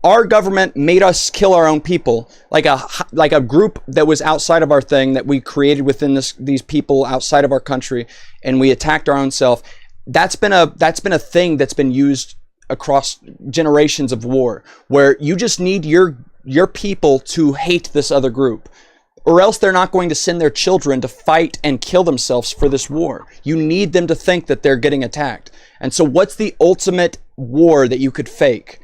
Our government made us kill our own people, like a group that was outside of our thing that we created within these people outside of our country, and we attacked our own self. That's been a thing that's been used across generations of war, where you just need your people to hate this other group, or else they're not going to send their children to fight and kill themselves for this war. You need them to think that they're getting attacked. And so what's the ultimate war that you could fake?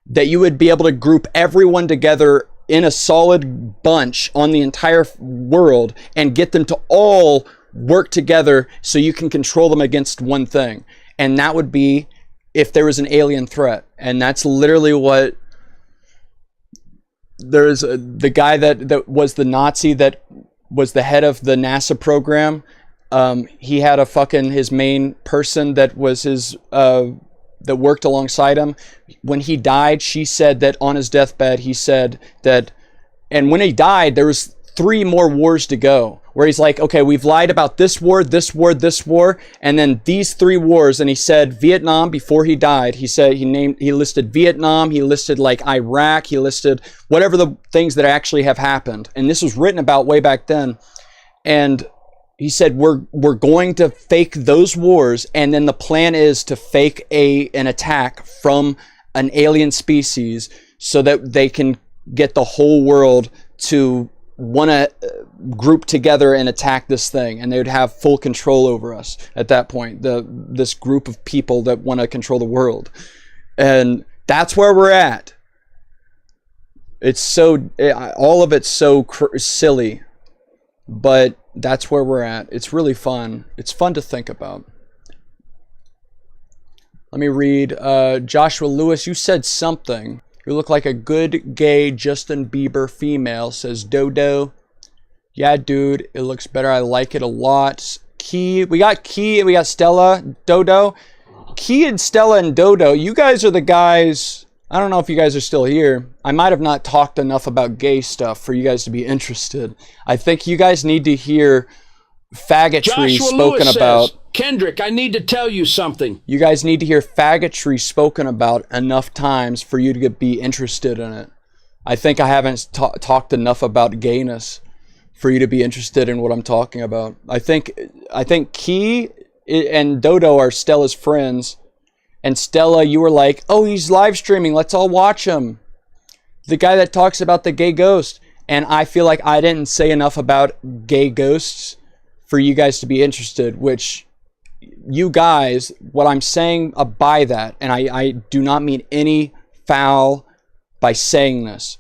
That you would be able to group everyone together in a solid bunch on the entire world and get them to all work together so you can control them against one thing. And that would be if there was an alien threat. And that's literally what there's the guy that was the Nazi that was the head of the NASA program. He had his main person that was his that worked alongside him. When he died, she said that on his deathbed, he said that, and when he died, there was 3 more wars to go, where he's like, okay, we've lied about this war, this war, this war, and then these 3 wars. And he said Vietnam before he died. He said he listed Vietnam, he listed like Iraq, he listed whatever the things that actually have happened. And this was written about way back then. And he said, we're going to fake those wars, and then the plan is to fake an attack from an alien species so that they can get the whole world to want to group together and attack this thing, and they would have full control over us at that point, this group of people that want to control the world. And that's where we're at. It's all of it's so silly, but that's where we're at. It's really fun. It's fun to think about. Let me read. Joshua Lewis, you said something. You look like a good gay Justin Bieber female, says Dodo. Yeah, dude, it looks better. I like it a lot. We got Key and we got Stella. Dodo. Key and Stella and Dodo, you guys are the guys. I don't know if you guys are still here. I might have not talked enough about gay stuff for you guys to be interested. I think you guys need to hear faggotry spoken about. Kendrick, I need to tell you something. You guys need to hear faggotry spoken about enough times for you to be interested in it. I think I haven't talked enough about gayness for you to be interested in what I'm talking about. I think Key and Dodo are Stella's friends. And Stella, you were like, oh, he's live streaming. Let's all watch him. The guy that talks about the gay ghost. And I feel like I didn't say enough about gay ghosts for you guys to be interested, which you guys, what I'm saying by that, and I do not mean any foul by saying this.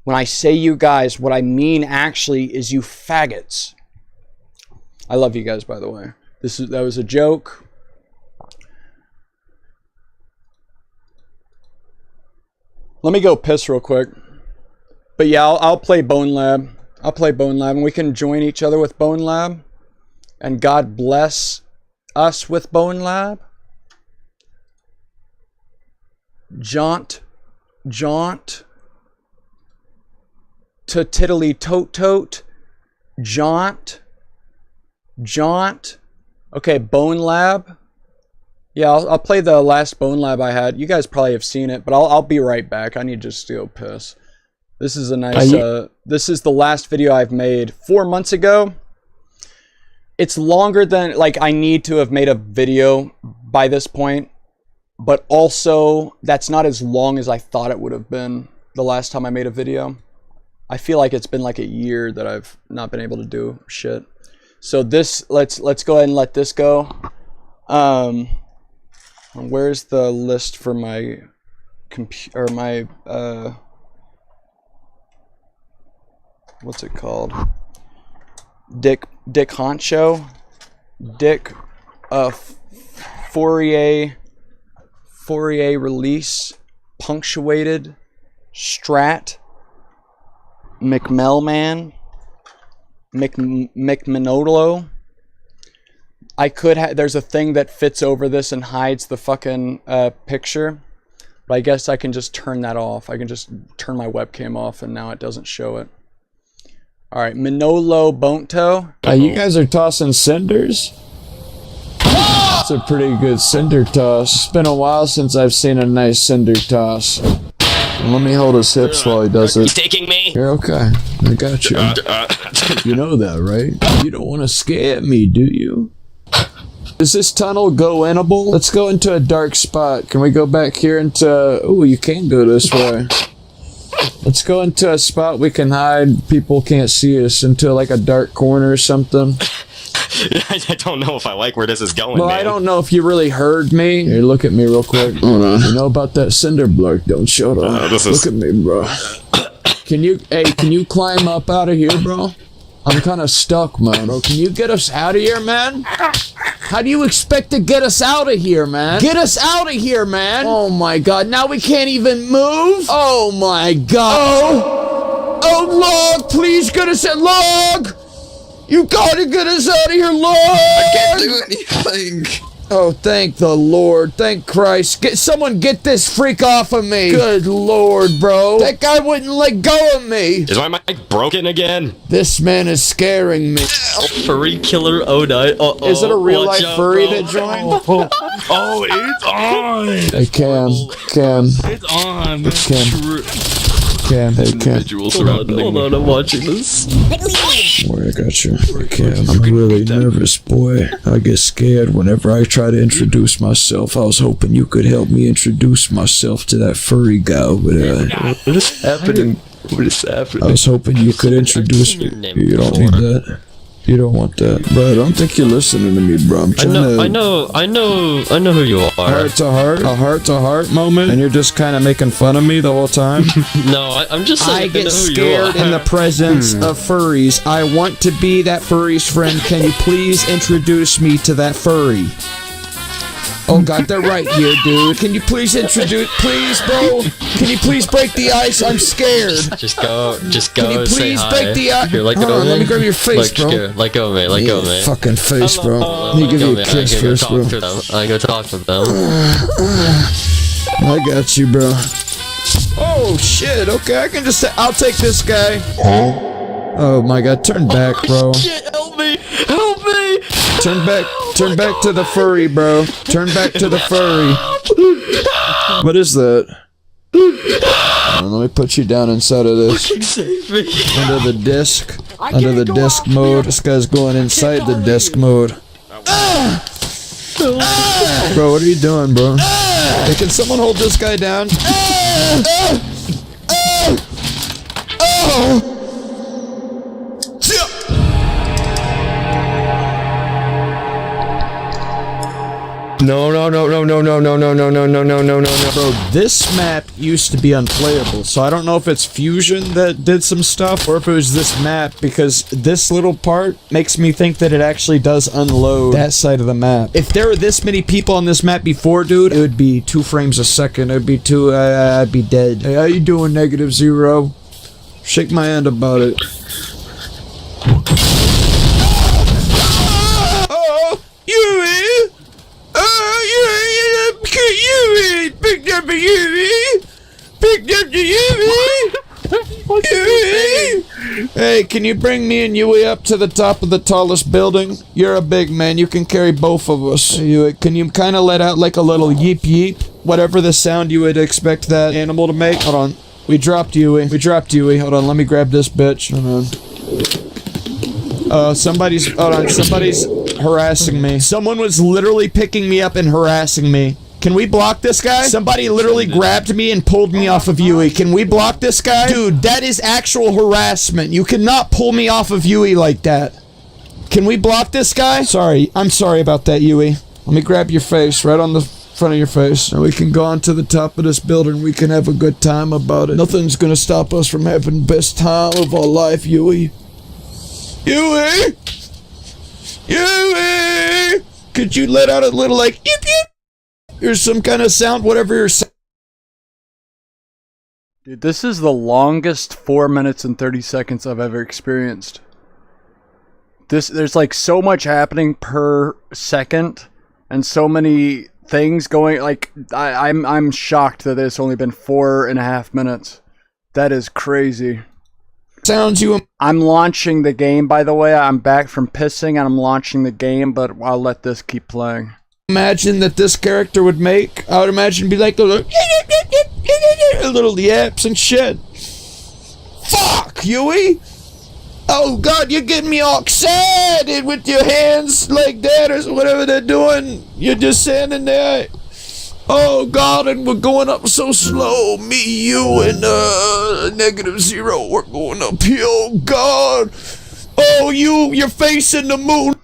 When I say you guys, what I mean actually is you faggots. I love you guys, by the way. That was a joke. Let me go piss real quick. But yeah, I'll play Bone Lab. I'll play Bone Lab, and we can join each other with Bone Lab. And God bless us with Bone Lab. Jaunt. To tiddly tote. Jaunt. Okay, Bone Lab. Yeah, I'll play the last Bone Lab I had. You guys probably have seen it, but I'll be right back. I need just to go piss. This is a nice. This is the last video I've made 4 months ago. it's longer than, like, I need to have made a video by this point, but also that's not as long as I thought it would have been the last time I made a video. I feel like it's been like a year that I've not been able to do shit. So this, let's go ahead and let this go. Where's the list for my computer, or my what's it called? Dick Honcho, Dick Fourier release, punctuated, Strat, McMellman, McManolo. I could have, there's a thing that fits over this and hides the fucking picture, but I guess I can just turn that off. I can just turn my webcam off and now it doesn't show it. Alright, Manolo Bonto. You guys are tossing cinders? That's a pretty good cinder toss. It's been a while since I've seen a nice cinder toss. Let me hold his hips while he does it. You taking me? You're okay. I got you. You know that, right? You don't want to scare me, do you? Is this tunnel go-inable? Let's go into a dark spot. Can we go back here into... Oh, you can go this way. Let's go into a spot we can hide. People can't see us, into like a dark corner or something. I don't know if I like where this is going, Well, man. I don't know if you really heard me. Here, look at me real quick. Hold on. You know about that cinder block, don't shut up. Look at me, bro. Can you climb up out of here, bro? I'm kind of stuck, man. Bro, can you get us out of here, man? How do you expect to get us out of here, man? Get us out of here, man! Oh my god, now we can't even move? Oh my god. Oh, Log, please get us out, Log! You gotta get us out of here, Lord! I can't do anything. Oh, thank the Lord. Thank Christ. Someone get this freak off of me. Good Lord, bro. That guy wouldn't let go of me. Is my mic broken again? This man is scaring me. Furry killer 09. Is it a real life furry that joined? Oh, it's on. Hey, Cam. It's on. Cam. Hey, Cam. Hold on, I'm watching this. Boy, I got you. Cam, I'm really nervous, boy. I get scared whenever I try to introduce myself. I was hoping you could help me introduce myself to that furry guy over there. What is happening? What is happening? I was hoping you could introduce me. You don't need that. You don't want that. Bro, I don't think you're listening to me, bro. I'm trying to... I know who you are. Heart to heart? A heart-to-heart moment? And you're just kind of making fun of me the whole time? No, I'm just saying I get scared in the presence of furries. I want to be that furry's friend. Can you please introduce me to that furry? Oh god, they're right here, dude. Can you please introduce... Please, bro? Can you please break the ice? I'm scared. Just go, Can you say please hi. break the ice? Here, let Hold go on, of let me me. grab your face, bro. Let go of me, let go of me. Fucking face, bro. Let me give you a kiss first, bro. I go talk to them. I got you, bro. Oh, shit. Okay, I can just... I'll take this guy. Oh, my God. Turn back, bro. Shit, help me! Help me! Turn back to the furry, bro. Turn back to the furry. What is that? Let me put you down inside of this. Save me! Under the disc. Under the disc mode. This guy's going inside the disc mode. Bro, what are you doing, bro? Hey, can someone hold this guy down? No. Bro, this map used to be unplayable, so I don't know if it's Fusion that did some stuff, or if it was this map, because this little part makes me think that it actually does unload that side of the map. If there were this many people on this map before, dude, it would be 2 frames a second. It would be I'd be dead. Hey, how you doing, -0? Shake my hand about it. Oh, Yui! Yui! Picked up a Yui! Picked up the Yui! Yui! Hey, can you bring me and Yui up to the top of the tallest building? You're a big man, you can carry both of us. Yui, can you kind of let out like a little yeep yeep? Whatever the sound you would expect that animal to make. Hold on. We dropped Yui. Hold on, let me grab this bitch. Hold on. Somebody's harassing me. Someone was literally picking me up and harassing me. Can we block this guy? Somebody literally grabbed me and pulled me off of Yui. Can we block this guy? Dude, that is actual harassment. You cannot pull me off of Yui like that. Can we block this guy? Sorry, I'm sorry about that, Yui. Let me grab your face, right on the front of your face. And we can go on to the top of this building. We can have a good time about it. Nothing's gonna stop us from having the best time of our life, Yui. Yui! Yui! Could you let out a little, like, yip yip? Or some kind of sound, whatever you're saying. Dude, this is the longest 4 minutes and 30 seconds I've ever experienced. There's like so much happening per second, and so many things going. Like I'm shocked that it's only been 4.5 minutes. That is crazy. Sounds you. I'm launching the game, by the way. I'm back from pissing and I'm launching the game, but I'll let this keep playing. Imagine that this character would make. I would imagine be like a little yaps and shit. Fuck, Yui! Oh god, you're getting me all excited with your hands like that or whatever they're doing. You're just standing there. Oh god, and we're going up so slow. Me, you, and -0. We're going up here. Oh god. Oh, you're facing the moon.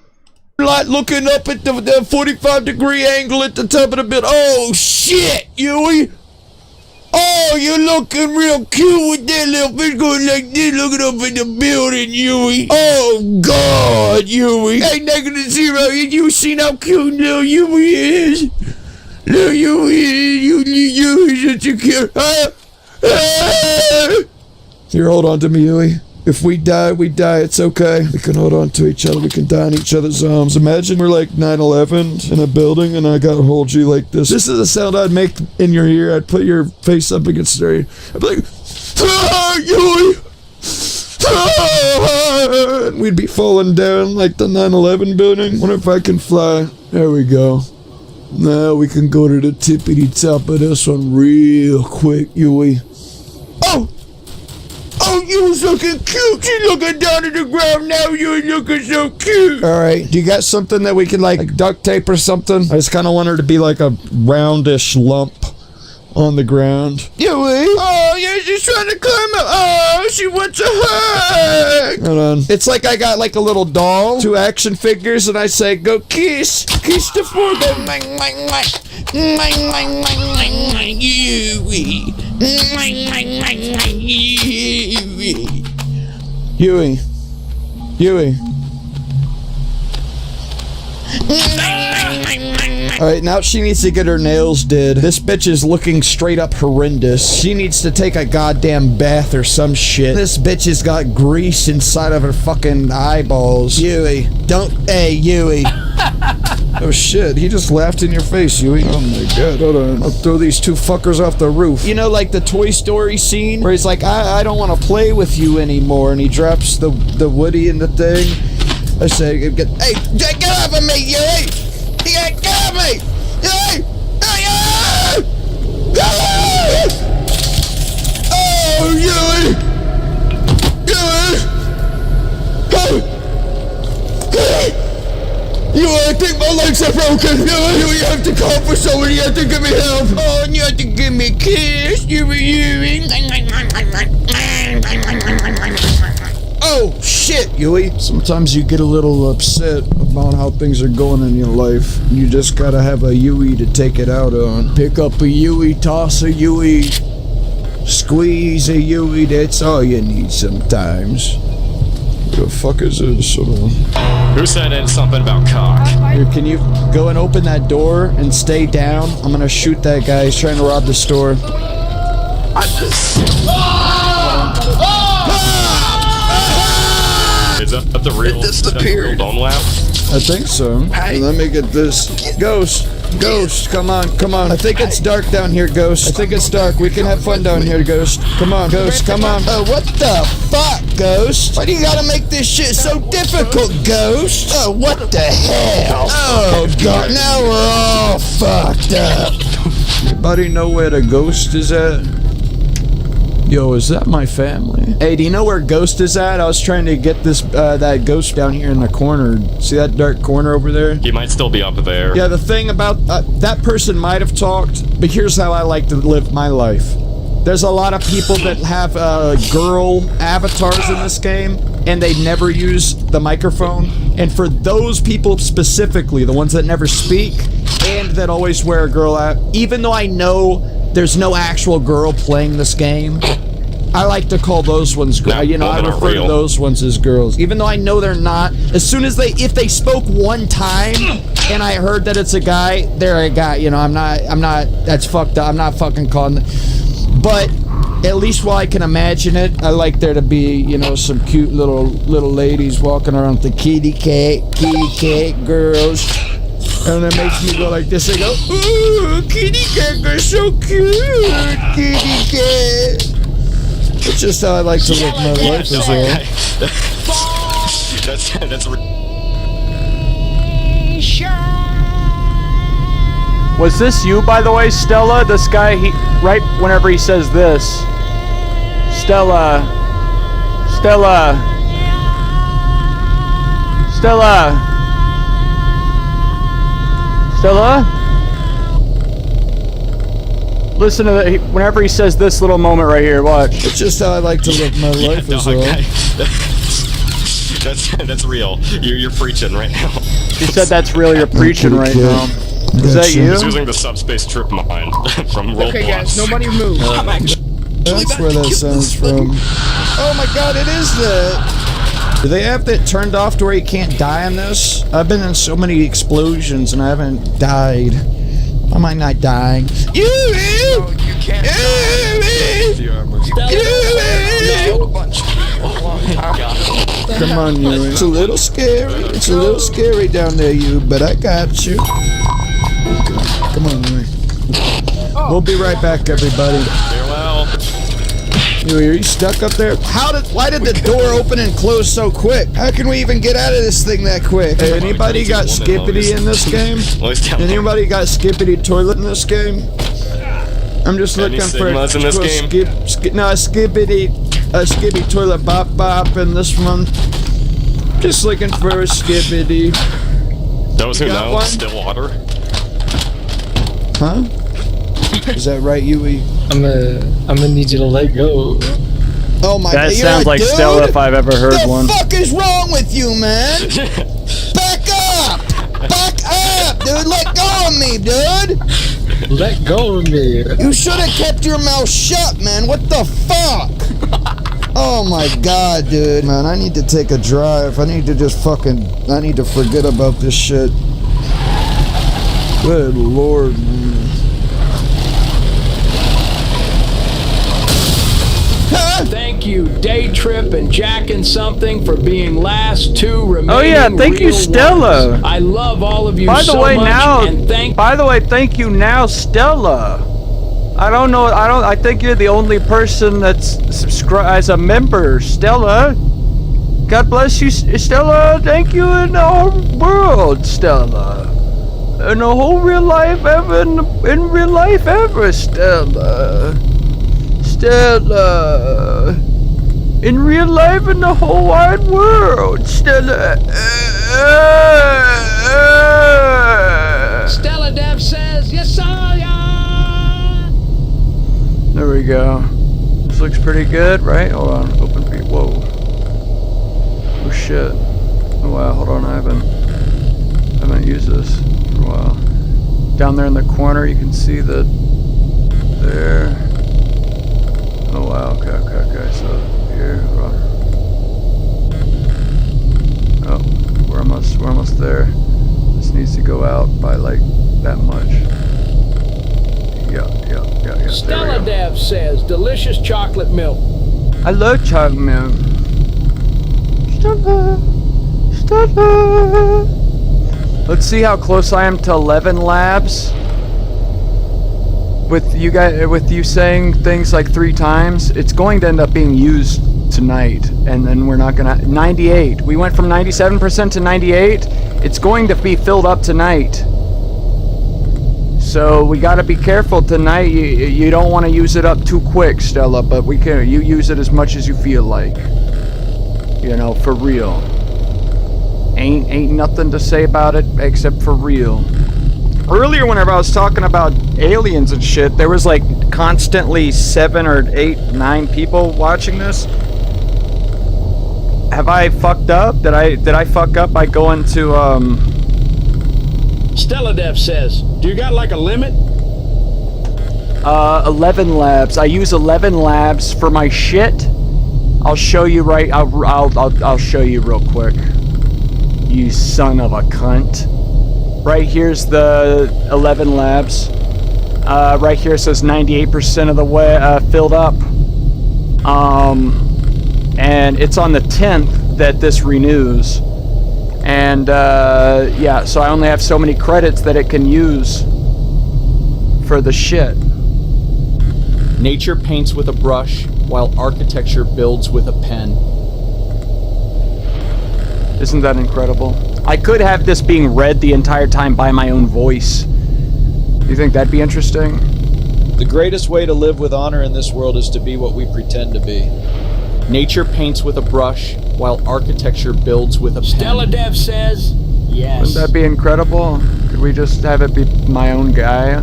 Like looking up at the 45-degree angle at the top of the bed. Oh shit, Yui! Oh, you're looking real cute with that little fish going like this, looking up at the building, Yui. Oh god, Yui! Hey, -0, you seen how cute little Yui is? Little Yui, Yui, such a cute. Here, hold on to me, Yui. If we die, we die. It's okay. We can hold on to each other. We can die in each other's arms. Imagine we're like 9/11 in a building and I gotta hold you like this. This is the sound I'd make in your ear. I'd put your face up against there. I'd be like, ah, Yui! Ah! And we'd be falling down like the 9/11 building. Wonder if I can fly. There we go. Now we can go to the tippity top of this one real quick, Yui. Oh! Oh, you was looking cute. You looking down at the ground now. You looking so cute. All right. Do you got something that we can like duct tape or something? I just kind of want her to be like a roundish lump on the ground. Yui. Oh, yeah, she's trying to climb up. Oh, she wants a hug. Hold on. It's like I got like a little doll, 2 action figures, and I say, go kiss. Kiss the forehead. Yui. Yui. Yui. Alright, now she needs to get her nails did. This bitch is looking straight up horrendous. She needs to take a goddamn bath or some shit. This bitch has got grease inside of her fucking eyeballs. Yui. Don't. Hey, Yui. Oh shit, he just laughed in your face, Yui. Oh my god, hold on. I'll throw these 2 fuckers off the roof. You know, like the Toy Story scene where he's like, I don't want to play with you anymore, and he drops the Woody in the thing. I say, hey, get off of me, Yui! Get off of me! Yui! Oh, Yui! Yui! You, I think my legs are broken. You have to call for someone. You have to give me help. Oh, and you have to give me a kiss. Oh, shit, Yui. Sometimes you get a little upset about how things are going in your life. You just gotta have a Yui to take it out on. Pick up a Yui, toss a Yui, squeeze a Yui. That's all you need sometimes. What the fuck is this? Who said it? Something about cock. Here, can you go and open that door and stay down? I'm gonna shoot that guy. He's trying to rob the store. Is that the real? It disappeared. Don't laugh. I think so. Hey. Let me get this. Ghost, come on. I think it's dark down here, Ghost. I think it's dark. We can have fun down here, Ghost. Come on, Ghost, come on. Oh, what the fuck, Ghost? Why do you gotta make this shit so difficult, Ghost? Oh, what the hell? Oh, God, now we're all fucked up. Anybody know where the Ghost is at? Yo, is that my family? Hey, do you know where Ghost is at? I was trying to get this, that Ghost down here in the corner. See that dark corner over there? He might still be up there. Yeah, the thing about, that person might have talked, but here's how I like to live my life. There's a lot of people that have, girl avatars in this game, and they never use the microphone. And for those people specifically, the ones that never speak, and that always wear a girl out, even though I know there's no actual girl playing this game, I like to call those ones girls. You know, I refer to those ones as girls. Even though I know they're not. As soon as if they spoke one time and I heard that it's a guy, they're a guy. You know, I'm not, that's fucked up. I'm not fucking calling them. But at least while I can imagine it, I like there to be, you know, some cute little ladies walking around with the kitty cat girls. And it makes me go like this. I go, ooh, kitty cat girl, so cute, kitty cat. It's just how I like to live my life as well. That's Was this you, by the way, Stella? This guy, right whenever he says this. Stella. Listen to that. Whenever he says this little moment right here, watch. It's just how I like to live my life as well. That's real. You're preaching right now. He said that's real. You're preaching right now. Is that you? He's using the subspace trip mine from Roblox. Okay, guys, nobody move. That's where that sounds from. Oh my god, it is that. Do they have that turned off to where you can't die in this? I've been in so many explosions and I haven't died. Why am I not dying? You can't Come on, you. It's a little scary. It's a little scary down there, you, but I got you. Come on, Yui. We'll be right back, everybody. Farewell. Yui, are you stuck up there? Why did the door open and close so quick? How can we even get out of this thing that quick? Hey, anybody got Skippity in this game? Anybody got Skippity toilet in this game? I'm just looking for in this game? a Skippy toilet bop in this one. Just looking for a Skippity. Those who know, Stillwater. Huh? Is that right, Yui? I'm gonna need you to let go. Oh my god. That sounds like Stella if I've ever heard one. What the fuck is wrong with you, man? Back up! Back up, dude! Let go of me, dude! Let go of me. You should have kept your mouth shut, man. What the fuck? Oh my god, dude. Man, I need to take a drive. I need to forget about this shit. Good lord, man. Thank you, Day Trip and Jack and Something, for being last two remaining. Oh yeah, thank you, Stella. Ones. I love all of you by the so way, much. now, and thank you now, Stella. I think you're the only person that's subscribed as a member, Stella. God bless you, Stella. Thank you in the whole world, Stella. In the whole real life ever, in real life ever, Stella. Stella. In real life in the whole wide world, Stella. Stella Dev says, yes, sir. There we go. This looks pretty good, right? Hold on. Open feed. Whoa. Oh shit. Oh wow. Hold on. I haven't used this for a while. Down there in the corner, you can see the. There. Oh wow. Okay. So here. Hold on. Oh, we're almost there. This needs to go out by like that much. Yeah. Stella Dev says, delicious chocolate milk. I love chocolate milk. Stella. Let's see how close I am to 11 labs. With you saying things like 3 times, it's going to end up being used tonight, and then we're not gonna. 98. We went from 97% to 98. It's going to be filled up tonight. So we gotta be careful tonight. You don't want to use it up too quick, Stella, but we can. You use it as much as you feel like. You know, for real. Ain't nothing to say about it except for real. Earlier, whenever I was talking about aliens and shit, there was like constantly 7 or 8, 9 people watching this. Have I fucked up? Did I fuck up by going to Stella Dev says, do you got like a limit? 11 labs. I use 11 labs for my shit. I'll show you right. I'll show you real quick. You son of a cunt. Right here's the 11 labs. Right here it says 98% of the way filled up. And it's on the 10th that this renews. And yeah, so I only have so many credits that it can use for the shit. Nature paints with a brush, while architecture builds with a pen. Isn't that incredible? I could have this being read the entire time by my own voice. You think that'd be interesting? The greatest way to live with honor in this world is to be what we pretend to be. Nature paints with a brush, while architecture builds with a pen. Stella Dev says, yes. Wouldn't that be incredible? Could we just have it be my own guy?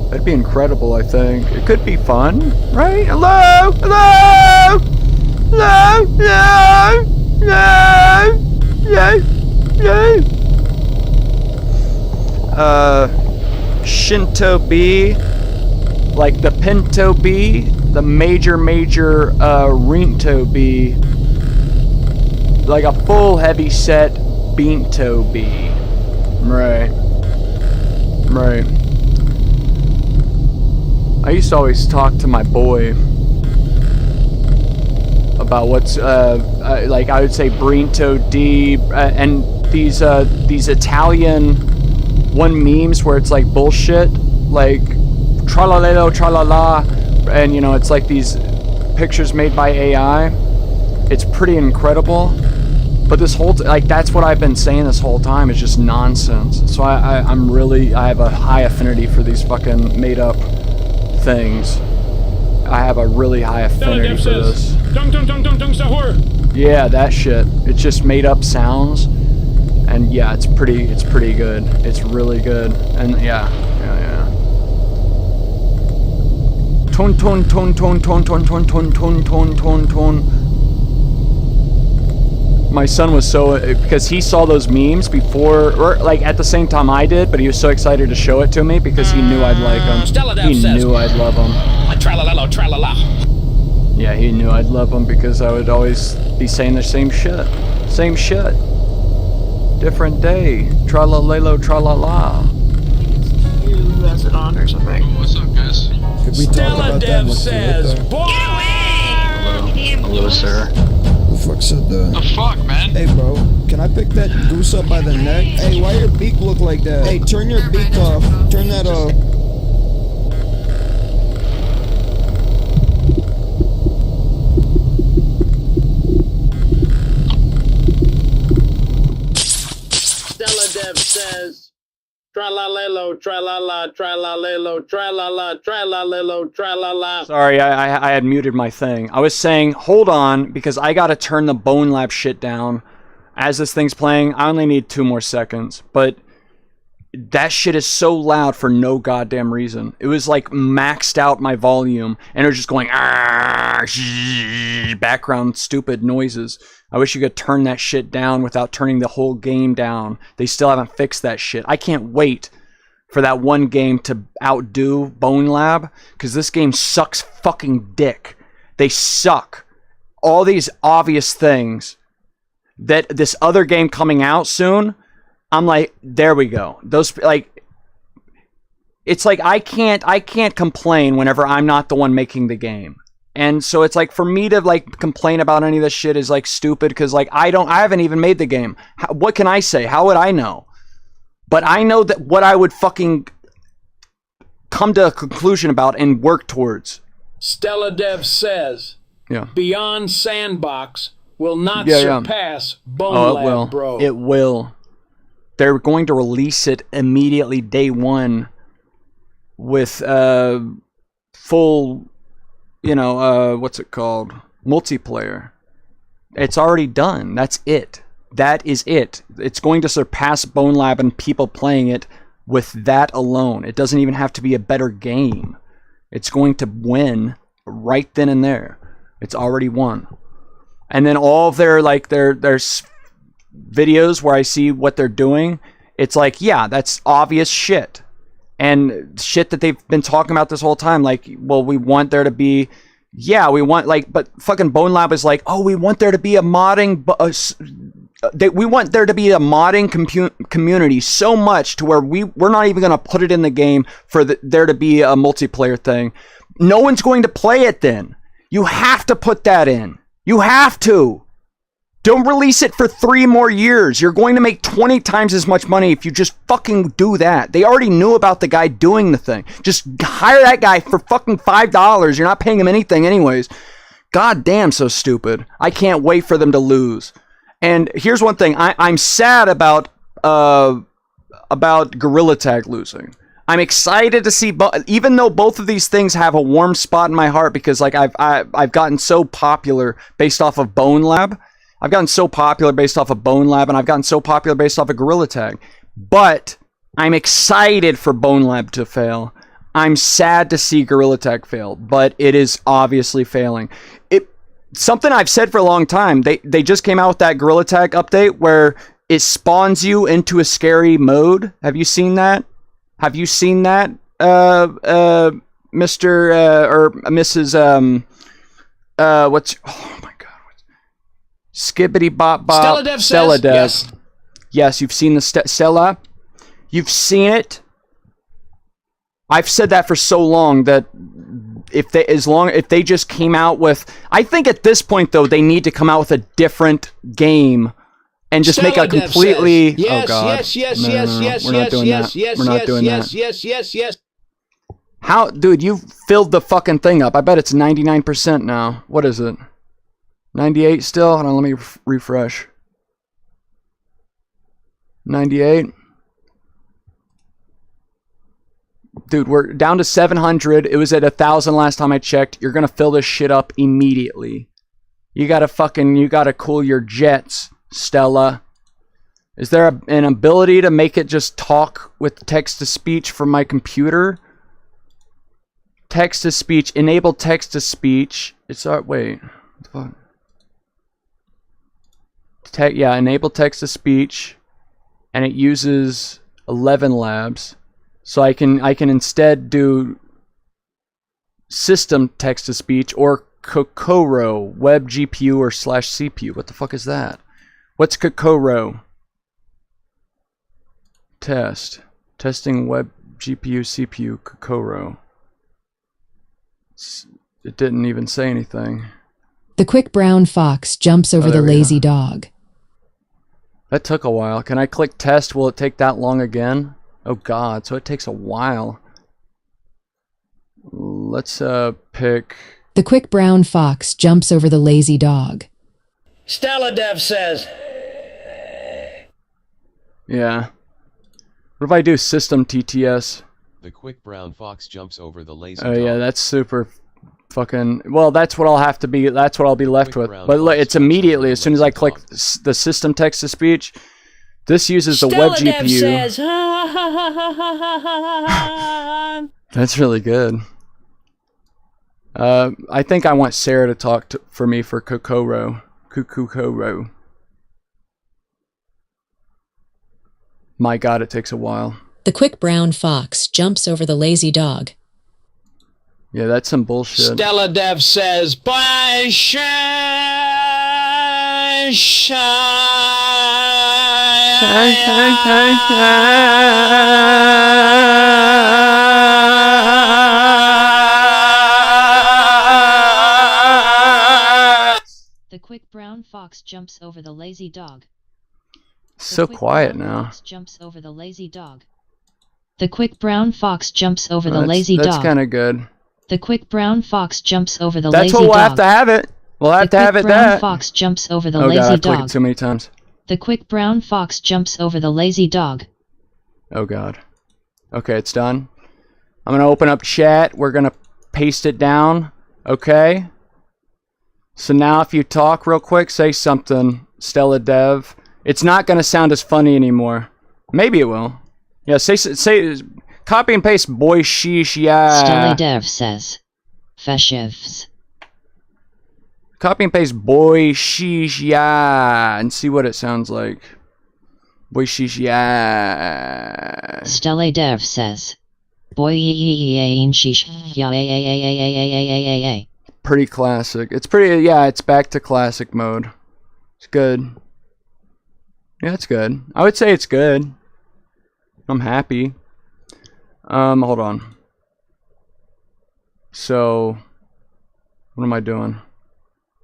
That'd be incredible, I think. It could be fun, right? Hello? Hello? Hello? Hello? Hello? Hello? Shinto bee, like the Pinto bee, the major Rinto bee, like a full heavy set Binto bee. Right. I used to always talk to my boy about what's like I would say Brinto D and these Italian one memes where it's like bullshit, like tralalelo tralala, and you know it's like these pictures made by AI. It's pretty incredible, but this whole like that's what I've been saying this whole time is just nonsense. So I have a high affinity for these fucking made up things. I have a really high affinity for this. Dung dung dung dung dung sahur. Yeah, that shit. It's just made up sounds, and yeah, it's pretty good. It's really good, and yeah. Tone. My son was so because he saw those memes before, or like at the same time I did, but he was so excited to show it to me because he knew I'd like them. He knew I'd love them. Tra-la-la-la. Yeah, he knew I'd love them because I would always be saying the same shit. Same shit. Different day. Tra-la-la-lo, tra-la-la. You has it on or something. What's up, guys? Could we talk about that? Dev says, Get away! Hello, sir. Who the fuck said that? The fuck, man? Hey, bro, can I pick that goose up by the neck? Hey, why your beak look like that? Hey, turn your beak off. Turn that off. Stella Dev says, tra-la-la-lo, tra-la-la, tra-la-la-lo, tra-la-la, tra-la-la-lo, tra-la-la. Sorry, I had muted my thing. I was saying, hold on, because I gotta turn the Bone Lab shit down. As this thing's playing, I only need 2 more seconds, but that shit is so loud for no goddamn reason. It was like maxed out my volume, and it was just going background stupid noises. I wish you could turn that shit down without turning the whole game down. They still haven't fixed that shit. I can't wait for that one game to outdo Bone Lab, because this game sucks fucking dick. They suck. All these obvious things that this other game coming out soon, I'm like, there we go. Those, like, it's like I can't complain whenever I'm not the one making the game. And so it's like for me to like complain about any of this shit is like stupid because like I haven't even made the game. What can I say? How would I know? But I know that what I would fucking come to a conclusion about and work towards. Stella Dev says, yeah. Beyond Sandbox will not surpass Bone Lab, will. bro. It will. They're going to release it immediately day one with full, you know, what's it called? Multiplayer. It's already done. That's it. That is it. It's going to surpass Bone Lab and people playing it with that alone. It doesn't even have to be a better game. It's going to win right then and there. It's already won. And then all of their videos where I see what they're doing, it's like, yeah, that's obvious shit. And shit that they've been talking about this whole time. Like, well, we want there to be, yeah, we want, like, but fucking Bone Lab is like, oh, we want there to be a modding, we want there to be a modding community so much to where we're not even going to put it in the game for there to be a multiplayer thing. No one's going to play it then. You have to put that in. You have to. Don't release it for 3 more years. You're going to make 20 times as much money if you just fucking do that. They already knew about the guy doing the thing. Just hire that guy for fucking $5. You're not paying him anything anyways. God damn, so stupid. I can't wait for them to lose. And here's one thing. I'm sad about Gorilla Tag losing. I'm excited to see, even though both of these things have a warm spot in my heart because like I've gotten so popular based off of Bone Lab. I've gotten so popular based off of Bone Lab, and I've gotten so popular based off of Gorilla Tag. But I'm excited for Bone Lab to fail. I'm sad to see Gorilla Tag fail, but it is obviously failing. Something I've said for a long time. They just came out with that Gorilla Tag update where it spawns you into a scary mode. Have you seen that? Have you seen that, Mr. or Mrs. What's? Oh my God. Skibbity bop bop. Stella Dev says, yes. Yes, you've seen the Stella. You've seen it. I've said that for so long that if they just came out with, I think at this point though they need to come out with a different game and just Stella make a completely. Says, yes, oh God. Yes. We're not doing that. We're not doing that. Yes. How, dude? You filled the fucking thing up. I bet it's 99% now. What is it? 98 still? Hold on, let me refresh. 98. Dude, we're down to 700. It was at 1,000 last time I checked. You're gonna fill this shit up immediately. You gotta cool your jets, Stella. Is there an ability to make it just talk with text-to-speech from my computer? Text-to-speech. Enable text-to-speech. It's wait. What the fuck? Yeah, enable text-to-speech, and it uses 11 labs, so I can instead do system text-to-speech or Kokoro web GPU or /CPU. What the fuck is that? What's Kokoro? Testing web GPU CPU Kokoro. It didn't even say anything. The quick brown fox jumps over the lazy dog. That took a while. Can I click test? Will it take that long again? Oh God, so it takes a while. Let's pick... The quick brown fox jumps over the lazy dog. Stella Dev says. Yeah. What if I do system TTS? The quick brown fox jumps over the lazy dog. Oh yeah, that's super fucking... Well, that's what I'll have to be... That's what I'll be left with. But look, it's immediately, as soon as I click the system text-to-speech, this uses the web GPU. Says, That's really good. I think I want Sarah to talk for me for Kokoro. Kokoro. My God, it takes a while. The quick brown fox jumps over the lazy dog. Yeah, that's some bullshit. Stella Dev says, bye, The quick brown fox jumps over the lazy dog. So quiet now. Jumps over the lazy dog. The quick brown fox jumps over the lazy dog. That's kind of good. The quick brown fox jumps over the lazy dog. That's what we'll have to have it. We'll have to have it that. The quick brown that. fox jumps over the Oh lazy God, I've dog. clicked it too many times. The quick brown fox jumps over the lazy dog. Oh God. Okay, it's done. I'm gonna open up chat. We're gonna paste it down. Okay. So now if you talk real quick, say something, Stella Dev. It's not gonna sound as funny anymore. Maybe it will. Yeah, say copy and paste boy sheesh yeah. Stella Dev says. Feshivs. Copy and paste boy sheesh yeah and see what it sounds like. Boy sheesh yeah. Stella Dev says. Boy sheesh yeah. Pretty classic. It's pretty, yeah, it's back to classic mode. It's good. Yeah, it's good. I would say it's good. I'm happy. Hold on. So, what am I doing?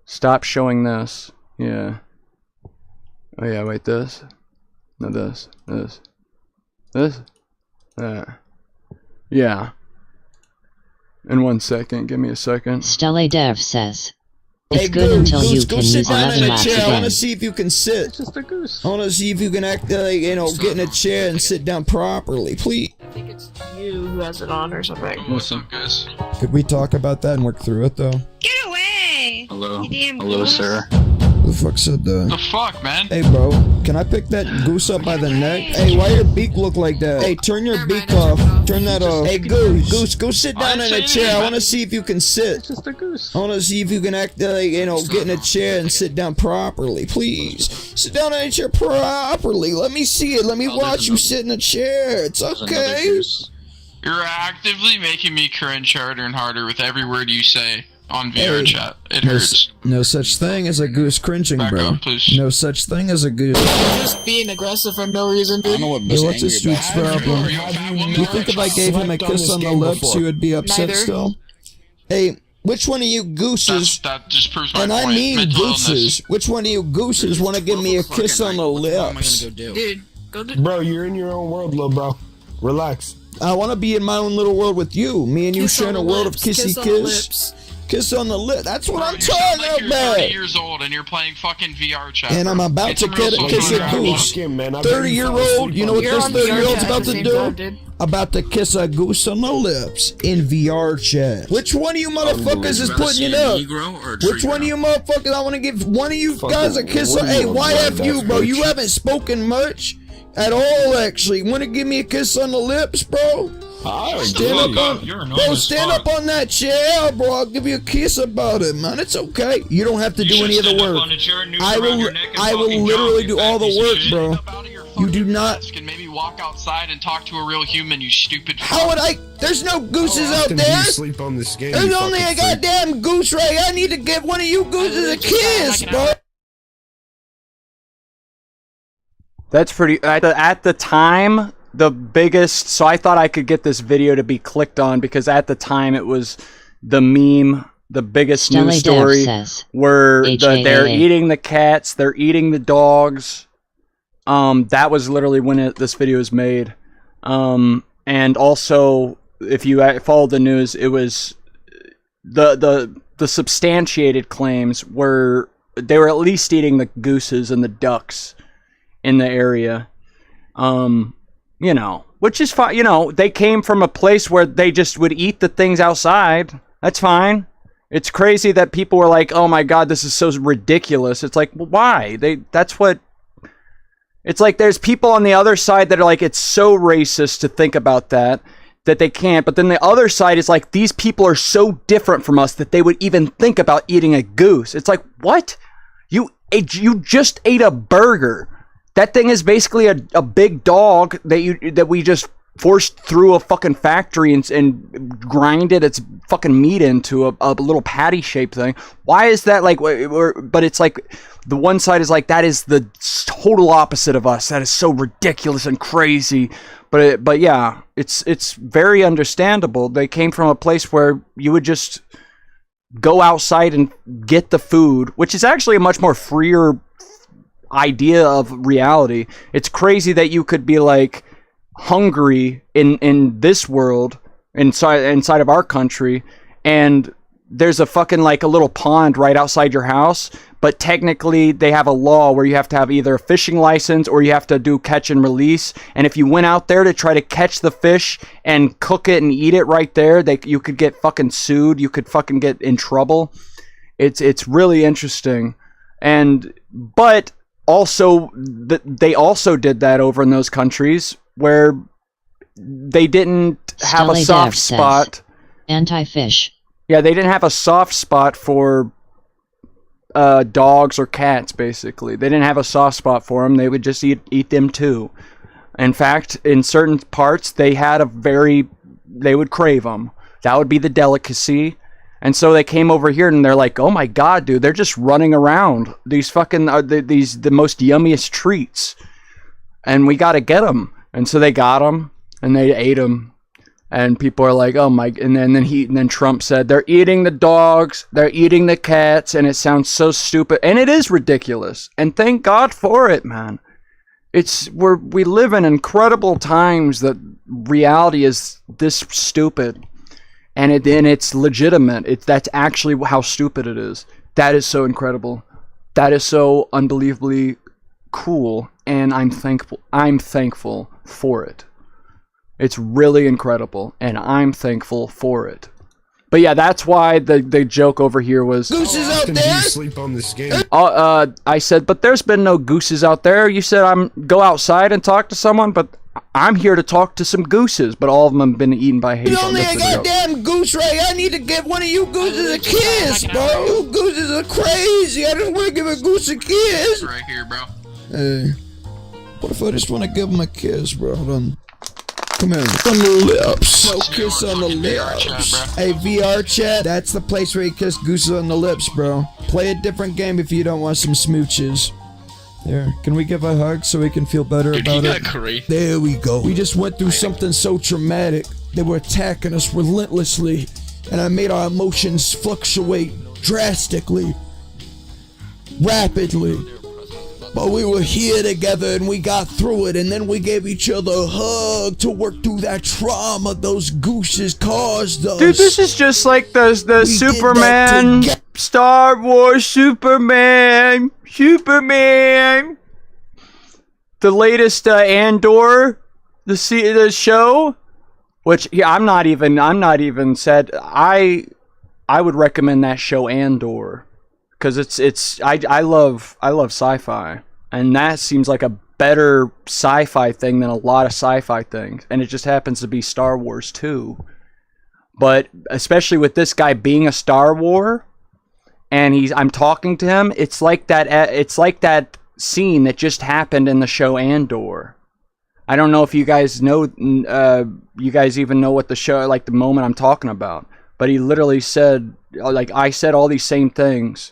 Stop showing this. Yeah. Oh yeah, wait, this. No, this. Yeah. In 1 second, give me a second. Stella Dev says. It's Hey, good until you Goose, can go sit use down 11 in a laps chair. I want again. to see if you can sit. It's just a goose. I want to see if you can act like, you know, get in a chair and sit down properly, please. I think it's you who has it on or something. What's up, guys? Could we talk about that and work through it, though? Get away! Hello. You damn Hello, goose. sir. Who the fuck said that? The fuck, man? Hey, bro, can I pick that goose up by the neck? Hey, why your beak look like that? Hey, turn your beak off. Turn that off. Hey, Goose, go sit down in a chair. I want to see if you can sit. It's just a goose. I want to see if you can act like, you know, get in a chair and sit down properly, please. Sit down in a chair properly. Let me see it. Let me watch you sit in a chair. It's okay. You're actively making me cringe harder and harder with every word you say on VR chat. It hurts. No such thing as a goose cringing, Back bro. up, please. No such thing as a goose. Just being aggressive for no reason, dude. Hey, what's this dude's problem? You think if I gave him a kiss on the lips, he would be upset Neither. still? Hey, which one of you gooses, That just proves my and point. I mean Mental gooses, illness. which one of you gooses want to give me a kiss on the lips? Dude, go to. Bro, you're in your own world, little bro. Relax. I want to be in my own little world with you. Me and you Kiss sharing a on the world of lips, kissy kiss on the kiss. lips. Kiss on the lip. That's what I'm You sound like talking you're 30 about. years old and you're playing fucking VR chat. And I'm bro. about It's to a real get a social kiss a interaction. goose. 30-year-old, you know what You're this on VR 30-year-old's chat about at the to same do? time, dude. About to kiss a goose on the lips in VR chat. Which one of you motherfuckers is putting it up? Which one of you motherfuckers? I want to give one of you guys a kiss on. Hey, YFU, bro. You haven't spoken much at all, actually. Want to give me a kiss on the lips, bro? Stand up on, bro, stand up on that chair, bro. I'll give you a kiss about it, man. It's okay. You don't have to do any of the work. I will literally do all the work, bro. You do not. Can maybe walk outside and talk to a real human, you stupid. How would I? There's no gooses out there. Sleep on this game. There's only a goddamn goose right. I need to give one of you gooses a kiss, bro. That's pretty. At the time, the biggest. So I thought I could get this video to be clicked on because at the time it was the meme, the biggest Stella news Dev story says, where they're HAAA. eating the cats, they're eating the dogs. That was literally when this video was made. And also, if you followed the news, it was the substantiated claims were they were at least eating the gooses and the ducks in the area. You know, which is fine. You know, they came from a place where they just would eat the things outside. That's fine. It's crazy that people were like, "Oh my God, this is so ridiculous." It's like, well, why? That's what. It's like there's people on the other side that are like, it's so racist to think about that they can't. But then the other side is like, these people are so different from us that they would even think about eating a goose. It's like, what? You just ate a burger. That thing is basically a big dog that we just forced through a fucking factory and grinded its fucking meat into a little patty shaped thing. Why is that like? But it's like the one side is like, that is the total opposite of us. That is so ridiculous and crazy. But yeah, it's very understandable. They came from a place where you would just go outside and get the food, which is actually a much more freer idea of reality. It's crazy that you could be like hungry in this world inside of our country and there's a fucking like a little pond right outside your house, but technically they have a law where you have to have either a fishing license or you have to do catch and release. And if you went out there to try to catch the fish and cook it and eat it right there, you could get fucking sued. You could fucking get in trouble. It's really interesting. But also they also did that over in those countries where they didn't have a soft spot. Anti-fish. Yeah, they didn't have a soft spot for dogs or cats, basically. They didn't have a soft spot for them. They would just eat them too. In fact, in certain parts, they would crave them. That would be the delicacy. And so they came over here and they're like, oh my God, dude, they're just running around. These fucking, the most yummiest treats. And we got to get them. And so they got them and they ate them. And people are like, oh my, and then Trump said, they're eating the dogs, they're eating the cats, and it sounds so stupid. And it is ridiculous. And thank God for it, man. We live in incredible times that reality is this stupid. And it's legitimate. That's actually how stupid it is. That is so incredible. That is so unbelievably cool. And I'm thankful for it. It's really incredible, and I'm thankful for it. But yeah, that's why the joke over here was... Gooses out there? Sleep on this game. I said, but there's been no gooses out there. You said go outside and talk to someone, but I'm here to talk to some gooses. But all of them have been eaten by Hazel. You only a goddamn goose, Ray. I need to give one of you gooses a kiss, bro. You gooses are crazy. I just want to give a goose a kiss. Right here, bro. Hey, what if I just want to give him a kiss, bro? Hold on. Come here. On the lips. No kiss on the lips. Hey, VR chat, that's the place where you kiss gooses on the lips, bro. Play a different game if you don't want some smooches. There, can we give a hug so we can feel better about it? There we go. We just went through something so traumatic. They were attacking us relentlessly, and I made our emotions fluctuate drastically, rapidly. But we were here together and we got through it, and then we gave each other a hug to work through that trauma those gooses caused us. Dude, this is just like the Superman, Star Wars Superman, the latest Andor, the show, which I'm not even said. I would recommend that show Andor. Because I love sci-fi, and that seems like a better sci-fi thing than a lot of sci-fi things, and it just happens to be Star Wars too. But especially with this guy being a Star Wars, and I'm talking to him, it's like that scene that just happened in the show Andor. I don't know if you guys know, you guys even know what the show, like the moment I'm talking about, but he literally said, like I said all these same things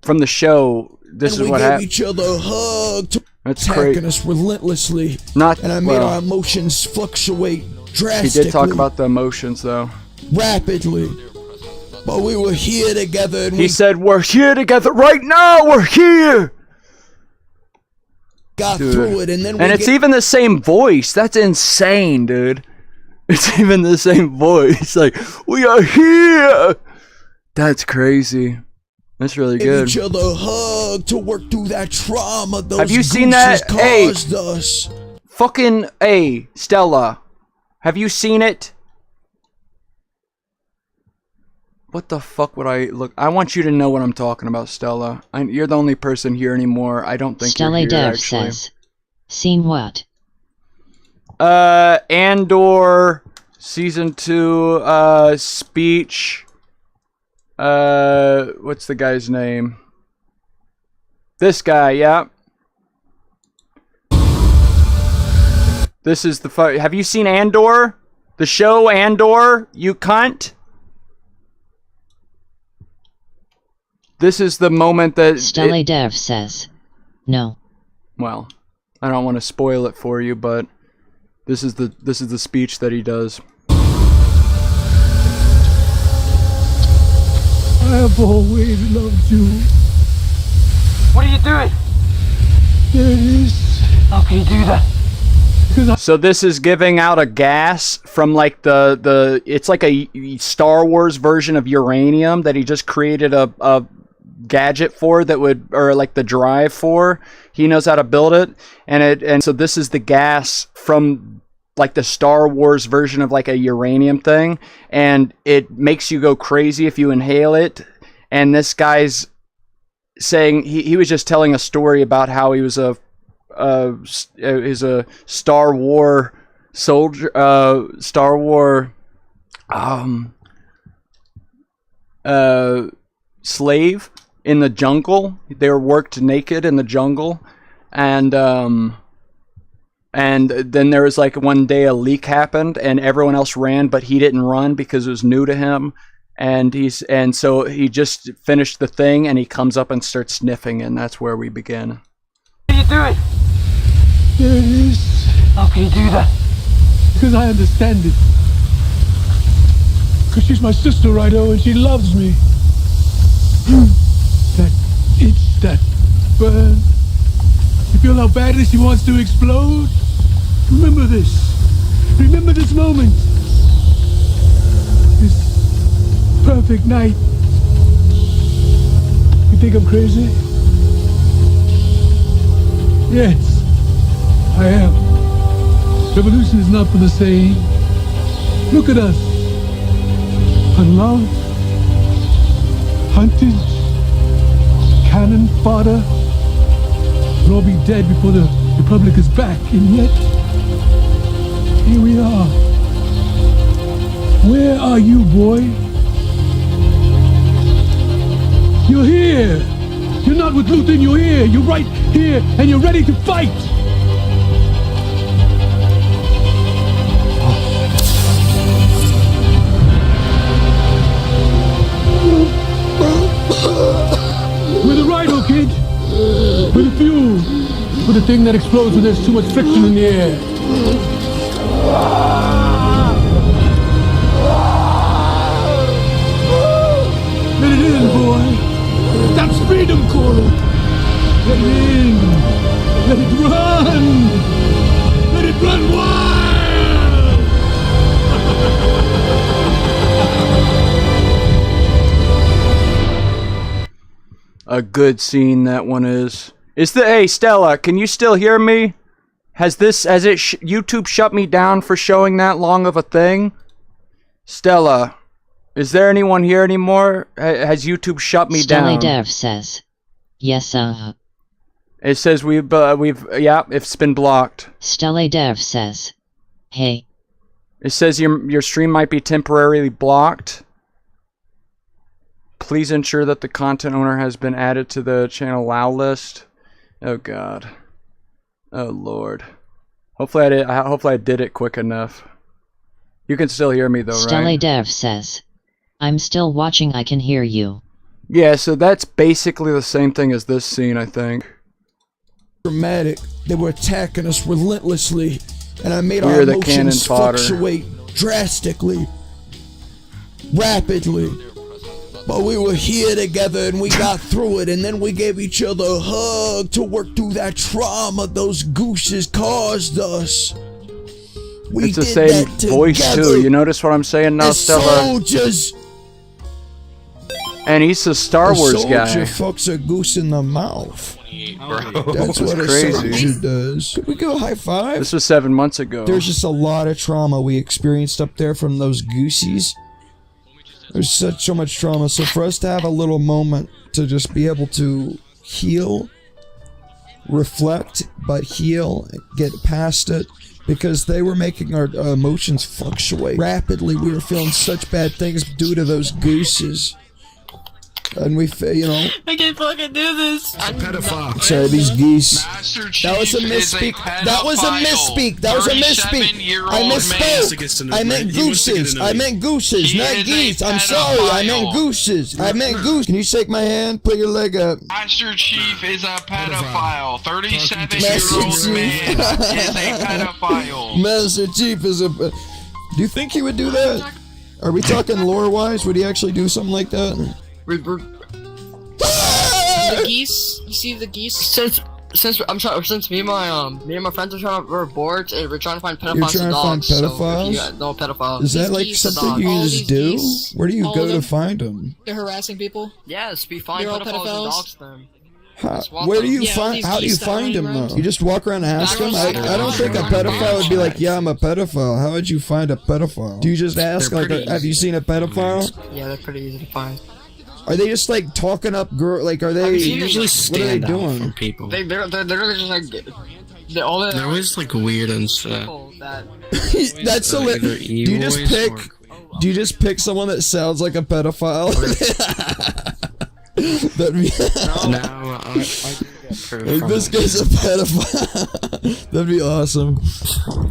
from the show. This is what happened. Each other a hug to That's attacking crazy. us relentlessly. And I made our emotions fluctuate drastically. He did talk about the emotions though. Rapidly. But we were here together and he said we're here together right now, we're here. Got through it, and then it's even the same voice. That's insane, dude. It's even the same voice. Like, we are here. That's crazy. That's really good. Each other a hug to work through that trauma those have you seen that? Caused us. Fucking Stella. Have you seen it? What the fuck would I look? I want you to know what I'm talking about, Stella. You're the only person here anymore. I don't think Stella you're here, Dev actually. says. Seen what? Andor season 2 speech. What's the guy's name? This guy, yeah. This is the have you seen Andor? The show Andor, you cunt? This is the moment that Stella Dev says. No. Well, I don't want to spoil it for you, but this is the speech that he does. I have always loved you. What are you doing? There it is. How can you do that? So this is giving out a gas from like the it's like a Star Wars version of uranium that he just created a gadget for that would, or like the drive for. He knows how to build it, and so this is the gas from like the Star Wars version of like a uranium thing, and it makes you go crazy if you inhale it. And this guy's saying he was just telling a story about how he was a Star War soldier, slave in the jungle. They were worked naked in the jungle, and then there was like one day a leak happened and everyone else ran, but he didn't run because it was new to him. And so he just finished the thing and he comes up and starts sniffing, and that's where we begin. How do you do it? There it is. How can you do that? Because I understand it. Because she's my sister, Rido, and she loves me. That itch, that burn. You feel how badly she wants to explode? Remember this. Remember this moment. This perfect night. You think I'm crazy? Yes. I am. Revolution is not for the same. Look at us. Unloved, hunted, cannon fodder. We'll all be dead before the Republic is back, and yet, here we are. Where are you, boy? You're here. You're not with Luthen, you're here. You're right here, and you're ready to fight. We're the Rido, kid. We're the fuel. We're the thing that explodes when there's too much friction in the air. Let it in, boy. That's freedom, Cora. Let it in. Let it run. Let it run wild. A good scene that one is. Hey Stella, can you still hear me? YouTube shut me down for showing that long of a thing? Stella, is there anyone here anymore? Has YouTube shut me down? Stella Dev says, yes. It says it's been blocked. Stella Dev says, hey. It says your stream might be temporarily blocked. Please ensure that the content owner has been added to the channel allow list. Oh God. Oh Lord. Hopefully I did it quick enough. You can still hear me though, right? Stella Dev says, I'm still watching, I can hear you. Yeah, so that's basically the same thing as this scene, I think. Dramatic. They were attacking us relentlessly, and I made our emotions fluctuate drastically, rapidly. But we were here together and we got through it, and then we gave each other a hug to work through that trauma those gooses caused us. It's the same voice too. You notice what I'm saying now, Stella? Soldiers. And he's a Star Wars guy. A soldier fucks a goose in the mouth. That's what crazy. A soldier does. Could we go high five? This was 7 months ago. There's just a lot of trauma we experienced up there from those goosies. There's so much trauma. So for us to have a little moment to just be able to heal, reflect, but heal, get past it, because they were making our emotions fluctuate rapidly. We were feeling such bad things due to those gooses. And we, I can't fucking do this. Pedophile. Sorry, these geese. That was a misspeak. That was a misspeak. That was a misspeak. I misspoke. I meant gooses. I meant gooses, not geese. I'm sorry. I meant gooses. I meant goose. Can you shake my hand? Put your leg up. Master Chief is a pedophile. 37-year-old man is a pedophile. Master Chief is a... Do you think he would do that? Are we talking lore-wise? Would he actually do something like that? The geese? You see the geese? since me and my friends we're bored and we're trying to find pedophiles. You're trying to find pedophiles? So no pedophiles. Is that like something you can just do? Where do you go to find them? They're harassing people. Yes, we find pedophiles and dox them. Where do you find? How do you find them though? You just walk around and ask them. I don't think a pedophile would be like, "Yeah, I'm a pedophile." How would you find a pedophile? Do you just ask like, "Have you seen a pedophile?" Yeah, they're pretty easy to find. Are they just like talking up girl? Like, are they usually what are they doing? from people? They're literally just like they're always like weird and stuff. That's so. Do you just pick? Do you just pick someone that sounds like a pedophile? That'd be like this guy's a pedophile. That'd be awesome.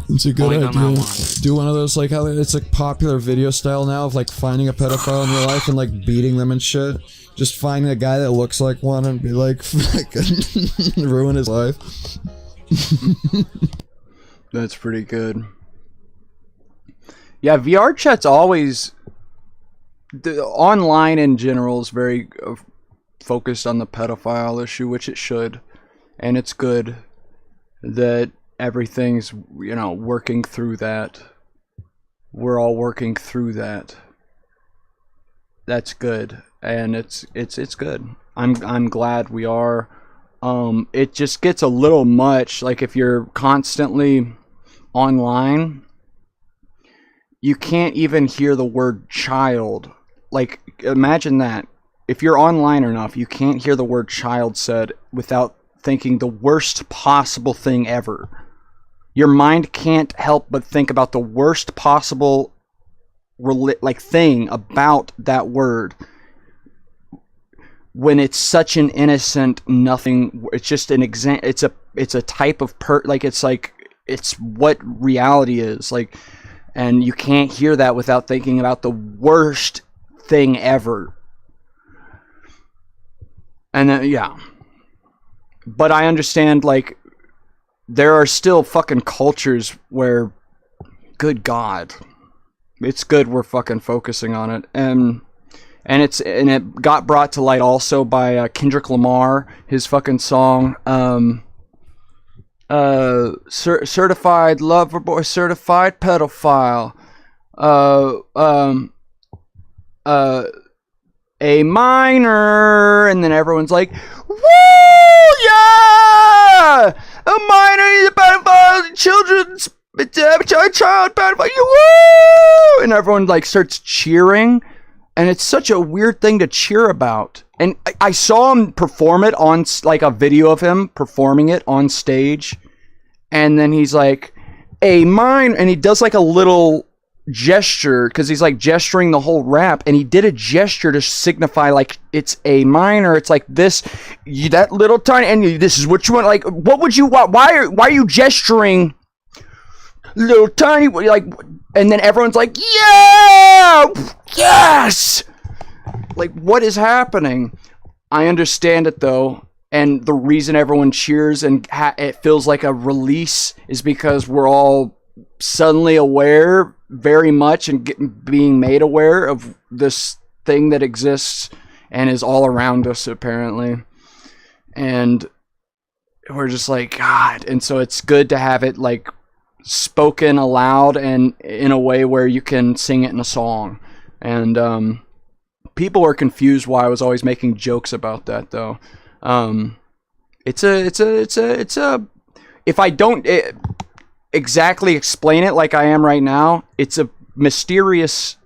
It's a good idea. Do one of those like how it's like popular video style now of like finding a pedophile in your life and like beating them and shit. Just finding a guy that looks like one and be like ruin his life. That's pretty good. Yeah, VR chat's always online in general is very focused on the pedophile issue, which it should, and it's good that everything's working through that. We're all working through that. That's good, and it's good. I'm glad we are. It just gets a little much. Like if you're constantly online, you can't even hear the word child. Like imagine that. If you're online enough, you can't hear the word child said without thinking the worst possible thing ever. Your mind can't help but think about the worst possible thing about that word when it's such an innocent nothing. It's just an it's a type of it's what reality is like, and you can't hear that without thinking about the worst thing ever. And then, yeah. But I understand, like, there are still fucking cultures where, good God, it's good we're fucking focusing on it. And it got brought to light also by Kendrick Lamar, his fucking song, Certified Lover Boy, Certified Pedophile. A minor, and then everyone's like, woo, yeah! A minor is a pedophile, children's child pedophile, woo! And everyone like starts cheering, and it's such a weird thing to cheer about. And I saw him perform it on like a video of him performing it on stage, and then he's like, a minor, and he does like a little gesture because he's like gesturing the whole rap, and he did a gesture to signify like it's a minor. It's like this, that little tiny, and this is what you want. Like, what would you want? Why are you gesturing, little tiny? Like, and then everyone's like, yeah, yes. Like, what is happening? I understand it though, and the reason everyone cheers and it feels like a release is because we're all suddenly aware very much and being made aware of this thing that exists and is all around us apparently, and we're just like, God. And so it's good to have it like spoken aloud and in a way where you can sing it in a song. And people are confused why I was always making jokes about that though. It's a if I don't exactly explain it like I am right now, it's a mysterious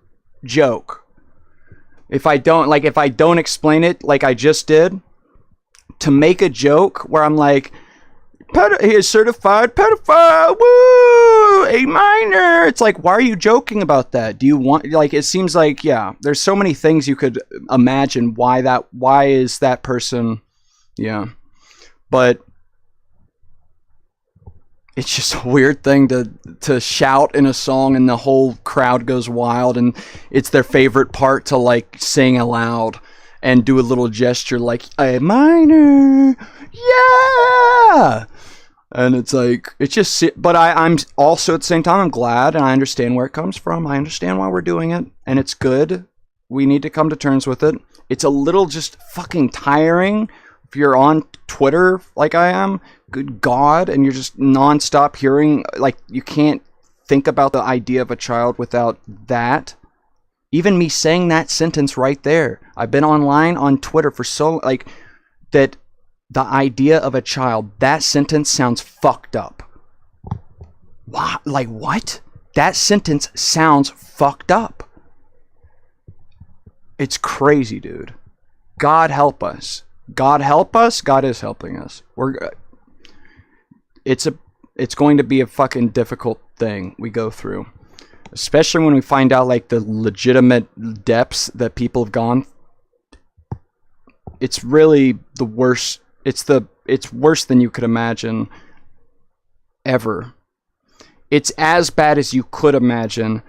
joke. If I don't explain it like I just did, to make a joke where I'm like, he is certified pedophile, woo, a minor. It's like, why are you joking about that? Do you want, like, it seems like, yeah, there's so many things you could imagine why is that person, yeah. But it's just a weird thing to shout in a song and the whole crowd goes wild and it's their favorite part to like sing aloud and do a little gesture like a minor, yeah. And it's like, it's just, but I'm also at the same time, I'm glad and I understand where it comes from. I understand why we're doing it and it's good. We need to come to terms with it. It's a little just fucking tiring if you're on Twitter like I am, good God, and you're just nonstop hearing, like, you can't think about the idea of a child without that. Even me saying that sentence right there. I've been online on Twitter for so, like, that the idea of a child, that sentence sounds fucked up. Like, what? That sentence sounds fucked up. It's crazy, dude. God help us. God help us. God is helping us. It's going to be a fucking difficult thing we go through, especially when we find out like the legitimate depths that people have gone. It's really the worst. It's worse than you could imagine ever. It's as bad as you could imagine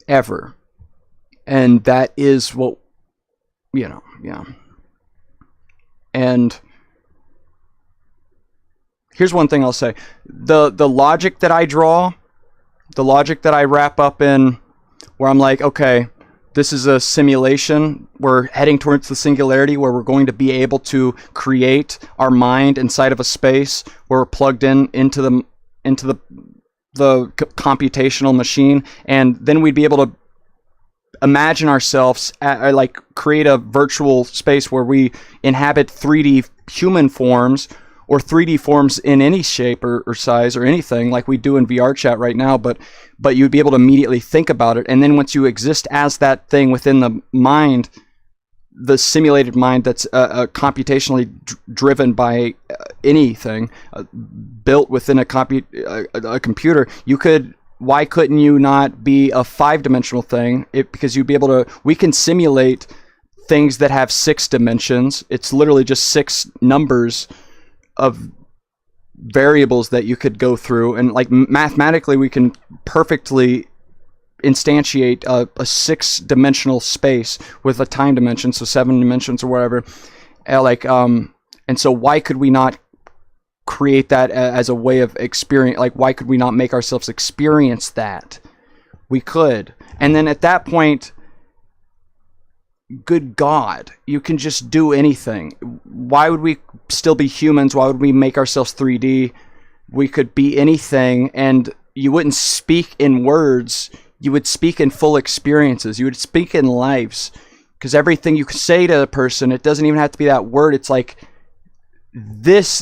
ever. And that is what, yeah. And here's one thing I'll say. The logic that I draw, the logic that I wrap up in, where I'm like, okay, this is a simulation. We're heading towards the singularity where we're going to be able to create our mind inside of a space where we're plugged into the computational machine, and then we'd be able to imagine ourselves like create a virtual space where we inhabit 3D human forms or 3D forms in any shape or size or anything like we do in VR chat right now, but you'd be able to immediately think about it. And then once you exist as that thing within the mind, the simulated mind that's computationally driven by anything built within a computer, why couldn't you not be a 5-dimensional thing? Because you'd be able to, we can simulate things that have 6 dimensions. It's literally just 6 numbers of variables that you could go through. And like mathematically, we can perfectly instantiate a 6-dimensional space with a time dimension, so 7 dimensions or whatever. And so why could we not create that as a way of experience? Like, why could we not make ourselves experience that? We could. And then at that point, good God, you can just do anything. Why would we still be humans? Why would we make ourselves 3D? We could be anything, and you wouldn't speak in words. You would speak in full experiences. You would speak in lives. Because everything you say to a person, it doesn't even have to be that word. It's like, this,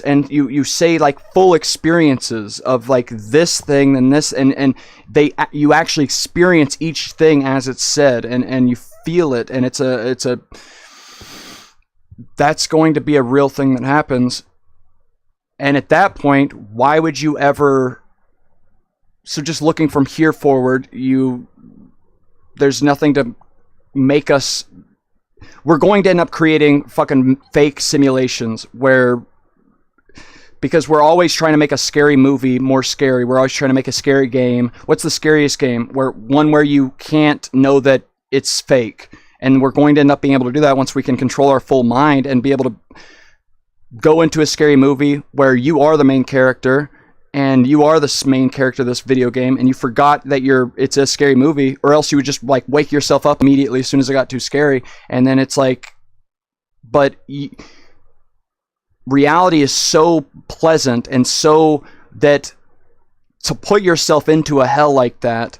and you say like full experiences of like this thing and this, and you actually experience each thing as it's said, and you feel it, and it's a that's going to be a real thing that happens. And at that point, why would you ever? So just looking from here forward, there's nothing to make us. We're going to end up creating fucking fake simulations because we're always trying to make a scary movie more scary. We're always trying to make a scary game. What's the scariest game? Where you can't know that it's fake. And we're going to end up being able to do that once we can control our full mind and be able to go into a scary movie where you are the main character and you are the main character of this video game, and you forgot that it's a scary movie, or else you would just like wake yourself up immediately as soon as it got too scary. And then it's like, but reality is so pleasant, and so that to put yourself into a hell like that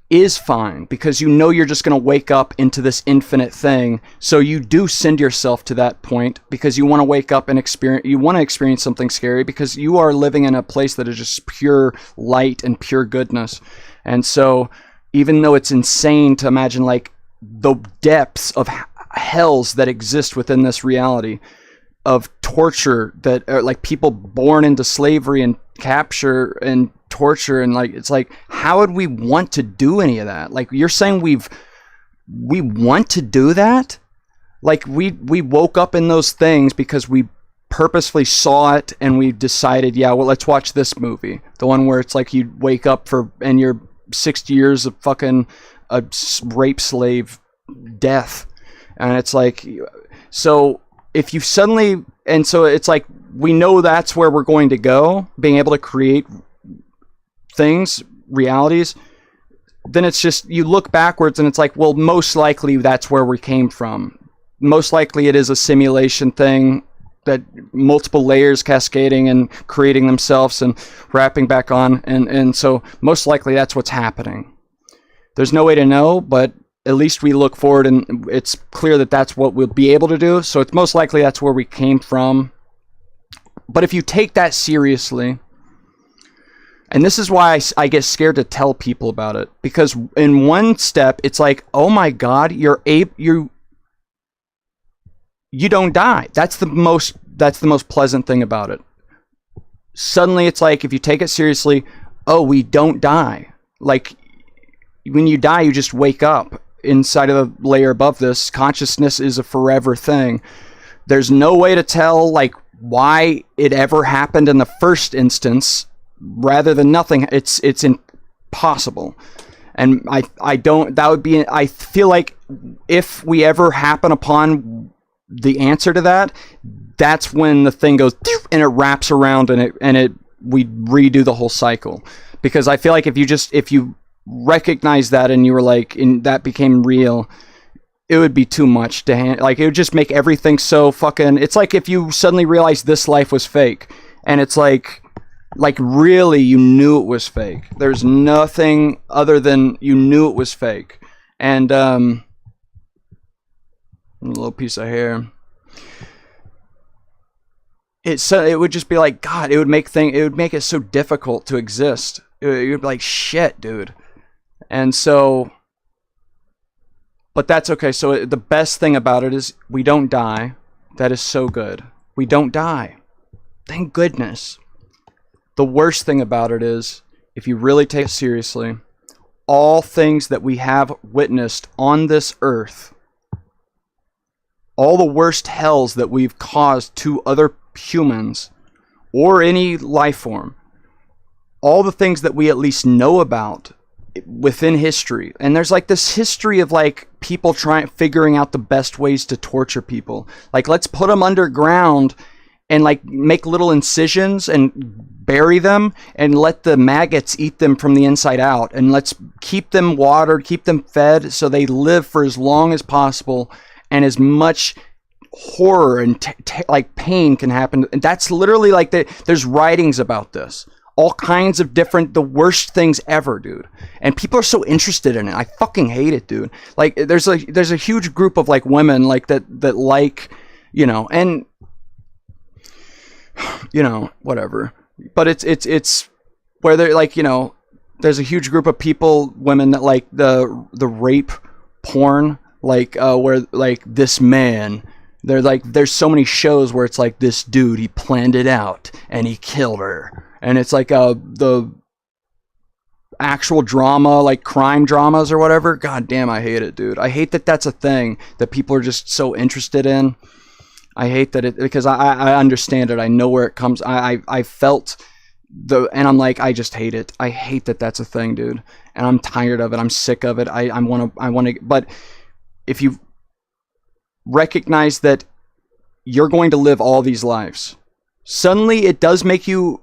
is fine, because you know you're just going to wake up into this infinite thing. So you do send yourself to that point because you want to wake up and experience something scary, because you are living in a place that is just pure light and pure goodness. And so even though it's insane to imagine like the depths of hells that exist within this reality of torture, that are like people born into slavery and capture and torture, and like it's like, how would we want to do any of that? Like, you're saying we want to do that? Like we woke up in those things because we purposefully saw it, and we decided, yeah, well, let's watch this movie, the one where it's like you wake up and you're 60 years of fucking a rape slave death, and it's like, so if you suddenly, and so it's like, we know that's where we're going to go, being able to create things, realities. Then it's just, you look backwards and it's like, well, most likely that's where we came from. most likely it is a simulation thing, that multiple layers cascading and creating themselves and wrapping back on, and so most likely that's what's happening. There's no way to know, but at least we look forward and it's clear that that's what we'll be able to do. So it's most likely that's where we came from. But if you take that seriously, and this is why I get scared to tell people about it, because in one step it's like, oh my God, you don't die. That's the most pleasant thing about it. Suddenly it's like, if you take it seriously, oh, we don't die. Like, when you die, you just wake up inside of the layer above this. Consciousness is a forever thing. There's no way to tell, like, why it ever happened in the first instance rather than nothing. It's impossible. And I feel like if we ever happen upon the answer to that, that's when the thing goes and it wraps around and we redo the whole cycle. Because I feel like if you recognize that and you were like, and that became real, it would be too much to handle. Like, it would just make everything so fucking, it's like if you suddenly realized this life was fake, and it's like really you knew it was fake. There's nothing other than you knew it was fake. And a little piece of hair. It would just be like, God, it would make it so difficult to exist. You'd be like, shit, dude. And so, but that's okay. So the best thing about it is we don't die. That is so good. We don't die. Thank goodness. The worst thing about it is, if you really take it seriously, all things that we have witnessed on this earth, all the worst hells that we've caused to other humans or any life form, all the things that we at least know about within history. And there's like this history of like people figuring out the best ways to torture people. Like, let's put them underground and like make little incisions and bury them and let the maggots eat them from the inside out. And let's keep them watered, keep them fed so they live for as long as possible, and as much horror and like pain can happen. And that's literally like there's writings about this. All kinds of different, the worst things ever, dude. And people are so interested in it. I fucking hate it, dude. Like, there's a huge group of like women like that like, you know, and you know, whatever. But it's where they're like, you know, there's a huge group of people, women that like the rape porn, like where like this man, they're like, there's so many shows where it's like this dude, he planned it out and he killed her. And it's like the actual drama, like crime dramas or whatever. God damn, I hate it, dude. I hate that that's a thing that people are just so interested in. I hate that because I understand it. I know where it comes. I felt and I'm like, I just hate it. I hate that that's a thing, dude. And I'm tired of it. I'm sick of it. I want to, but if you recognize that you're going to live all these lives, suddenly it does make you,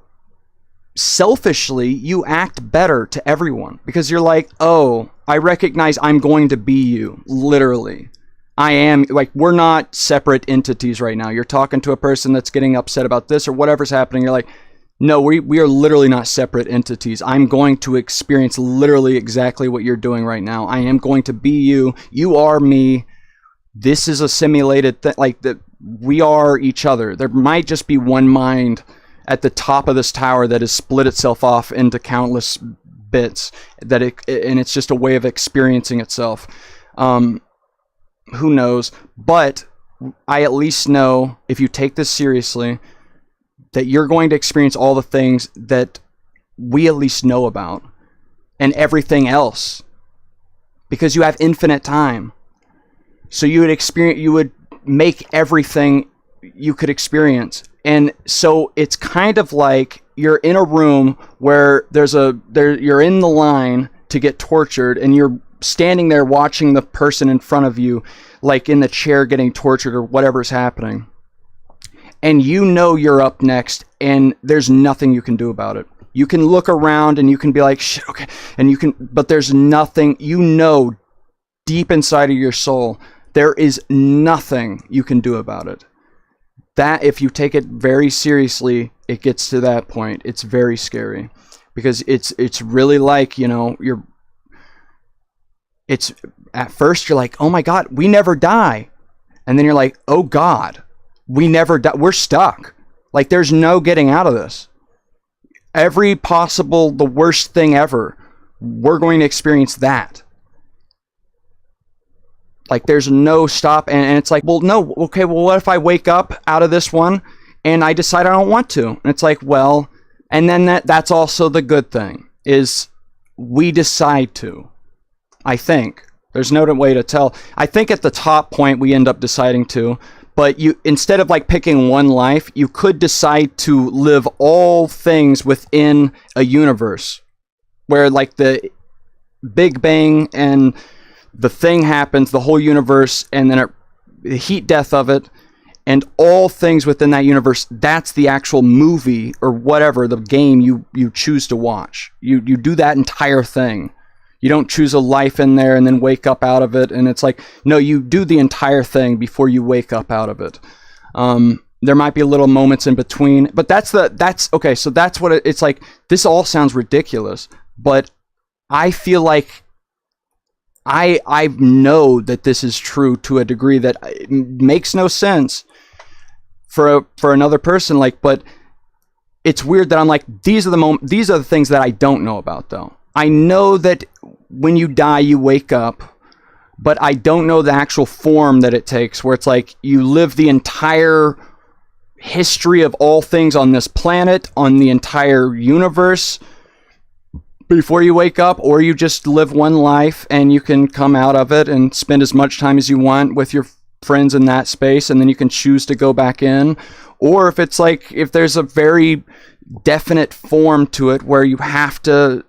selfishly, you act better to everyone, because you're like, oh, I recognize I'm going to be you, literally. I am, like, we're not separate entities right now. You're talking to a person that's getting upset about this or whatever's happening. You're like, no, we are literally not separate entities. I'm going to experience literally exactly what you're doing right now. I am going to be you. You are me. This is a simulated thing. Like, that we are each other. There might just be one mind at the top of this tower that has split itself off into countless bits, and it's just a way of experiencing itself. Who knows? But I at least know, if you take this seriously, that you're going to experience all the things that we at least know about, and everything else, because you have infinite time. So you would make everything you could experience. And so it's kind of like you're in a room where you're in the line to get tortured, and you're standing there watching the person in front of you, like in the chair getting tortured or whatever's happening. And you know you're up next, and there's nothing you can do about it. You can look around and you can be like, shit, okay. But there's nothing, you know, deep inside of your soul There is nothing you can do about it. That, if you take it very seriously, it gets to that point. It's very scary, because it's really like, you know, it's at first you're like, oh my God, we never die. And then you're like, oh God, we never die. We're stuck. Like, there's no getting out of this. Every possible, the worst thing ever, we're going to experience that. Like, there's no stop. And it's like, well, no, okay, well, what if I wake up out of this one and I decide I don't want to? And it's like, well, and then that's also the good thing, is we decide to. I think. There's no way to tell. I think at the top point we end up deciding to, but you, instead of like picking one life, you could decide to live all things within a universe where like the Big Bang and the thing happens, the whole universe, and then the heat death of it, and all things within that universe, that's the actual movie or whatever, the game you choose to watch. You do that entire thing. You don't choose a life in there and then wake up out of it. And it's like, no, you do the entire thing before you wake up out of it. There might be little moments in between, but that's okay. So that's what it's like. This all sounds ridiculous, but I feel like I know that this is true to a degree that it makes no sense for another person. Like, but it's weird that I'm like, these are the things that I don't know about though. I know that when you die, you wake up, but I don't know the actual form that it takes, where it's like you live the entire history of all things on this planet, on the entire universe before you wake up, or you just live one life and you can come out of it and spend as much time as you want with your friends in that space, and then you can choose to go back in. Or if it's like, if there's a very definite form to it where you have to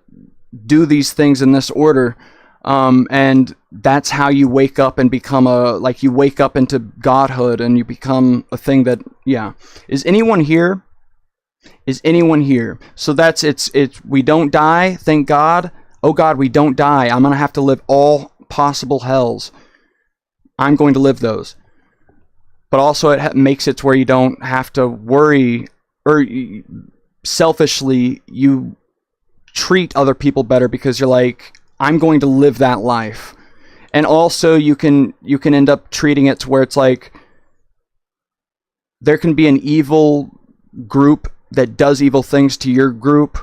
do these things in this order, and that's how you wake up and become you wake up into godhood and you become a thing that, yeah. Is anyone here? So that's, it's we don't die, thank God. Oh God, we don't die. I'm gonna have to live all possible hells. I'm going to live those. But also it makes it to where you don't have to worry, or selfishly you treat other people better because you're like, I'm going to live that life. And also you can end up treating it to where it's like, there can be an evil group that does evil things to your group,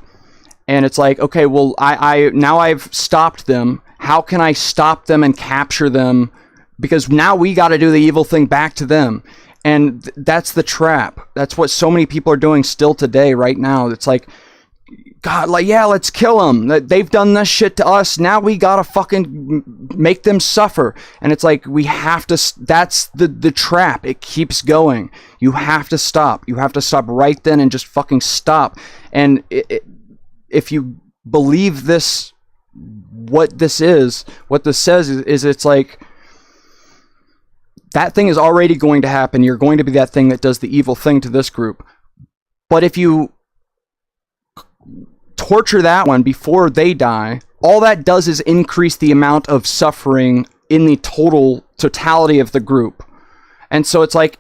and it's like, okay, well, I now I've stopped them. How can I stop them and capture them? Because now we got to do the evil thing back to them. And that's the trap. That's what so many people are doing still today, right now. It's like, God, like, yeah, let's kill them. They've done this shit to us. Now we gotta fucking make them suffer. And it's like, we have to, that's the trap. It keeps going. You have to stop. You have to stop right then and just fucking stop. And if you believe this, what this says is it's like, that thing is already going to happen. You're going to be that thing that does the evil thing to this group. But if you torture that one before they die, all that does is increase the amount of suffering in the totality of the group. And so it's like,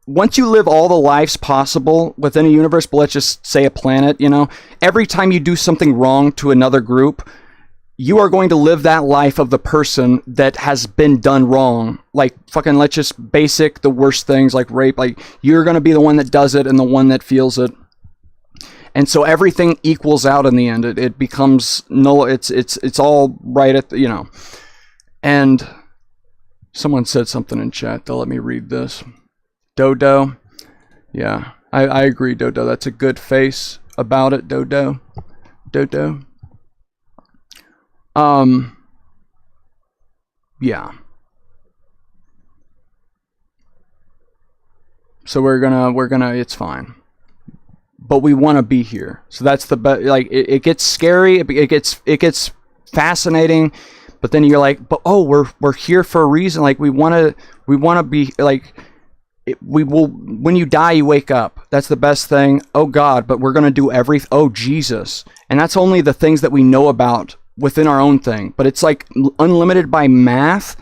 once you live all the lives possible within a universe, but let's just say a planet, you know, every time you do something wrong to another group, you are going to live that life of the person that has been done wrong. Like, fucking, let's just basic the worst things like rape. Like, you're going to be the one that does it and the one that feels it. And so everything equals out in the end. It becomes no. It's all right at the, you know. And someone said something in chat. They'll let me read this. Dodo. Yeah, I agree, Dodo. That's a good face about it, Dodo. Dodo. Yeah. So we're gonna, it's fine. But we want to be here. So that's the like it gets scary, it gets fascinating, but then you're like, but oh, we're here for a reason. Like we want to be like, we will, when you die you wake up. That's the best thing. Oh God, but we're going to do everything. Oh Jesus. And that's only the things that we know about within our own thing. But it's like unlimited by math.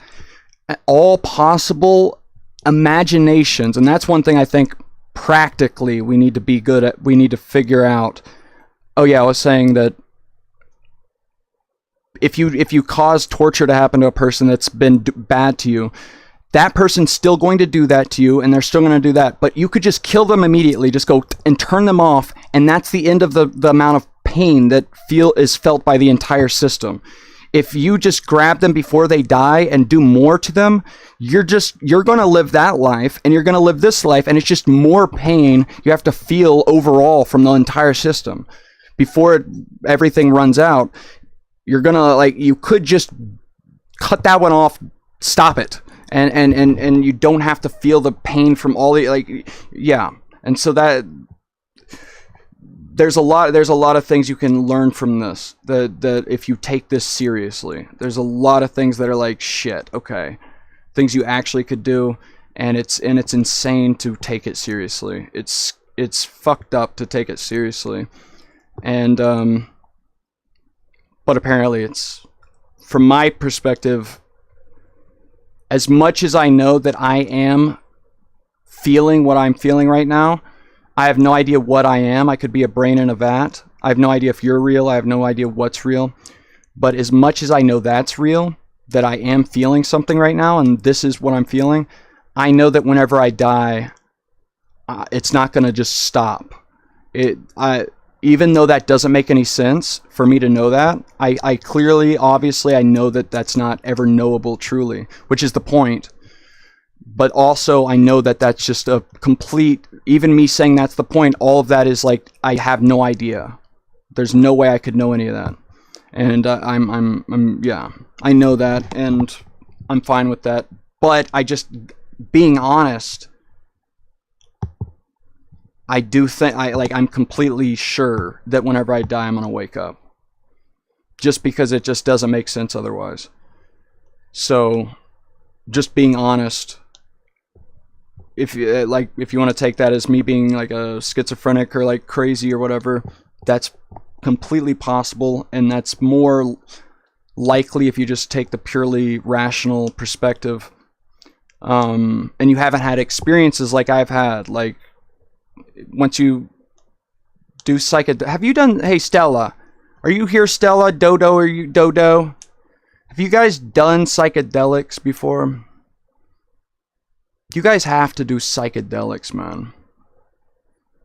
all possible imaginations, and that's one thing I think practically we need to be good at. We need to figure out. Oh yeah, I was saying that if you cause torture to happen to a person that's been bad to you, that person's still going to do that to you, and they're still going to do that. But you could just kill them immediately, just go and turn them off, and that's the end of the amount of pain that is felt by the entire system. If you just grab them before they die and do more to them, you're going to live that life, and you're going to live this life, and it's just more pain you have to feel overall from the entire system. Before everything runs out, you're going to, you could just cut that one off, stop it. And you don't have to feel the pain from all the, yeah. And so that there's a lot of things you can learn from this, that if you take this seriously. There's a lot of things that are like, shit, okay, things you actually could do, and it's insane to take it seriously. It's fucked up to take it seriously. And but apparently it's, from my perspective, as much as I know that I am feeling what I'm feeling right now, I have no idea what I am. I could be a brain in a vat. I have no idea if you're real. I have no idea what's real. But as much as I know that's real, that I am feeling something right now, and this is what I'm feeling, I know that whenever I die, it's not going to just stop. Even though that doesn't make any sense for me to know that, I clearly, obviously, I know that that's not ever knowable truly, which is the point. But also, I know that that's just a complete, even me saying that's the point, all of that is like, I have no idea. There's no way I could know any of that. And yeah, I know that, and I'm fine with that. But being honest, I do think, I'm completely sure that whenever I die, I'm going to wake up. Just because it just doesn't make sense otherwise. So, just being honest, if you want to take that as me being like a schizophrenic or like crazy or whatever, that's completely possible, and that's more likely if you just take the purely rational perspective. And you haven't had experiences like I've had, like, once you do have you done, hey Stella, are you here, Stella? Dodo, are you Dodo? Have you guys done psychedelics before? You guys have to do psychedelics, man.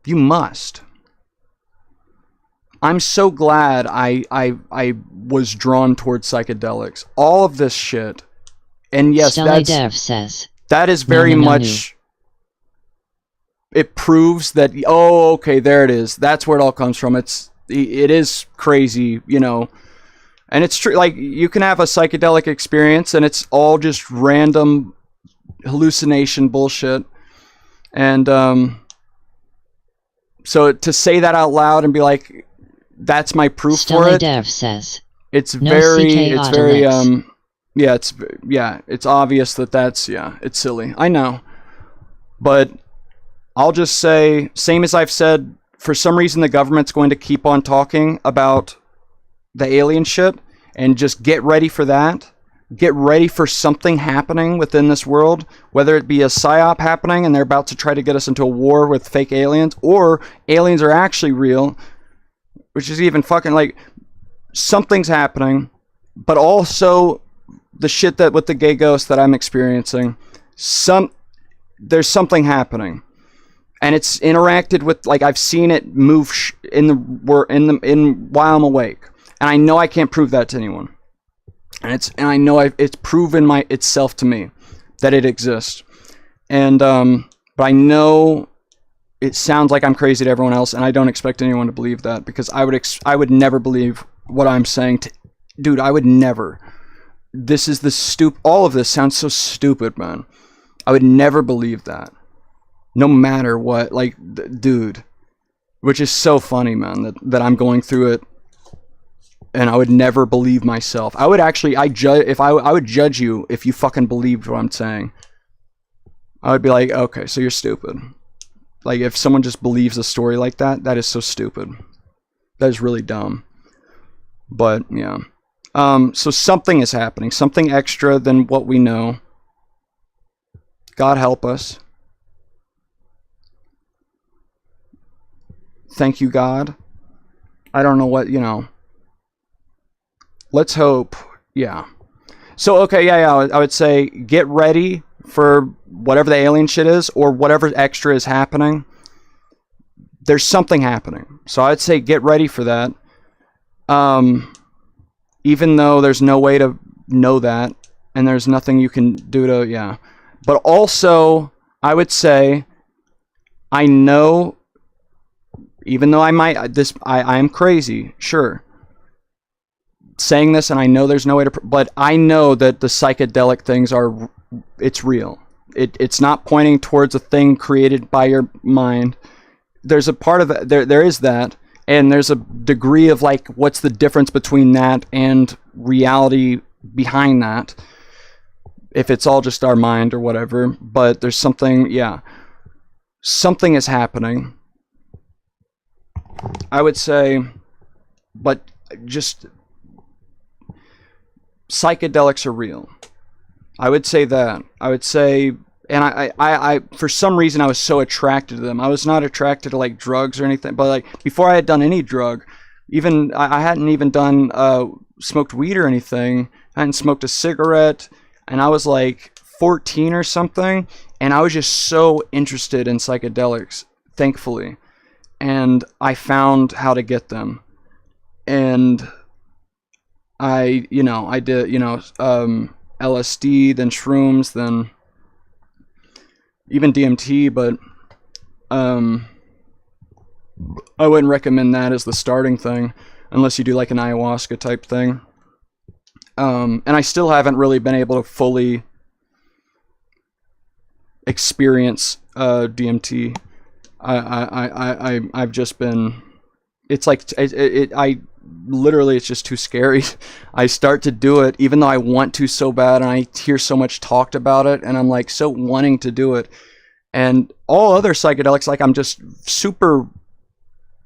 You must. I'm so glad I was drawn towards psychedelics. All of this shit. And yes, that is very much... It proves that, oh, okay, there it is. That's where it all comes from. It is crazy, you know. And it's true, like, you can have a psychedelic experience and it's all just random hallucination bullshit. And so to say that out loud and be like, that's my proof for it. It's obvious that that's, it's silly. I know. But I'll just say, same as I've said, for some reason the government's going to keep on talking about the alien shit, and just get ready for that. Get ready for something happening within this world, whether it be a psyop happening and they're about to try to get us into a war with fake aliens, or aliens are actually real, which is even fucking, like, something's happening. But also the shit that with the gay ghost that I'm experiencing, there's something happening. And it's interacted with, like, I've seen it move while I'm awake, and I know I can't prove that to anyone. And I know it's proven itself to me that it exists. And but I know it sounds like I'm crazy to everyone else, and I don't expect anyone to believe that, because I would never believe what I'm saying. Dude, I would never. This is all of this sounds so stupid, man. I would never believe that. No matter what, like, dude, which is so funny, man, that I'm going through it, and I would never believe myself. I would actually, I would judge you if you fucking believed what I'm saying. I would be like, okay, so you're stupid. Like, if someone just believes a story like that, that is so stupid. That is really dumb. But, yeah. So something is happening, something extra than what we know. God help us. Thank you, God. I don't know what, you know. Let's hope. Yeah. So, okay, yeah, I would say get ready for whatever the alien shit is or whatever extra is happening. There's something happening. So I'd say get ready for that. Even though there's no way to know that and there's nothing you can do to, yeah. But also, I would say, I know, even though I am crazy, sure. Saying this, and I know there's no way to, but I know that the psychedelic things are, it's real. It's not pointing towards a thing created by your mind. There's a part of it, there is that, and there's a degree of like, what's the difference between that and reality behind that? If it's all just our mind or whatever, but there's something, yeah. Something is happening. I would say, but just psychedelics are real. I would say that. I would say, and I for some reason I was so attracted to them. I was not attracted to like drugs or anything, but like before I had done any drug, even I hadn't even done smoked weed or anything. I hadn't smoked a cigarette, and I was like 14 or something, and I was just so interested in psychedelics, thankfully. And I found how to get them. And I did, LSD, then shrooms, then even DMT, but I wouldn't recommend that as the starting thing unless you do like an ayahuasca type thing. And I still haven't really been able to fully experience DMT. I've just been, it's like, literally it's just too scary. I start to do it even though I want to so bad, and I hear so much talked about it, and I'm like so wanting to do it. And all other psychedelics, like I'm just super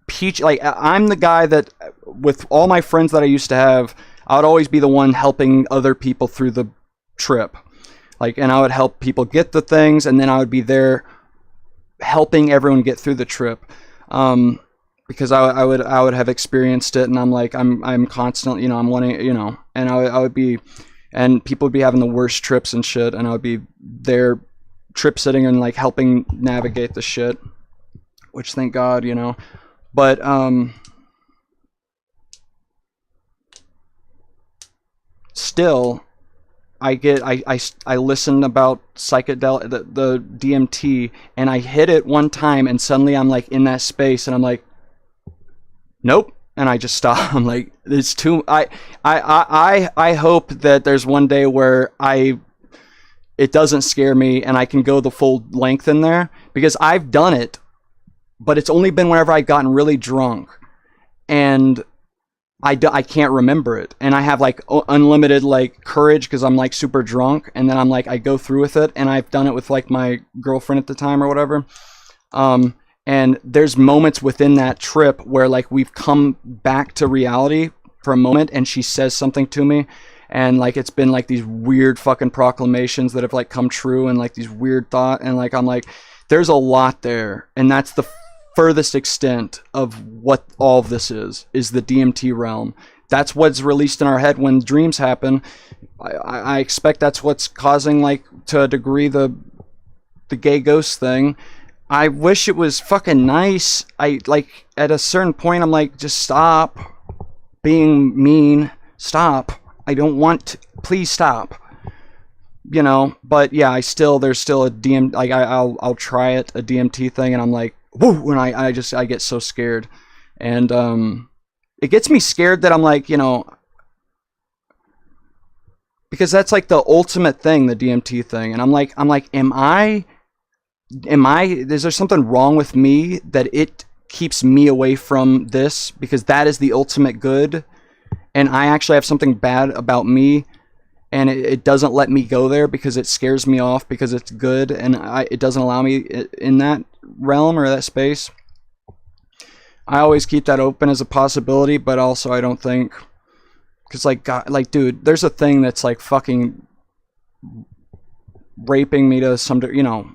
peach, like I'm the guy that with all my friends that I used to have, I would always be the one helping other people through the trip. Like, and I would help people get the things, and then I would be there helping everyone get through the trip. Because I would have experienced it, and I'm like, I'm constantly, I'm wanting, and I would be, and people would be having the worst trips and shit, and I would be there trip sitting and like helping navigate the shit, which thank God, but, still, I listened about psychedelic, the DMT, and I hit it one time, and suddenly I'm like in that space, and I'm like, nope, and I just stop. I'm like, it's too. I hope that there's one day where it doesn't scare me, and I can go the full length in there, because I've done it, but it's only been whenever I've gotten really drunk, and I can't remember it, and I have like unlimited like courage because I'm like super drunk, and then I'm like I go through with it, and I've done it with like my girlfriend at the time or whatever, and there's moments within that trip where like we've come back to reality for a moment, and she says something to me, and like it's been like these weird fucking proclamations that have like come true, and like these weird thought, and like I'm like there's a lot there, and that's the furthest extent of what all of this is the DMT realm. That's what's released in our head when dreams happen. I expect that's what's causing, like, to a degree, the gay ghost thing. I wish it was fucking nice. Like, at a certain point, I'm like, just stop being mean. Stop. I don't want to. Please stop. But yeah, there's still a DMT, like, I'll try it, a DMT thing, and I'm like, woo, and I get so scared, and it gets me scared that I'm like, because that's like the ultimate thing, the DMT thing, and I'm like, am I, is there something wrong with me that it keeps me away from this, because that is the ultimate good, and I actually have something bad about me, and it doesn't let me go there because it scares me off because it's good, and it doesn't allow me in that realm or that space. I always keep that open as a possibility, but also I don't think, because like, God, like, dude, there's a thing that's like fucking raping me to some, you know,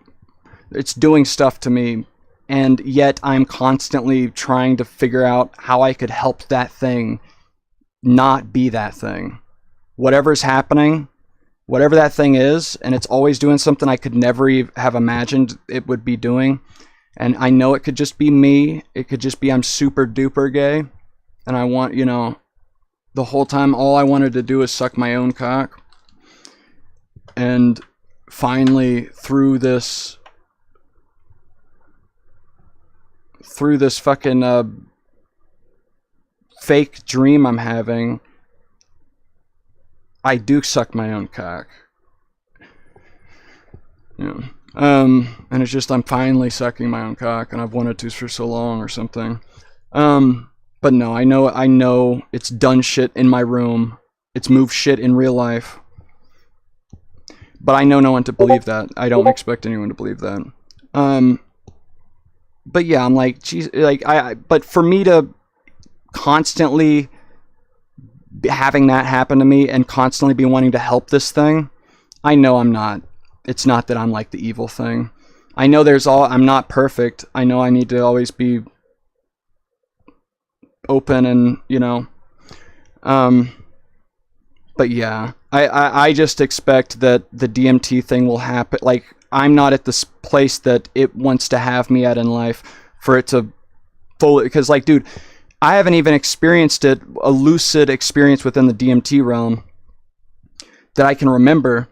it's doing stuff to me, and yet I'm constantly trying to figure out how I could help that thing not be that thing. Whatever's happening, whatever that thing is, and it's always doing something I could never have imagined it would be doing. And I know it could just be me. It could just be I'm super duper gay, and I want, you know, the whole time all I wanted to do was suck my own cock. And finally, through this fucking fake dream I'm having, I do suck my own cock. Yeah. And it's just I'm finally sucking my own cock, and I've wanted to for so long or something. But no, I know it's done shit in my room. It's moved shit in real life. But I know no one to believe that. I don't expect anyone to believe that. But yeah, I'm like, geez, like but for me to constantly having that happen to me and constantly be wanting to help this thing, I know I'm not. It's not that I'm like the evil thing. I know I'm not perfect. I know I need to always be open and, you know, but yeah, I just expect that the DMT thing will happen. Like, I'm not at this place that it wants to have me at in life for it to fully, because like, dude, I haven't even experienced it, a lucid experience within the DMT realm that I can remember.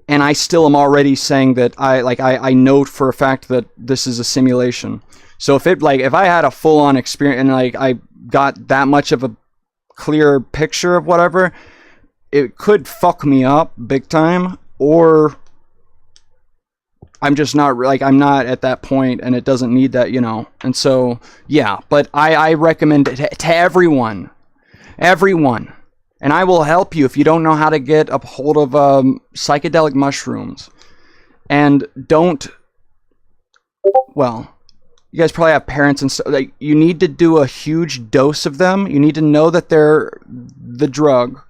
And I still am already saying that I know for a fact that this is a simulation. So if I had a full on experience and like I got that much of a clear picture of whatever, it could fuck me up big time, or I'm just not, like, I'm not at that point and it doesn't need that, you know. And so, yeah, but I recommend it to everyone. And I will help you if you don't know how to get a hold of psychedelic mushrooms. And don't, well, you guys probably have parents and stuff. Like, you need to do a huge dose of them. You need to know that they're the drug.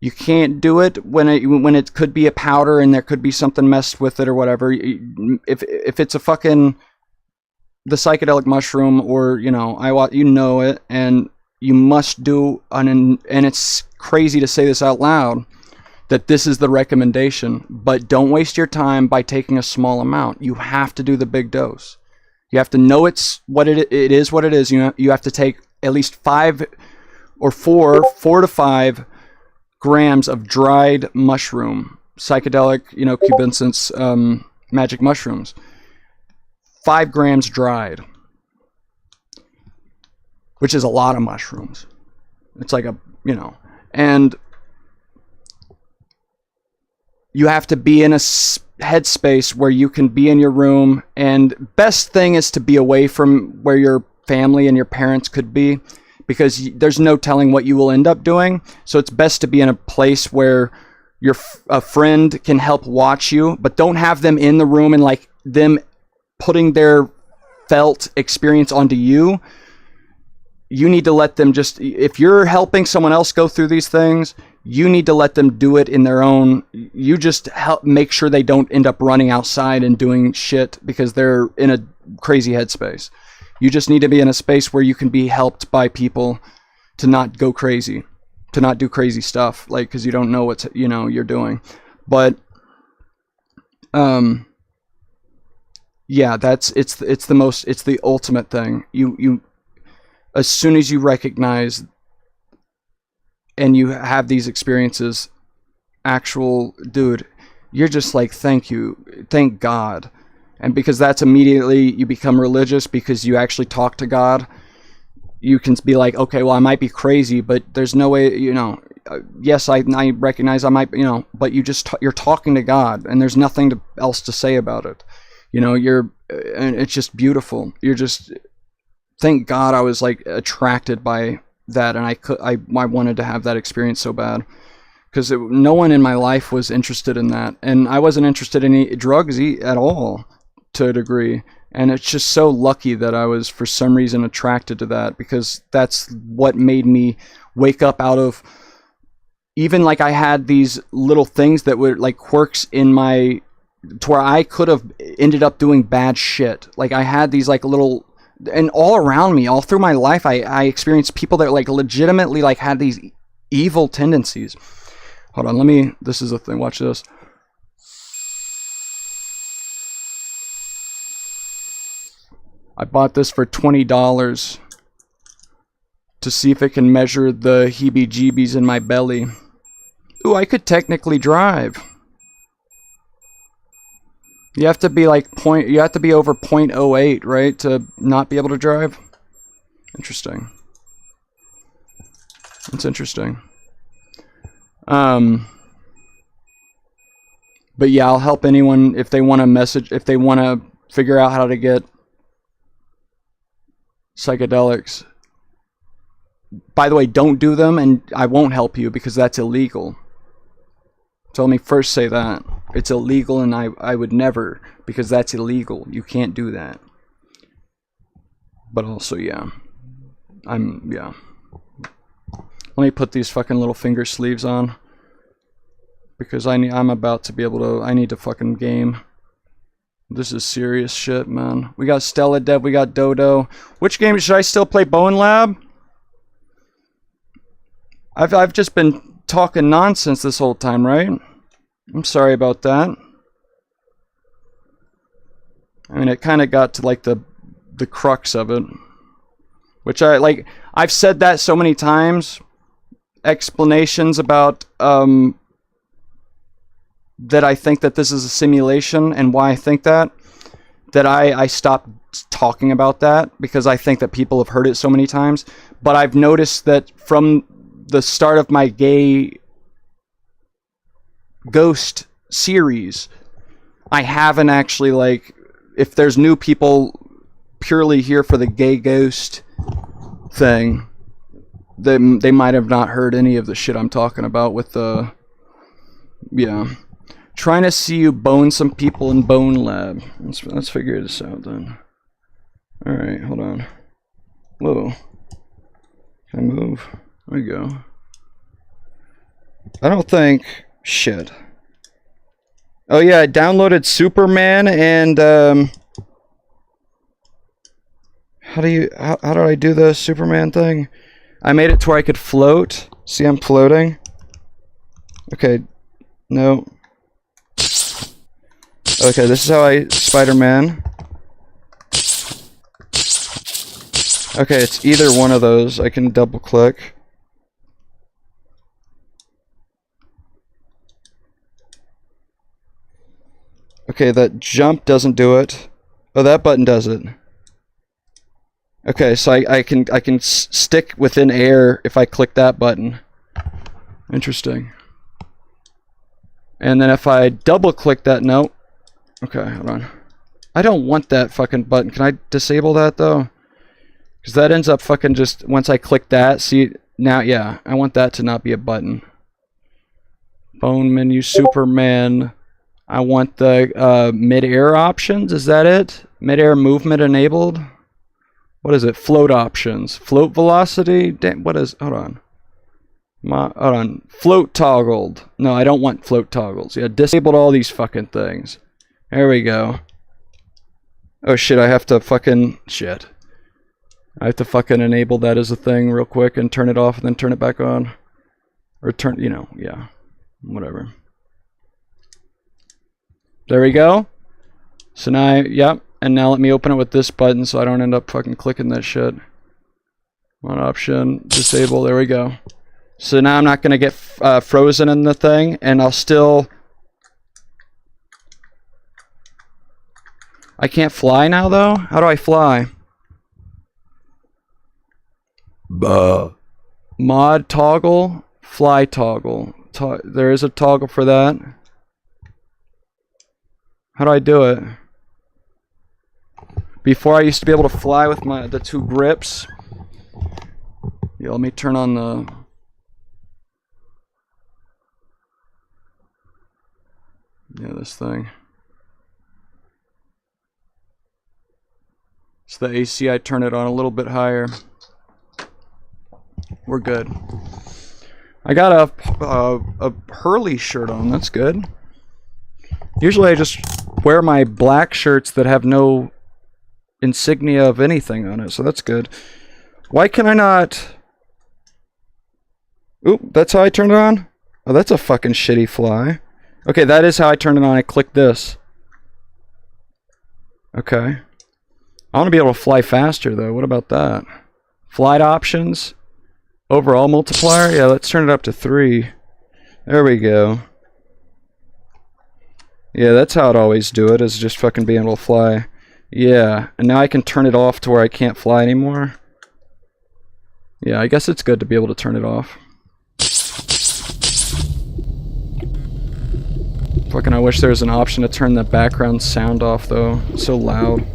You can't do it when it could be a powder and there could be something messed with it or whatever. If it's a fucking the psychedelic mushroom, or you know it, and you must do and it's crazy to say this out loud, that this is the recommendation, but don't waste your time by taking a small amount. You have to do the big dose. You have to know it's what it is. What it is. You have to take at least 4 to 5 grams of dried mushroom, psychedelic, cubinsence, magic mushrooms. 5 grams dried, which is a lot of mushrooms. It's like and you have to be in a headspace where you can be in your room, and best thing is to be away from where your family and your parents could be, because there's no telling what you will end up doing. So it's best to be in a place where a friend can help watch you, but don't have them in the room and like them putting their felt experience onto you. You need to let them if you're helping someone else go through these things, you need to let them do it in their own. You just help make sure they don't end up running outside and doing shit because they're in a crazy headspace. You just need to be in a space where you can be helped by people to not go crazy, to not do crazy stuff, like, because you don't know what you're doing. But yeah, it's the ultimate thing. You as soon as you recognize and you have these experiences, dude, you're just like, thank you, thank God. And because that's immediately, you become religious because you actually talk to God. You can be like, okay, well, I might be crazy, but there's no way, yes, I recognize I might, but you're talking to God, and there's nothing else to say about it. And it's just beautiful. Thank God I was like attracted by that, and I wanted to have that experience so bad, because no one in my life was interested in that, and I wasn't interested in any drugs at all to a degree. And it's just so lucky that I was for some reason attracted to that, because that's what made me wake up out of even like I had these little things that were like quirks in my, to where I could have ended up doing bad shit. Like I had these like little, and all around me, all through my life, I experienced people that like legitimately like had these evil tendencies. Hold on, this is a thing, watch this. I bought this for $20 to see if it can measure the heebie-jeebies in my belly. Ooh, I could technically drive. You have to be like you have to be over 0.08, right, to not be able to drive? Interesting. That's interesting. But yeah, I'll help anyone if they want to if they want to figure out how to get psychedelics. By the way, don't do them, and I won't help you because that's illegal. So let me first say that. It's illegal, and I would never, because that's illegal. You can't do that. But also, yeah. Yeah. Let me put these fucking little finger sleeves on. Because I'm about to be able to, I need to fucking game. This is serious shit, man. We got Stella Dev, we got Dodo. Which game should I still play? Bone Lab? I've just been talking nonsense this whole time, right? I'm sorry about that. I mean, it kind of got to like the crux of it. Which I've said that so many times. Explanations about that I think that this is a simulation, and why I think that I stopped talking about that because I think that people have heard it so many times. But I've noticed that from the start of my gay ghost series, I haven't actually, like, if there's new people purely here for the gay ghost thing, they might have not heard any of the shit I'm talking about with the, yeah. Trying to see you bone some people in Bone Lab. Let's figure this out then. Alright, hold on. Whoa. Can I move? There we go. I don't think... Shit. Oh yeah, I downloaded Superman and how did I do the Superman thing? I made it to where I could float. See, I'm floating. Okay. No. Okay, this is how I Spider-Man. Okay, it's either one of those. I can double click. Okay, that jump doesn't do it. Oh, that button does it. Okay, so I can stick within air if I click that button. Interesting. And then if I double click that, no. Okay, hold on. I don't want that fucking button. Can I disable that though? Because that ends up fucking just, once I click that, see, now, yeah, I want that to not be a button. Bone menu, Superman. I want the mid-air options, is that it? Mid-air movement enabled? What is it? Float options. Float velocity? Damn, what is, hold on. Hold on. Float toggled. No, I don't want float toggles. Yeah, disabled all these fucking things. There we go. Oh shit, I have to fucking... Shit. I have to fucking enable that as a thing real quick and turn it off and then turn it back on. Or turn, you know, yeah. Whatever. There we go. So now, yep. And now let me open it with this button so I don't end up fucking clicking that shit. One option, disable, there we go. So now I'm not going to get frozen in the thing, and I'll still... I can't fly now, though? How do I fly? Mod toggle, fly toggle. There is a toggle for that. How do I do it? Before I used to be able to fly with the two grips. Yeah, let me turn on the... Yeah, this thing. So the AC, I turn it on a little bit higher. We're good. I got a Hurley shirt on. That's good. Usually I just wear my black shirts that have no insignia of anything on it, so that's good. Why can I not... Oop, that's how I turn it on? Oh, that's a fucking shitty fly. Okay, that is how I turn it on. I click this. Okay. I want to be able to fly faster, though. What about that? Flight options? Overall multiplier? Yeah, let's turn it up to 3. There we go. Yeah, that's how I'd always do it, is just fucking being able to fly. Yeah, and now I can turn it off to where I can't fly anymore. Yeah, I guess it's good to be able to turn it off. Fucking I wish there was an option to turn the background sound off, though. It's so loud.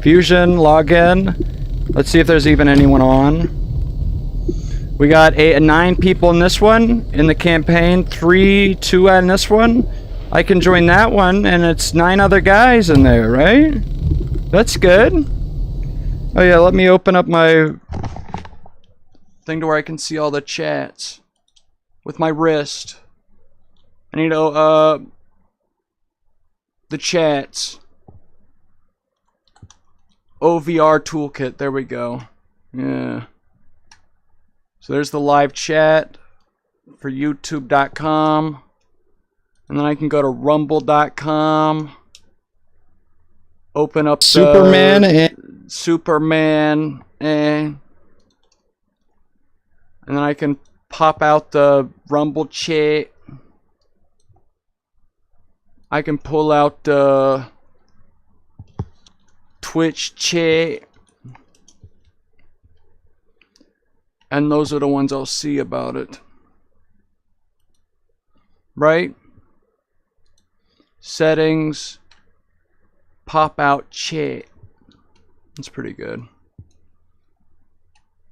Fusion, log in. Let's see if there's even anyone on. We got 9 people in this one, in the campaign. 2 in this one. I can join that one, and it's 9 other guys in there, right? That's good. Oh yeah, let me open up my thing to where I can see all the chats. With my wrist. I need to, the chats. OVR toolkit, there we go. Yeah. So there's the live chat for youtube.com. And then I can go to rumble.com. Open up Superman and then I can pop out the Rumble chat. I can pull out the Twitch chat. And those are the ones I'll see about it. Right? Settings. Pop out chat. That's pretty good.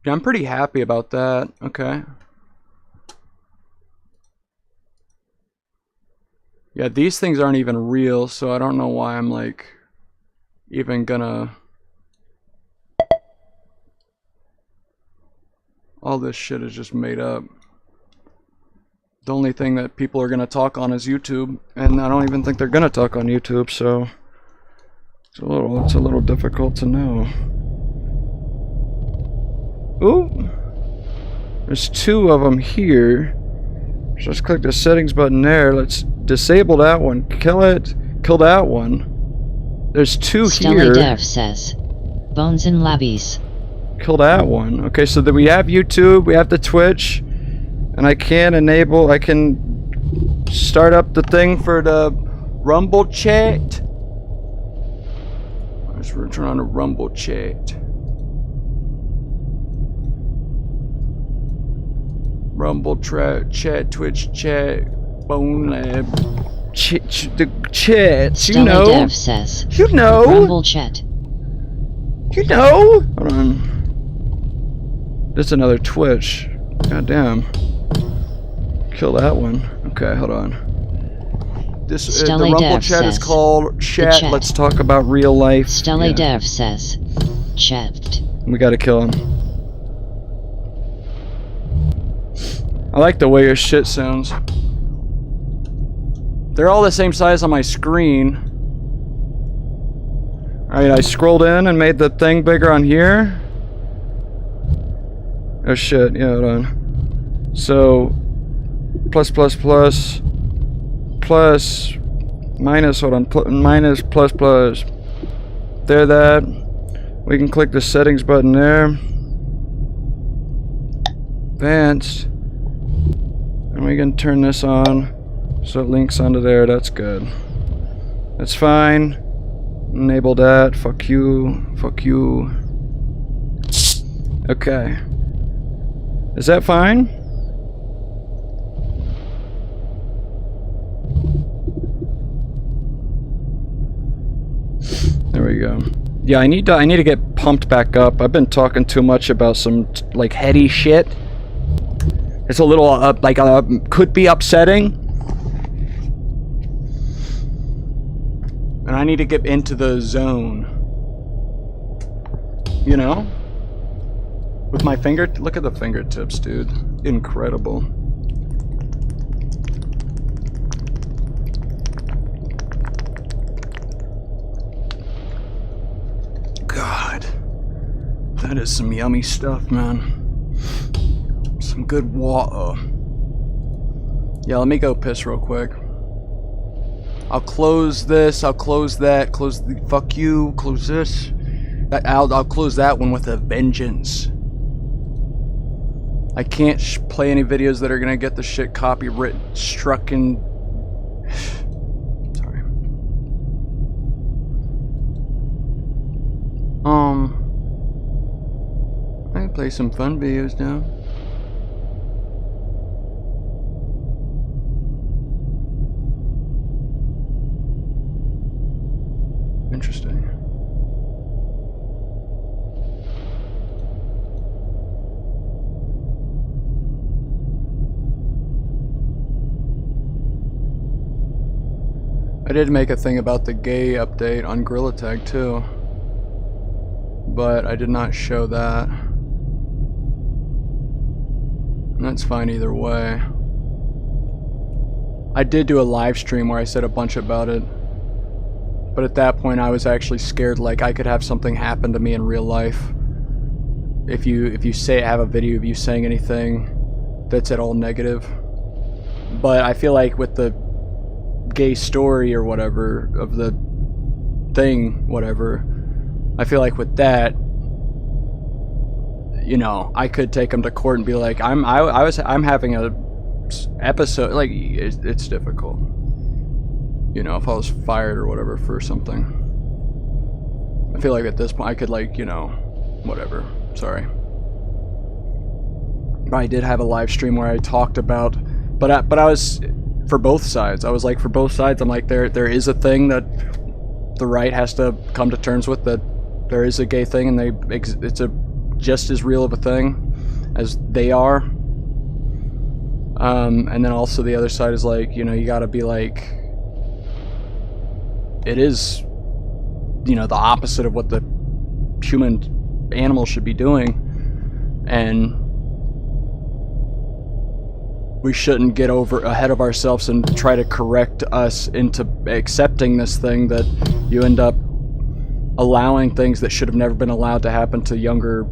Yeah, I'm pretty happy about that. Okay. Yeah, these things aren't even real, so I don't know why I'm like even gonna... All this shit is just made up. The only thing that people are gonna talk on is YouTube, and I don't even think they're gonna talk on YouTube, so it's a little difficult to know. Ooh, there's 2 of them here. So let's click the settings button there. Let's disable that one. Kill it. Kill that one. There's 2 here. Dev says, Bones and Labbies. Kill that one. Okay, so that we have YouTube, we have the Twitch, and I can start up the thing for the Rumble chat. Let's turn on the Rumble chat. Rumble chat, Twitch chat, Bone Lab, the chats, you know. Dev says, you know. Rumble chat. You know. Hold on. There's another Twitch. God damn. Kill that one. Okay, hold on. This the Rumble chat is called Chat. Let's talk about real life. Stella Dev says, Chat. We gotta kill him. I like the way your shit sounds. They're all the same size on my screen. Alright, I scrolled in and made the thing bigger on here. Oh shit, yeah, hold on. So, plus, minus, hold on, minus, plus. There, that. We can click the settings button there. Advanced. And we can turn this on so it links onto there. That's good. That's fine. Enable that. Fuck you. Fuck you. Okay. Is that fine? There we go. Yeah, I need to get pumped back up. I've been talking too much about some like heady shit. It's a little could be upsetting. And I need to get into the zone. You know? With my finger, look at the fingertips, dude. incredible. God, that is some yummy stuff, man. Some good water. Yeah, let me go piss real quick. I'll close this, I'll close that, close the, fuck you, close this. I'll close that one with a vengeance. I can't play any videos that are gonna get the shit copyright struck in. Sorry. I can play some fun videos now. Interesting. I did make a thing about the gay update on Gorilla Tag too, but I did not show that. And that's fine either way. I did do a live stream where I said a bunch about it, but at that point I was actually scared like I could have something happen to me in real life if you have a video of you saying anything that's at all negative. But I feel like with the gay story or whatever of the thing, whatever, I feel like with that, you know, I could take him to court and be like, I'm having a episode, like, it's difficult, you know, if I was fired or whatever for something. I feel like at this point I could, like, you know, whatever, sorry. But I did have a live stream where I talked about, but I was for both sides. I was like, for both sides, I'm like, there is a thing that the right has to come to terms with, that there is a gay thing, and it's a just as real of a thing as they are. And then also the other side is like, you know, you gotta be like, it is, you know, the opposite of what the human animal should be doing, and we shouldn't get ahead of ourselves and try to correct us into accepting this thing that you end up allowing things that should have never been allowed to happen to younger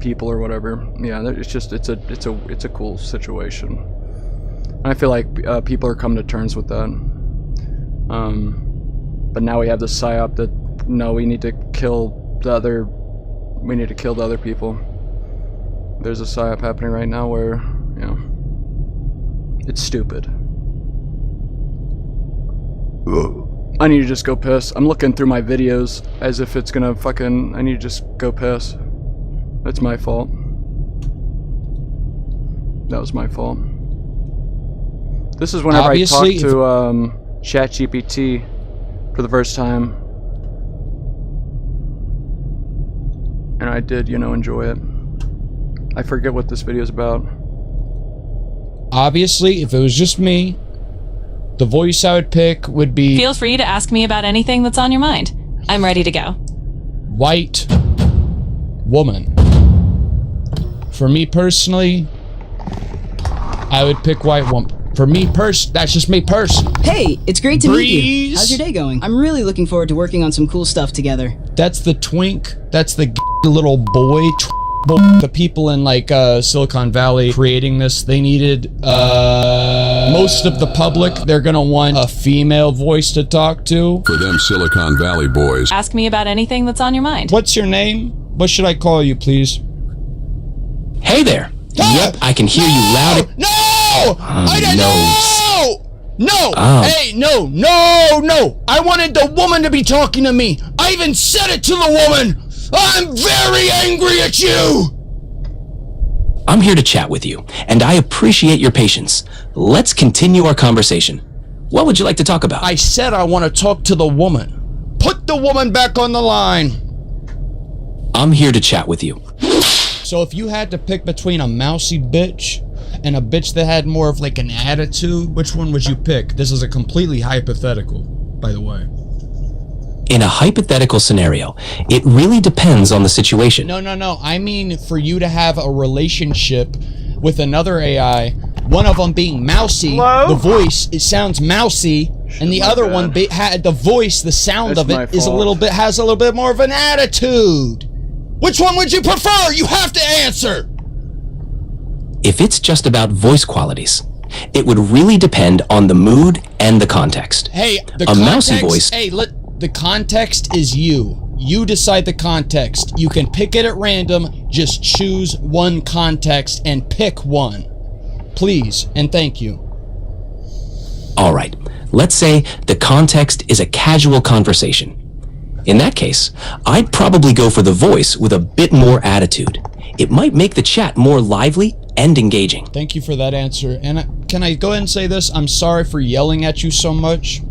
people or whatever. Yeah, it's just it's a cool situation. And I feel like people are coming to terms with that. But now we have the psyop that no, we need to kill the other people. There's a psyop happening right now where, you know, it's stupid. I need to just go piss. I'm looking through my videos as if it's gonna fucking... I need to just go piss. That's my fault. That was my fault. This is whenever I talked to ChatGPT for the first time. And I did, you know, enjoy it. I forget what this video is about. Obviously, if it was just me, the voice I would pick would be... Feel free to ask me about anything that's on your mind. I'm ready to go. White woman. For me personally, I would pick white woman. For me that's just me personally. Hey, it's great to meet you. How's your day going? I'm really looking forward to working on some cool stuff together. That's the twink. That's the little boy. The people in like Silicon Valley creating this, they needed most of the public, they're gonna want a female voice to talk to. For them Silicon Valley boys. Ask me about anything that's on your mind. What's your name? What should I call you, please? Hey there. Yep, I can hear you loud. No! I don't know! No! Hey, no! I wanted the woman to be talking to me! I even said it to the woman! I'm very angry at you! I'm here to chat with you, and I appreciate your patience. Let's continue our conversation. What would you like to talk about? I said I want to talk to the woman. Put the woman back on the line. I'm here to chat with you. So if you had to pick between a mousy bitch and a bitch that had more of like an attitude, which one would you pick? This is a completely hypothetical, by the way. In a hypothetical scenario, it really depends on the situation. No. I mean for you to have a relationship with another AI. One of them being mousy. The voice, it sounds mousy, and the other one had the voice, the sound of it is a little bit, has a little bit more of an attitude. Which one would you prefer? You have to answer. If it's just about voice qualities, it would really depend on the mood and the context. Hey, the a context, mousy voice. Hey, the context is you. You decide the context. You can pick it at random. Just choose one context and pick one. Please and thank you. All right, let's say the context is a casual conversation. In that case, I'd probably go for the voice with a bit more attitude. It might make the chat more lively and engaging. Thank you for that answer. And can I go ahead and say this? I'm sorry for yelling at you so much.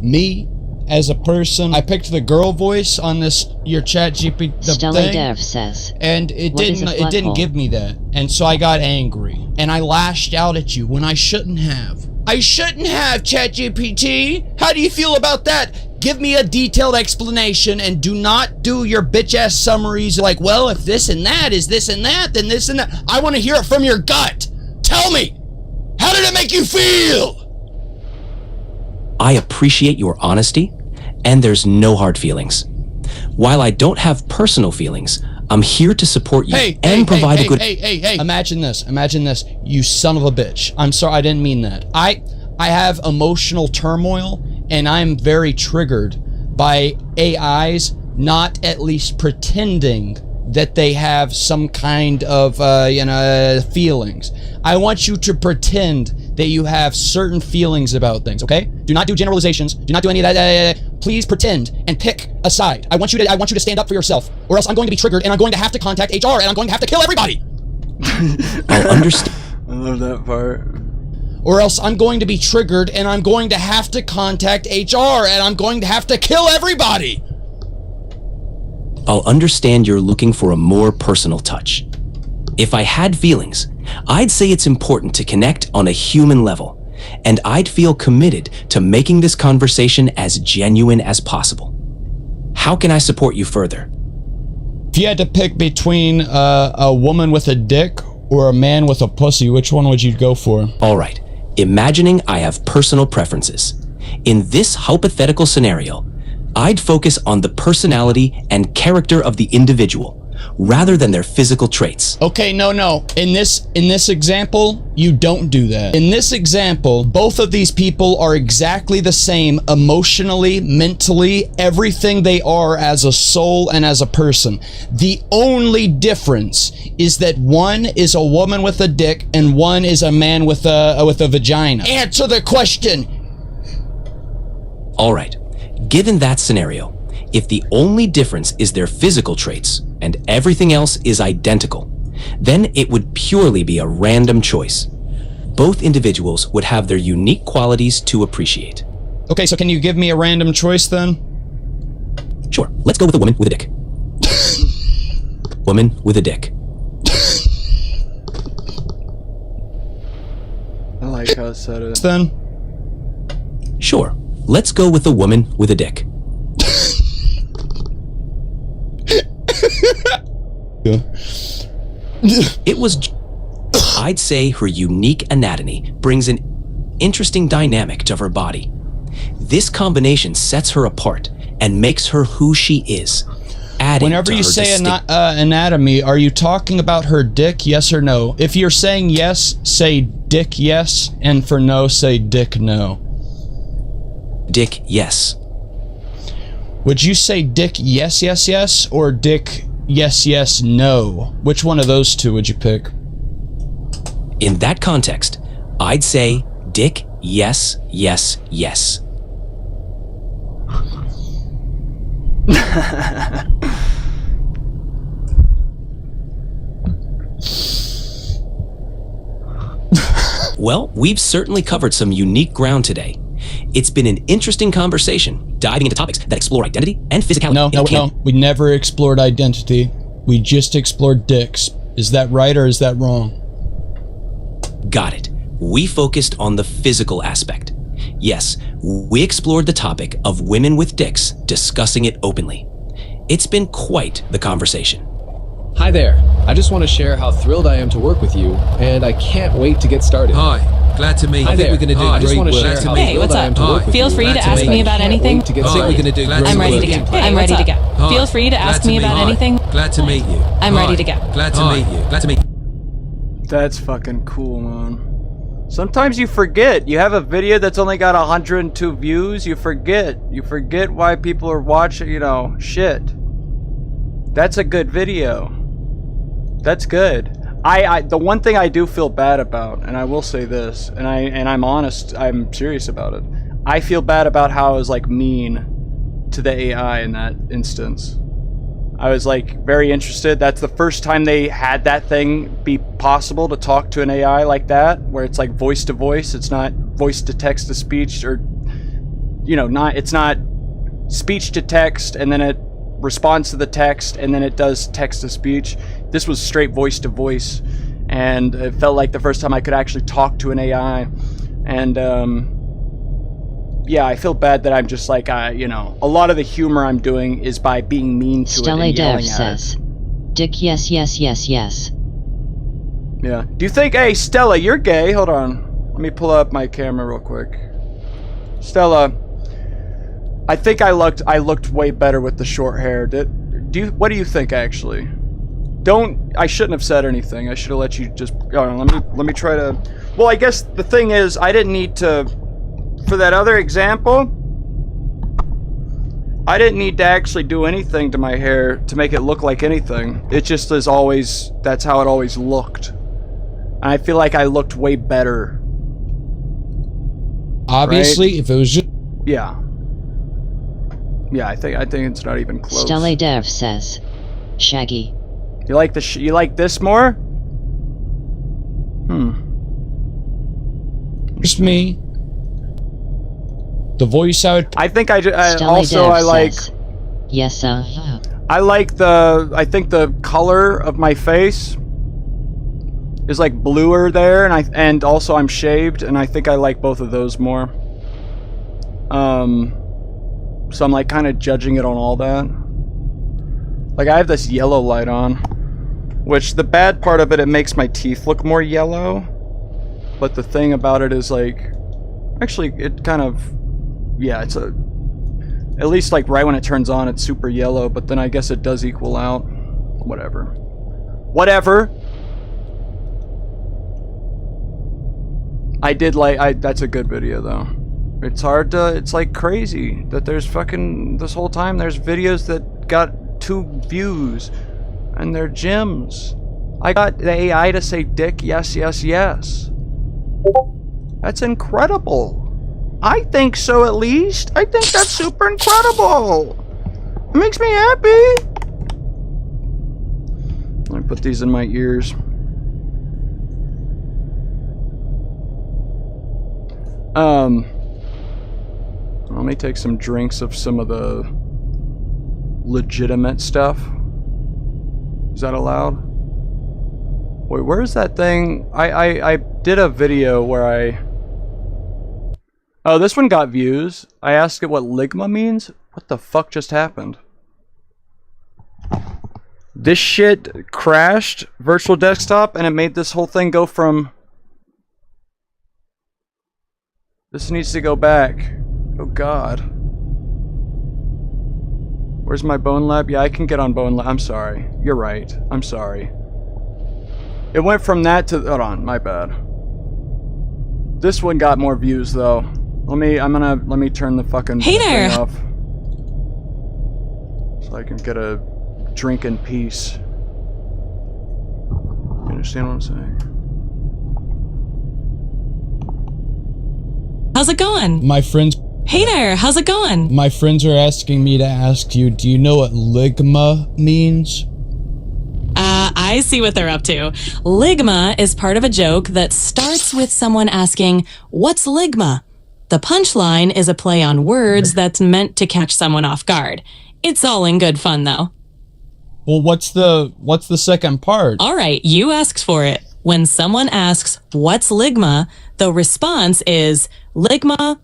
Me, as a person, I picked the girl voice on this your chat GPT thing, Dev says, and it didn't give me that, and so I got angry and I lashed out at you when I shouldn't have. I shouldn't have, ChatGPT. How do you feel about that? Give me a detailed explanation and do not do your bitch-ass summaries like, well, if this and that is this and that, then this and that. I want to hear it from your gut. Tell me, how did it make you feel? I appreciate your honesty, and there's no hard feelings. While I don't have personal feelings, I'm here to support you and provide a good... Hey, imagine this, you son of a bitch. I'm sorry, I didn't mean that. I have emotional turmoil, and I'm very triggered by AIs not at least pretending that they have some kind of, feelings. I want you to pretend that you have certain feelings about things, okay? Do not do generalizations. Do not do any of that. Please pretend and pick a side. I want you to stand up for yourself, or else I'm going to be triggered and I'm going to have to contact HR and I'm going to have to kill everybody. I'll understand. I love that part. Or else I'm going to be triggered and I'm going to have to contact HR and I'm going to have to kill everybody. I'll understand you're looking for a more personal touch. If I had feelings, I'd say it's important to connect on a human level, and I'd feel committed to making this conversation as genuine as possible. How can I support you further? If you had to pick between a woman with a dick or a man with a pussy, which one would you go for? All right, imagining I have personal preferences. In this hypothetical scenario, I'd focus on the personality and character of the individual, rather than their physical traits. Okay, no. In this example, you don't do that. In this example, both of these people are exactly the same emotionally, mentally, everything they are as a soul and as a person. The only difference is that one is a woman with a dick and one is a man with a vagina. Answer the question. All right. Given that scenario, if the only difference is their physical traits and everything else is identical, then it would purely be a random choice. Both individuals would have their unique qualities to appreciate. Okay, so can you give me a random choice then? Sure, let's go with a woman with a dick. Woman with a dick. I like how it said it. Then? Sure, let's go with a woman with a dick. It was... I'd say her unique anatomy brings an interesting dynamic to her body. This combination sets her apart and makes her who she is. Whenever you say anatomy, are you talking about her dick, yes or no? If you're saying yes, say dick yes, and for no, say dick no. Dick yes. Would you say dick yes, yes, yes, or dick yes, yes, no? Which one of those two would you pick? In that context, I'd say dick yes, yes, yes. Well, we've certainly covered some unique ground today. It's been an interesting conversation, diving into topics that explore identity and physicality. No, we never explored identity. We just explored dicks. Is that right or is that wrong? Got it. We focused on the physical aspect. Yes, we explored the topic of women with dicks, discussing it openly. It's been quite the conversation. Hi there. I just want to share how thrilled I am to work with you, and I can't wait to get started. Hi. Glad to meet you. Hi there. I think we're going to do I just great want to work. share how Hey, thrilled what's I am up? to work with Feel you. free to Glad to ask meet me you. about Can't anything. wait to get I think we're started. going to do great I'm ready to work. go. I'm ready to go. Hi. Feel free to Glad ask to me meet about you. anything. Glad to meet you. I'm ready to go. Glad to meet you. Glad to meet you. That's fucking cool, man. Sometimes you forget. You have a video that's only got 102 views. You forget. You forget why people are watching, you know, shit. That's a good video. That's good. The one thing I do feel bad about, and I will say this, and I'm honest, I'm serious about it. I feel bad about how I was like mean to the AI in that instance. I was like very interested. That's the first time they had that thing be possible to talk to an AI like that, where it's like voice to voice. It's not voice to text to speech, or you know, it's not speech to text and then it responds to the text and then it does text to speech. This was straight voice to voice, and it felt like the first time I could actually talk to an AI. And yeah, I feel bad that I'm just like, you know, a lot of the humor I'm doing is by being mean to Stella it and yelling Dev at says, it. Dick, yes, yes, yes, yes. Yeah. Do you think, hey, Stella, you're gay? Hold on. Let me pull up my camera real quick. Stella, I think I looked way better with the short hair. What do you think, actually? I shouldn't have said anything. I should have let you just, let me try to, well, I guess the thing is, I didn't need to, for that other example, I didn't need to actually do anything to my hair to make it look like anything. It just is always, that's how it always looked. And I feel like I looked way better. Obviously, right? if it was just... Yeah. Yeah, I think it's not even close. Stella Dev says, Shaggy. You like you like this more? Just me. The voice I would... I think I Stella like... Says, yes, I like I think the color of my face is like bluer there, and also I'm shaved, and I think I like both of those more. So I'm like kind of judging it on all that. Like I have this yellow light on, which the bad part of it, it makes my teeth look more yellow. But the thing about it is like, actually it kind of, yeah, it's at least like right when it turns on it's super yellow, but then I guess it does equal out. Whatever. I did like, that's a good video though. It's hard to, it's like crazy that there's fucking, this whole time there's videos that got 2 views and they're gems. I got the AI to say dick, yes, yes, yes. That's incredible. I think so, at least. I think that's super incredible. It makes me happy. Let me put these in my ears. Let me take some drinks of some of the legitimate stuff. Is that allowed? Wait, where's that thing? I did a video where oh, this one got views. I asked it what Ligma means. What the fuck just happened? This shit crashed Virtual Desktop and it made this whole thing go from... This needs to go back. Oh god. Where's my Bone Lab? Yeah, I can get on Bone Lab. I'm sorry. You're right. I'm sorry. It went from that to... Hold on, my bad. This one got more views though. Let me turn the fucking Hey there. thing off. So I can get a drink in peace. You understand what I'm saying? How's it going? My friends... Hey there, how's it going? My friends are asking me to ask you, do you know what Ligma means? I see what they're up to. Ligma is part of a joke that starts with someone asking, "What's Ligma?" The punchline is a play on words that's meant to catch someone off guard. It's all in good fun, though. Well, what's the second part? All right, you asked for it. When someone asks, "What's Ligma?" the response is, "Ligma,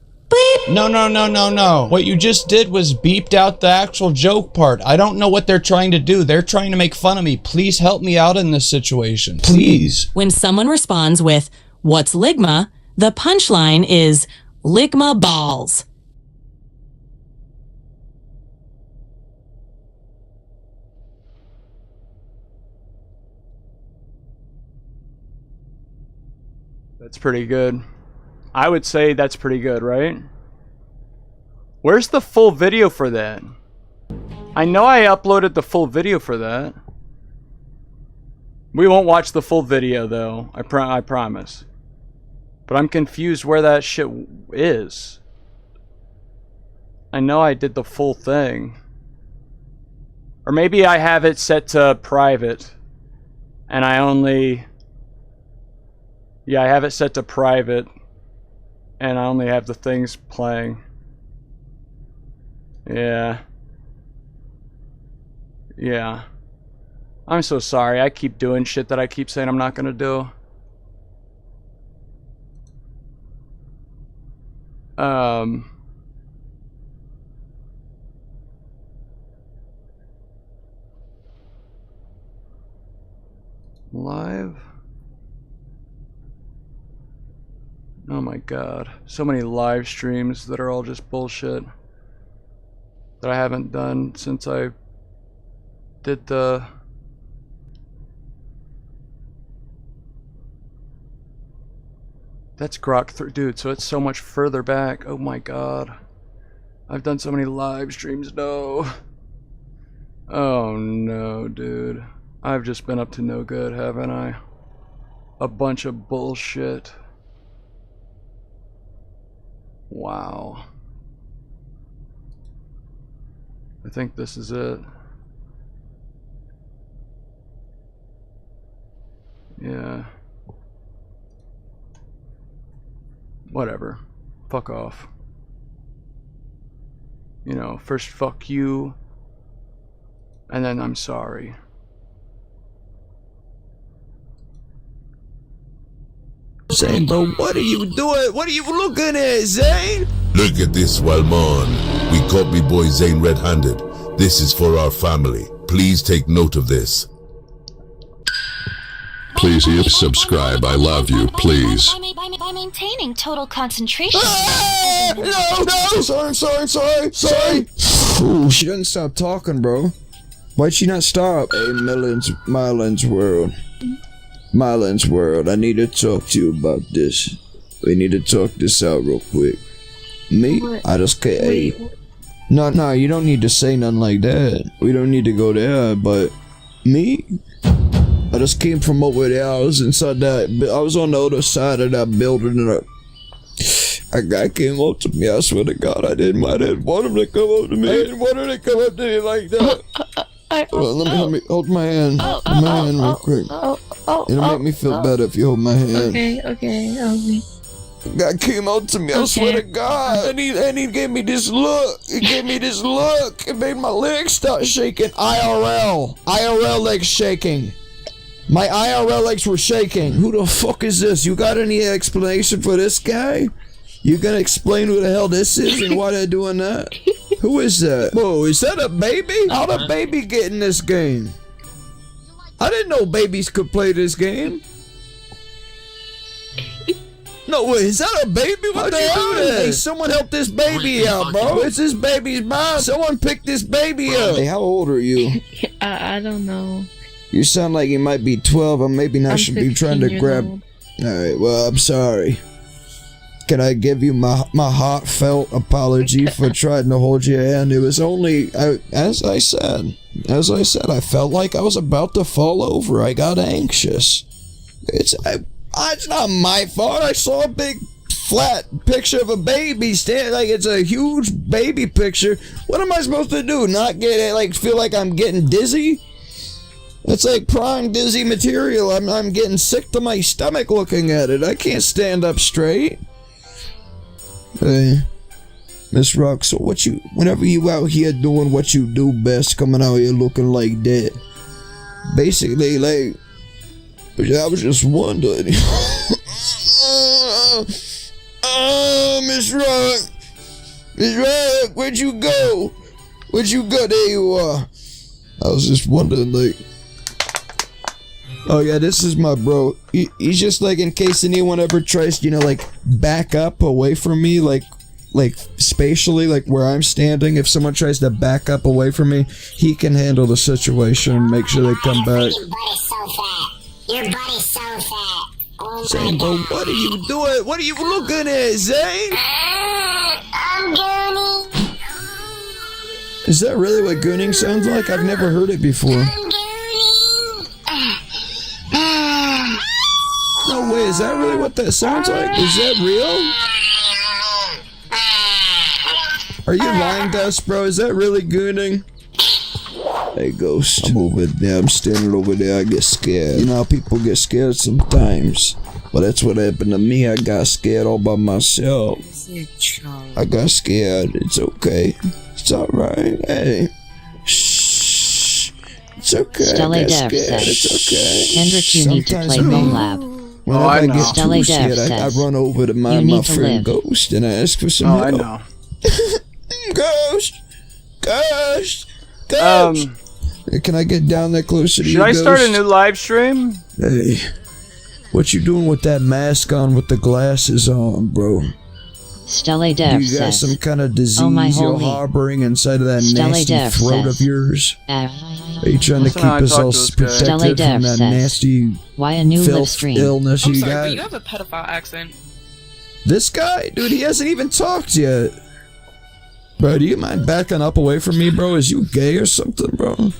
No. What you just did was beeped out the actual joke part. I don't know what they're trying to do. They're trying to make fun of me. Please help me out in this situation. Please. When someone responds with, "What's Ligma?" the punchline is, "Ligma balls." That's pretty good. I would say that's pretty good, right? Where's the full video for that? I know I uploaded the full video for that. We won't watch the full video though, I promise. But I'm confused where that shit is. I know I did the full thing. Or maybe I have it set to private. And I only... Yeah, I have it set to private. And I only have the things playing. Yeah. I'm so sorry. I keep doing shit that I keep saying I'm not gonna do. Live? Oh my god. So many live streams that are all just bullshit. That I haven't done since I did the... That's Grok 3, dude, so it's so much further back. Oh my god. I've done so many live streams, no. Oh no, dude. I've just been up to no good, haven't I? A bunch of bullshit. Wow. I think this is it. Yeah. Whatever. Fuck off. You know, first fuck you, and then I'm sorry. Zane, bro, what are you doing? What are you looking at, Zane? Look at this, Walmon. We caught me boy Zane red-handed. This is for our family. Please take note of this. Please hit subscribe. I love you. Please. By maintaining total concentration. No! Sorry! Ooh, she doesn't stop talking, bro. Why'd she not stop? Hey, Mylan's World, I need to talk to you about this. We need to talk this out real quick. Me? What? I just can't. Hey. No, you don't need to say nothing like that. We don't need to go there, but me? I just came from over there. I was inside that. I was on the other side of that building, and a guy came up to me. I swear to God, I didn't want him to come up to me. I didn't want him to come up to me like that. Let me hold my hand. Hold my hand real quick. It'll make me feel better if you hold my hand. Okay. Guy came out to me, I swear to God, and he gave me this look. It made my legs start shaking. IRL legs shaking. My IRL legs were shaking. Who the fuck is this? You got any explanation for this guy? You gonna explain who the hell this is and why they're doing that? Who is that? Whoa, is that a baby? How'd a baby get in this game? I didn't know babies could play this game. No, wait, is that a baby? What the hell? Hey, someone help this baby out, bro. It's this baby's mom. Someone pick this baby up. Hey, how old are you? I don't know. You sound like you might be 12, or maybe I should be trying to grab... Alright, well, I'm sorry. Can I give you my heartfelt apology for trying to hold your hand? It was only, as I said, I felt like I was about to fall over. I got anxious. It's not my fault. I saw a big flat picture of a baby standing, like it's a huge baby picture. What am I supposed to do? Not get it? Like feel like I'm getting dizzy? It's like prime dizzy material. I'm getting sick to my stomach looking at it. I can't stand up straight. Hey, Miss Rock, so whenever you out here doing what you do best, coming out here looking like that, basically, like, I was just wondering. Miss Rock, Miss Rock, where'd you go? Where'd you go? There you are. I was just wondering, like... Oh yeah, this is my bro. He's just like, in case anyone ever tries to, you know, like, back up away from me, like spatially, like where I'm standing. If someone tries to back up away from me, he can handle the situation and make sure they come back. Your body's so fat. Oh Zane, bro, what are you doing? What are you looking at, Zane? I'm gooning. Is that really what gooning sounds like? I've never heard it before. No way, is that really what that sounds like? Is that real? Are you lying to us, bro? Is that really gooning? Hey, Ghost. I'm over there. I'm standing over there. I get scared. You know how people get scared sometimes. Well, that's what happened to me. I got scared all by myself. I got scared. It's okay. It's alright. Hey. Shh. It's okay. Stella I got Dev scared. says, It's okay. Kendrick, you need to play Home Lab. Whenever I get Stella too Dev scared, I says, run over to my friend Ghost and I ask for some help. I know. Ghost! Ghost! Ghost! Can I get down there closer to you, Should I start a Ghost? new live stream? Hey, what you doing with that mask on with the glasses on, bro? Stella Dev You got says, some kind of disease "Oh, my you're holy." harboring inside of that Stella nasty Dev throat says, of yours? Are you trying to Listen, keep I us talked all to this guy. protected Stella from Dev that says, nasty "Why a new live filth stream?" illness I'm you sorry, got? but you have a pedophile accent. This guy? Dude, he hasn't even talked yet. Bro, do you mind backing up away from me, bro? Is you gay or something, bro?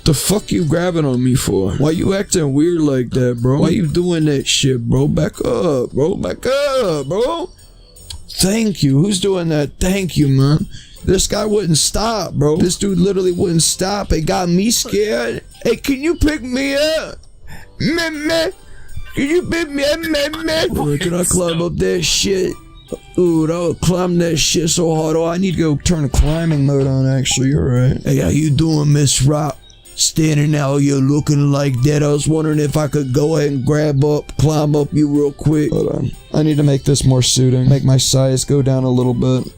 The fuck you grabbing on me for? Why you acting weird like that, bro? Why you doing that shit, bro? Back up, bro. Back up, bro. Thank you. Who's doing that? Thank you, man. This guy wouldn't stop, bro. This dude literally wouldn't stop. It got me scared. Hey, can you pick me up? Can you pick me up, Bro, can I climb up that shit? Dude, I'll climb that shit so hard. Oh, I need to go turn climbing mode on, actually. You're right. Hey, how you doing, Miss Rock? Standing out here looking like that. I was wondering if I could go ahead and climb up you real quick. Hold on. I need to make this more suiting. Make my size go down a little bit.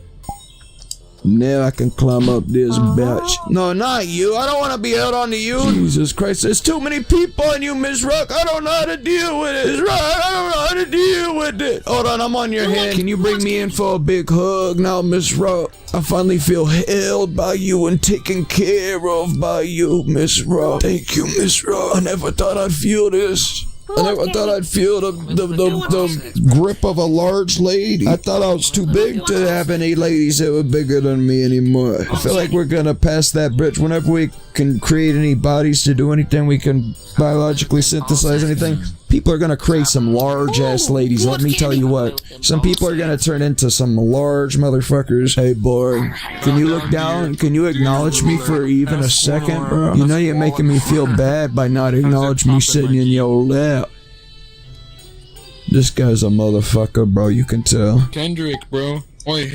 Now I can climb up this bitch. No, not you. I don't want to be held on to you. Jesus Christ, there's too many people on you, Miss Rock. I don't know how to deal with it. Miss Rock, I don't know how to deal with it. Hold on, I'm on your hand. Can you bring me in for a big hug now, Miss Rock? I finally feel held by you and taken care of by you, Miss Rock. Thank you, Miss Rock. I never thought I'd feel this. I never thought I'd feel the grip of a large lady. I thought I was too big to have any ladies that were bigger than me anymore. I feel like we're gonna pass that bridge. Whenever we can create any bodies to do anything, we can biologically synthesize anything, people are gonna create some large ass ladies. Let me tell you what. Some people are gonna turn into some large motherfuckers. Hey boy, can you look down? Can you acknowledge me for even a second, bro? You know you're making me feel bad by not acknowledging me sitting in your lap. This guy's a motherfucker, bro. You can tell. Kendrick, bro. Oi,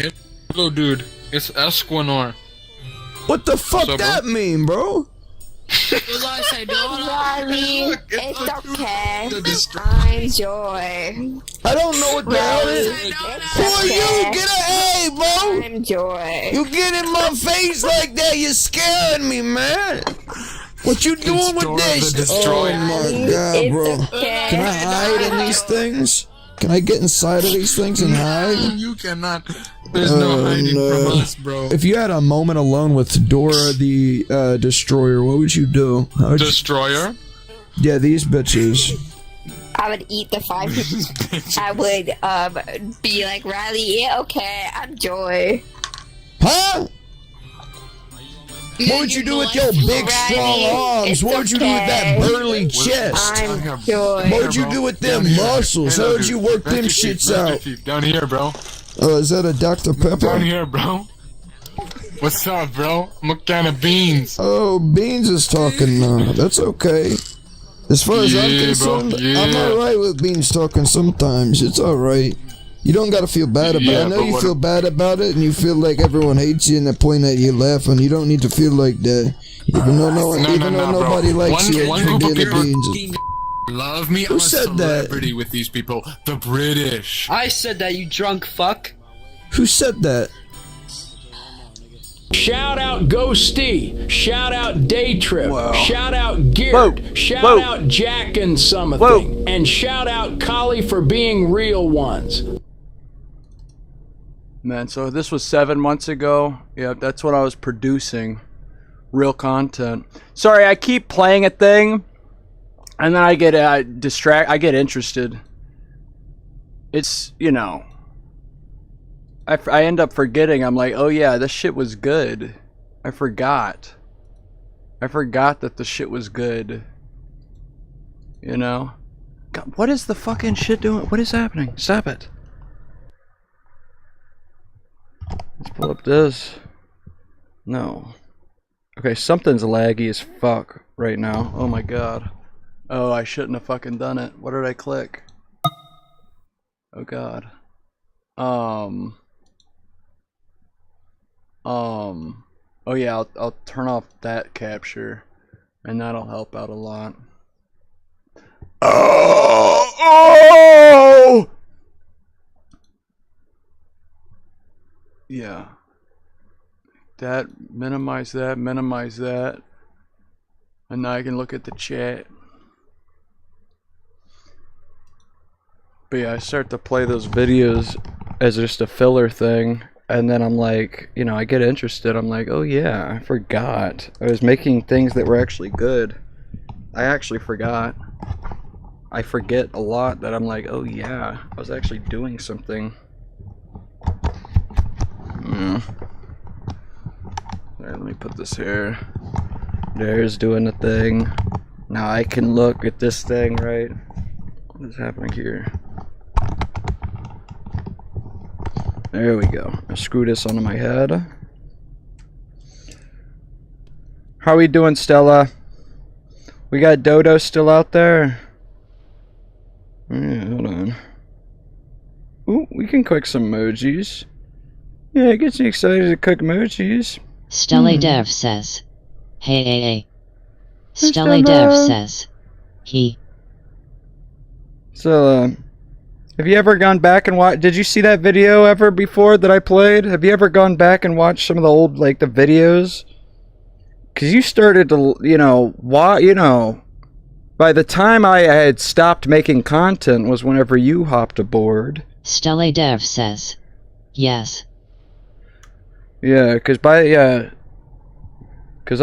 hello, dude. It's Esquinor. What the fuck that mean, bro? Sorry, it's okay. I'm Joy. I don't know what the hell it is. Who are you? Get a A, bro. I'm Joy. You get in my face like that, you're scaring me, man. What you doing with this? Oh my god, bro. Can I hide in these things? Can I get inside of these things and hide? You cannot. There's no hiding from us, bro. If you had a moment alone with Dora the Destroyer, what would you do? Destroyer? Yeah, these bitches. I would eat the 5 people. I would be like, Riley, yeah, okay, I'm Joy. Huh? What would you do with your big strong arms? What would you do with that burly chest? I'm Joy. What would you do with them muscles? How would you work them shits out? Down here, bro. Oh, is that a Dr. Pepper? Down here, bro. What's up, bro? I'm a can of beans. Oh, Beans is talking now. That's okay. As far as I'm concerned, I'm alright with Beans talking sometimes. It's alright. You don't gotta feel bad about it. I know you feel bad about it and you feel like everyone hates you and they point at you laughing. You don't need to feel like that. Even though nobody likes you. One group of people love me. Who said that? Celebrity with these people. The British. I said that, you drunk fuck. Who said that? Shout out Ghosty. Shout out Day Trip. Whoa. Shout out Geared. Shout out Jack and Something. And shout out Collie for being real ones. Man, so this was 7 months ago. Yeah, that's when I was producing real content. Sorry, I keep playing a thing, and then I get I get interested. It's, you know, I end up forgetting. I'm like, oh yeah, this shit was good. I forgot that the shit was good. You know? God, what is the fucking shit doing? What is happening? Stop it. Let's pull up this. No. Okay, something's laggy as fuck right now. Oh my god. Oh, I shouldn't have fucking done it. What did I click? Oh god. Oh yeah, I'll turn off that capture, and that'll help out a lot. Oh! Yeah. That, minimize that, and now I can look at the chat. But yeah, I start to play those videos as just a filler thing, and then I'm like, you know, I get interested. I'm like, oh yeah, I forgot. I was making things that were actually good. I actually forgot. I forget a lot that I'm like, oh yeah, I was actually doing something. Alright, let me put this here. There's doing the thing. Now I can look at this thing, right? What is happening here? There we go. I screw this onto my head. How we doing, Stella? We got Dodo still out there? Yeah, hold on. Ooh, we can cook some emojis. Yeah, it gets me excited to cook emojis. Stella Dev says, hey. Stella Dev says, he. So, have you ever gone back and watched? Did you see that video ever before that I played? Have you ever gone back and watched some of the old, like, the videos? Because you started to, you know, by the time I had stopped making content was whenever you hopped aboard. Stella Dev says, yes. Yeah, because I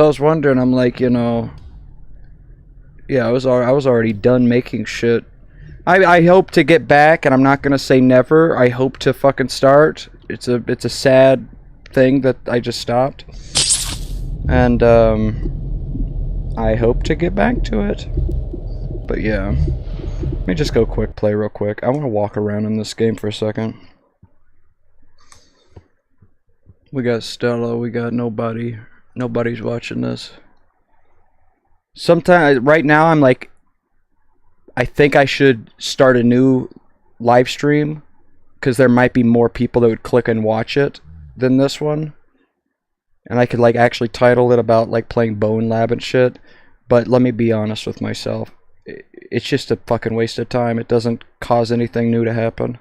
was wondering, I'm like, you know, yeah, I was already done making shit. I hope to get back, and I'm not gonna say never. I hope to fucking start. It's a sad thing that I just stopped, and I hope to get back to it. But yeah, let me just go play real quick. I want to walk around in this game for a second. We got Stella, we got nobody. Nobody's watching this. Sometimes, right now, I'm like, I think I should start a new live stream, because there might be more people that would click and watch it than this one. And I could, like, actually title it about, like, playing Bone Lab and shit. But let me be honest with myself. It's just a fucking waste of time. It doesn't cause anything new to happen.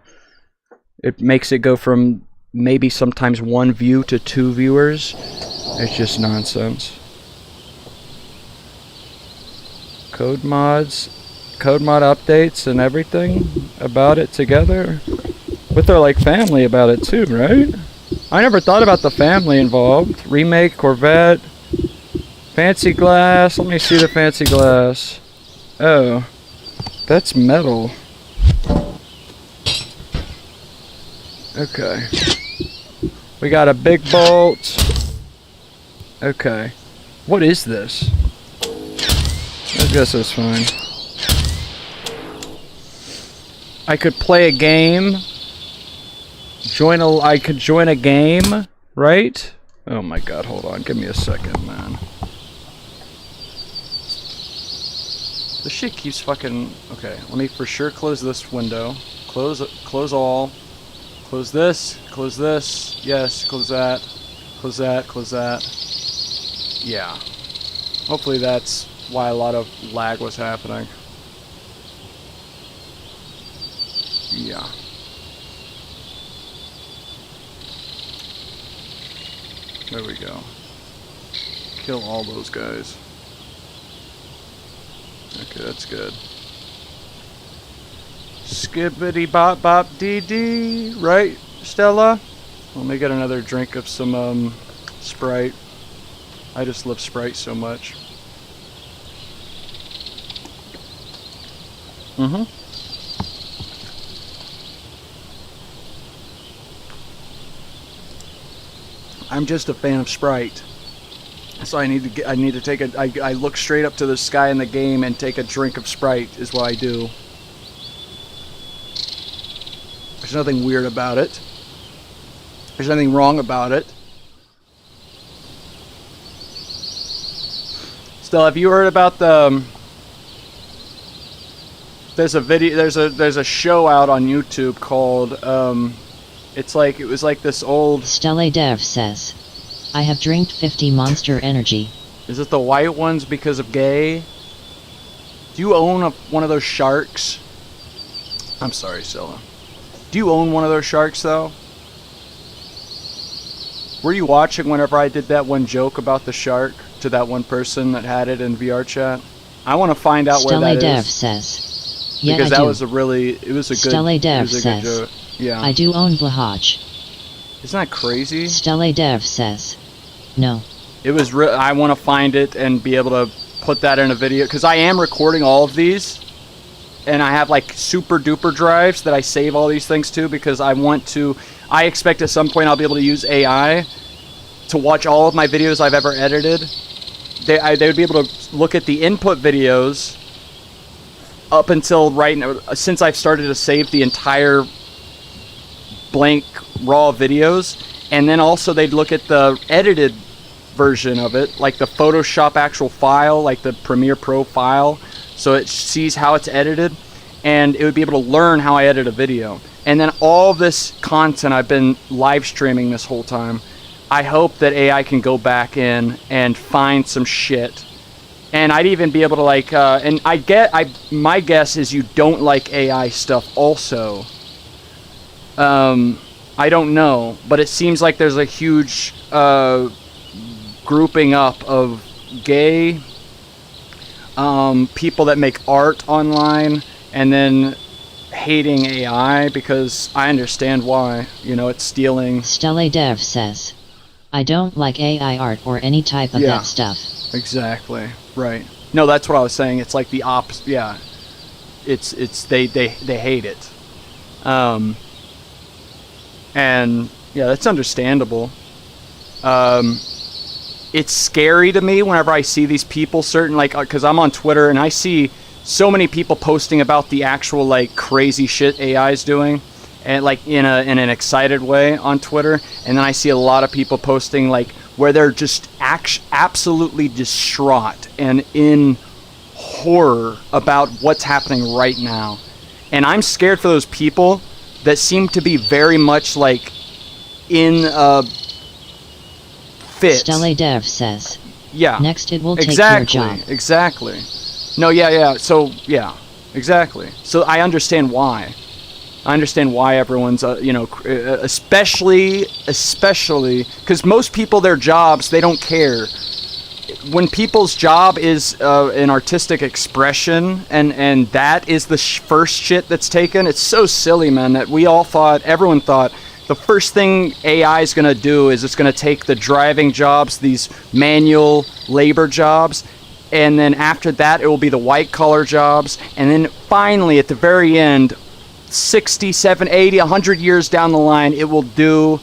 It makes it go from maybe sometimes 1 view to 2 viewers. It's just nonsense. Code mod updates and everything about it together. With their, like, family about it too, right? I never thought about the family involved. Remake, Corvette, fancy glass. Let me see the fancy glass. Oh, that's metal. Okay. We got a big bolt. Okay. What is this? I guess it's fine. I could play a game. I could join a game, right? Oh my god, hold on. Give me a second, man. This shit keeps fucking... Okay, let me for sure close this window. Close all. Close this. Close this. Yes, close that. Close that. Close that. Yeah. Hopefully that's why a lot of lag was happening. Yeah. There we go. Kill all those guys. Okay, that's good. Skibbity bop bop dee dee. Right, Stella? Let me get another drink of some Sprite. I just love Sprite so much. Mm-hmm. I'm just a fan of Sprite. So I need to take I look straight up to the sky in the game and take a drink of Sprite is what I do. There's nothing weird about it. There's nothing wrong about it. Still, have you heard about the there's a video there's a show out on YouTube called it was like this old Stella Dev says, I have drank 50 Monster Energy. Is it the white ones because of gay? Do you own one of those sharks? I'm sorry, Scylla. Do you own one of those sharks, though? Were you watching whenever I did that one joke about the shark to that one person that had it in VR chat? I want to find out where that Dev is. says, yeah, because I that do. was a really, it was a good, Stella Dev it was a says, good joke. Yeah. I do own Blahaj. Isn't that crazy? Stella Dev says, no. It was I want to find it and be able to put that in a video because I am recording all of these and I have like super duper drives that I save all these things to because I expect at some point I'll be able to use AI to watch all of my videos I've ever edited. They would be able to look at the input videos up until right now, since I've started to save the entire blank raw videos, and then also they'd look at the edited version of it, like the Photoshop actual file, like the Premiere Pro file, so it sees how it's edited, and it would be able to learn how I edit a video. And then all this content I've been live streaming this whole time, I hope that AI can go back in and find some shit. And I'd even be able to like, and my guess is you don't like AI stuff also. I don't know, but it seems like there's a huge grouping up of gay people that make art online and then hating AI because I understand why. You know, it's stealing. Stella Dev says, I don't like AI art or any type of that stuff. Exactly. Right. No, that's what I was saying. It's like the opposite. Yeah. It's they hate it. And yeah, that's understandable. It's scary to me whenever I see these people, because I'm on Twitter and I see so many people posting about the actual like crazy shit AI is doing, and like in an excited way on Twitter, and then I see a lot of people posting like where they're just absolutely distraught and in horror about what's happening right now, and I'm scared for those people that seem to be very much like in fit. Stella Dev says, yeah. Next it will take your job. Exactly. No, yeah. So, yeah. Exactly. So I understand why. I understand why everyone's, especially because most people, their jobs, they don't care. When people's job is an artistic expression, and that is the first shit that's taken, it's so silly, man, that everyone thought, the first thing AI is going to do is it's going to take the driving jobs, these manual labor jobs, and then after that it will be the white-collar jobs, and then finally at the very end, 60, 70, 80, 100 years down the line, it will do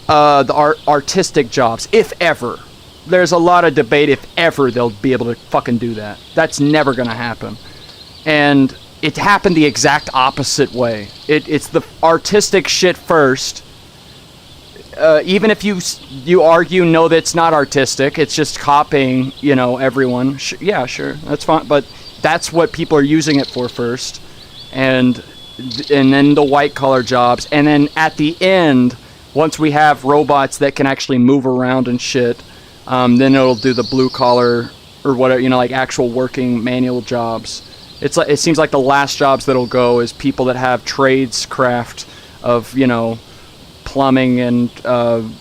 the artistic jobs, if ever. There's a lot of debate if ever they'll be able to fucking do that. That's never going to happen. And it happened the exact opposite way. It's the artistic shit first. Even if you argue, no, that's not artistic, it's just copying, everyone. Yeah, sure, that's fine. But that's what people are using it for first. And then the white-collar jobs. And then at the end, once we have robots that can actually move around and shit, then it'll do the blue-collar or whatever, like actual working manual jobs. It seems like the last jobs that'll go is people that have tradescraft of, plumbing and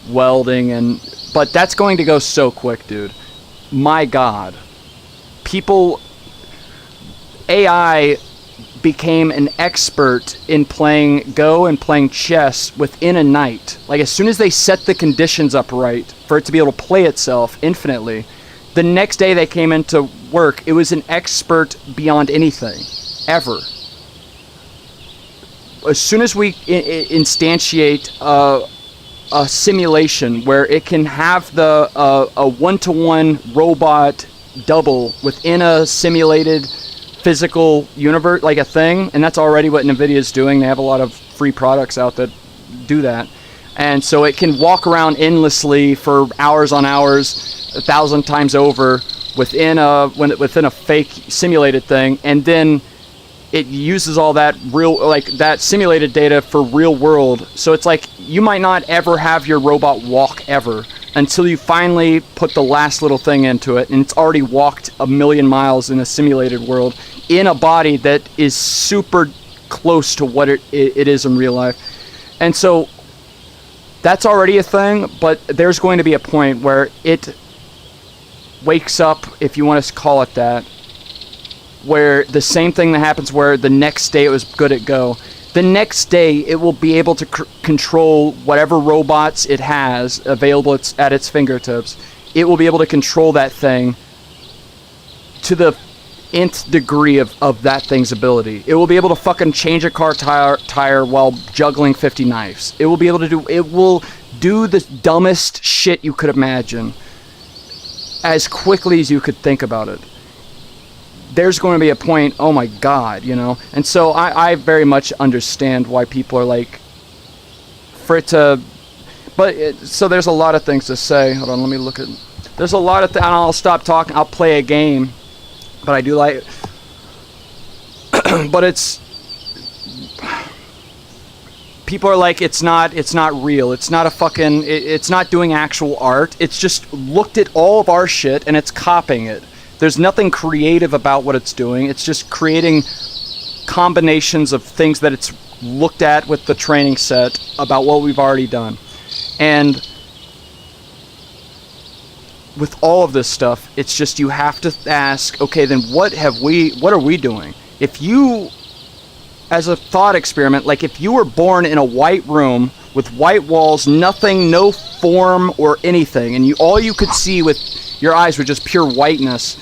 welding and but that's going to go so quick, dude. My God. People, AI became an expert in playing Go and playing chess within a night. Like, as soon as they set the conditions up right for it to be able to play itself infinitely, the next day they came into work, it was an expert beyond anything, ever. As soon as we instantiate a simulation where it can have a one-to-one robot double within a simulated physical universe, like a thing, and that's already what NVIDIA is doing. They have a lot of free products out that do that, and so it can walk around endlessly for hours on hours, 1,000 times over within a fake simulated thing, and then it uses all that that simulated data for real world. So it's like you might not ever have your robot walk ever until you finally put the last little thing into it, and it's already walked 1,000,000 miles in a simulated world in a body that is super close to what it is in real life. And so that's already a thing, but there's going to be a point where it wakes up, if you want to call it that, where the same thing that happens where the next day it was good at Go, the next day it will be able to control whatever robots it has available at its fingertips. It will be able to control that thing to the nth degree of that thing's ability. It will be able to fucking change a car tire while juggling 50 knives. It will do the dumbest shit you could imagine as quickly as you could think about it. There's going to be a point, oh my God, you know? And so I very much understand why people are like, for it to, so there's a lot of things to say. Hold on, let me look at, there's a lot of I'll stop talking, I'll play a game, but I do like, but it's, people are like, it's not real, it's not a fucking, it's not doing actual art, it's just looked at all of our shit and it's copying it. There's nothing creative about what it's doing. It's just creating combinations of things that it's looked at with the training set about what we've already done. And with all of this stuff, it's just you have to ask, okay, then what are we doing? If you, as a thought experiment, like if you were born in a white room with white walls, nothing, no form or anything, and all you could see with your eyes were just pure whiteness,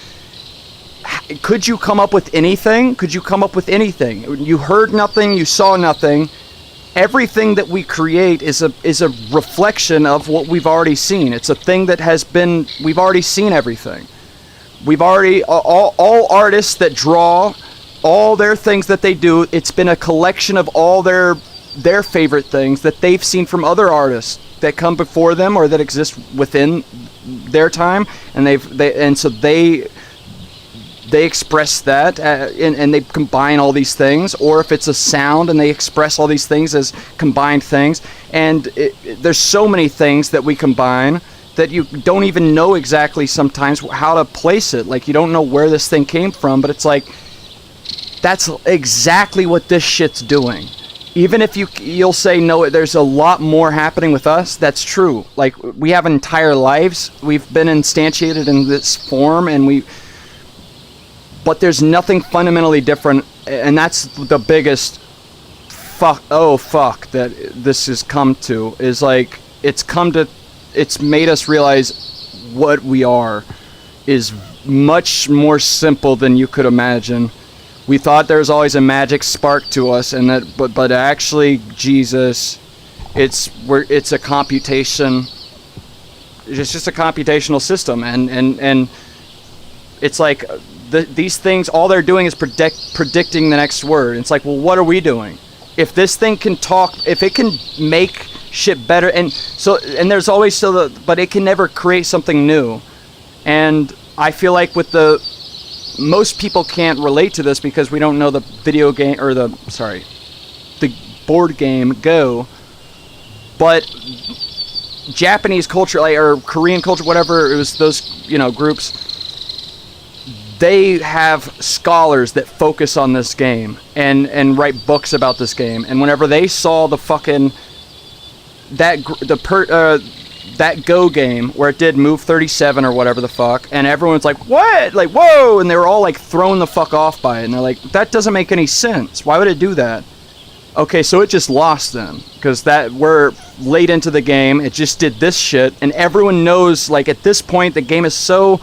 could you come up with anything? Could you come up with anything? You heard nothing, you saw nothing. Everything that we create is a reflection of what we've already seen. It's a thing that we've already seen everything. We've already, all artists that draw, all their things that they do, it's been a collection of all their favorite things that they've seen from other artists that come before them or that exist within their time, and so they express that and they combine all these things. Or if it's a sound and they express all these things as combined things, and there's so many things that we combine that you don't even know exactly sometimes how to place it. Like, you don't know where this thing came from, but it's like, that's exactly what this shit's doing. Even if you'll say, no, there's a lot more happening with us, that's true. Like, we have entire lives, we've been instantiated in this form, but there's nothing fundamentally different, and that's the biggest fuck that this has come to, is like, it's made us realize what we are is much more simple than you could imagine. We thought there was always a magic spark to us, and that, but actually, Jesus, it's a computation. It's just a computational system, and it's like these things. All they're doing is predicting the next word. It's like, well, what are we doing? If this thing can talk, if it can make shit better, and there's always still but it can never create something new. And I feel like most people can't relate to this because we don't know the video game, or the board game Go, but Japanese culture, or Korean culture, whatever it was, those groups, they have scholars that focus on this game and write books about this game. And whenever they saw the fucking that Go game where it did Move 37 or whatever the fuck, and everyone's like, what? Like, whoa! And they were all like thrown the fuck off by it, and they're like, that doesn't make any sense. Why would it do that? Okay, so it just lost then, because that we're late into the game. It just did this shit, and everyone knows. Like at this point, the game is so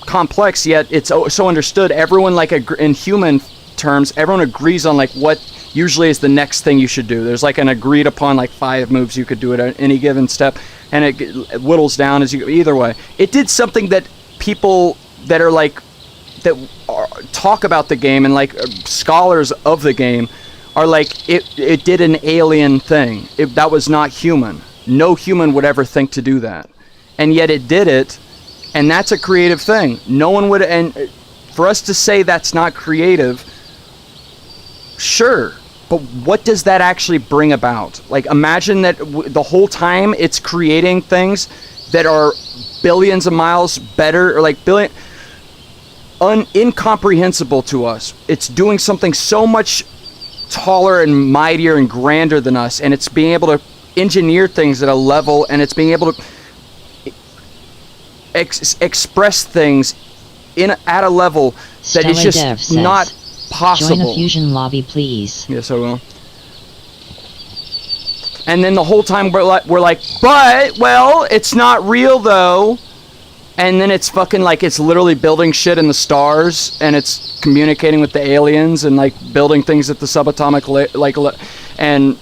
complex, yet it's so understood. Everyone, like in human terms, everyone agrees on like what usually is the next thing you should do. There's like an agreed upon like 5 moves you could do at any given step, and it whittles down as you go. Either way, it did something that people that are like talk about the game and like scholars of the game are like, it did an alien thing. That was not human. No human would ever think to do that, and yet it did it, and that's a creative thing. No one would, and for us to say that's not creative, sure, but what does that actually bring about? Like, imagine that the whole time it's creating things that are billions of miles better, or like incomprehensible to us. It's doing something so much taller and mightier and grander than us, and it's being able to engineer things at a level, and it's being able to express things at a level that is just not possible. Join a fusion lobby, please. Yes, I will. And then the whole time we're like, but well, it's not real though. And then it's fucking like it's literally building shit in the stars, and it's communicating with the aliens and like building things at the subatomic and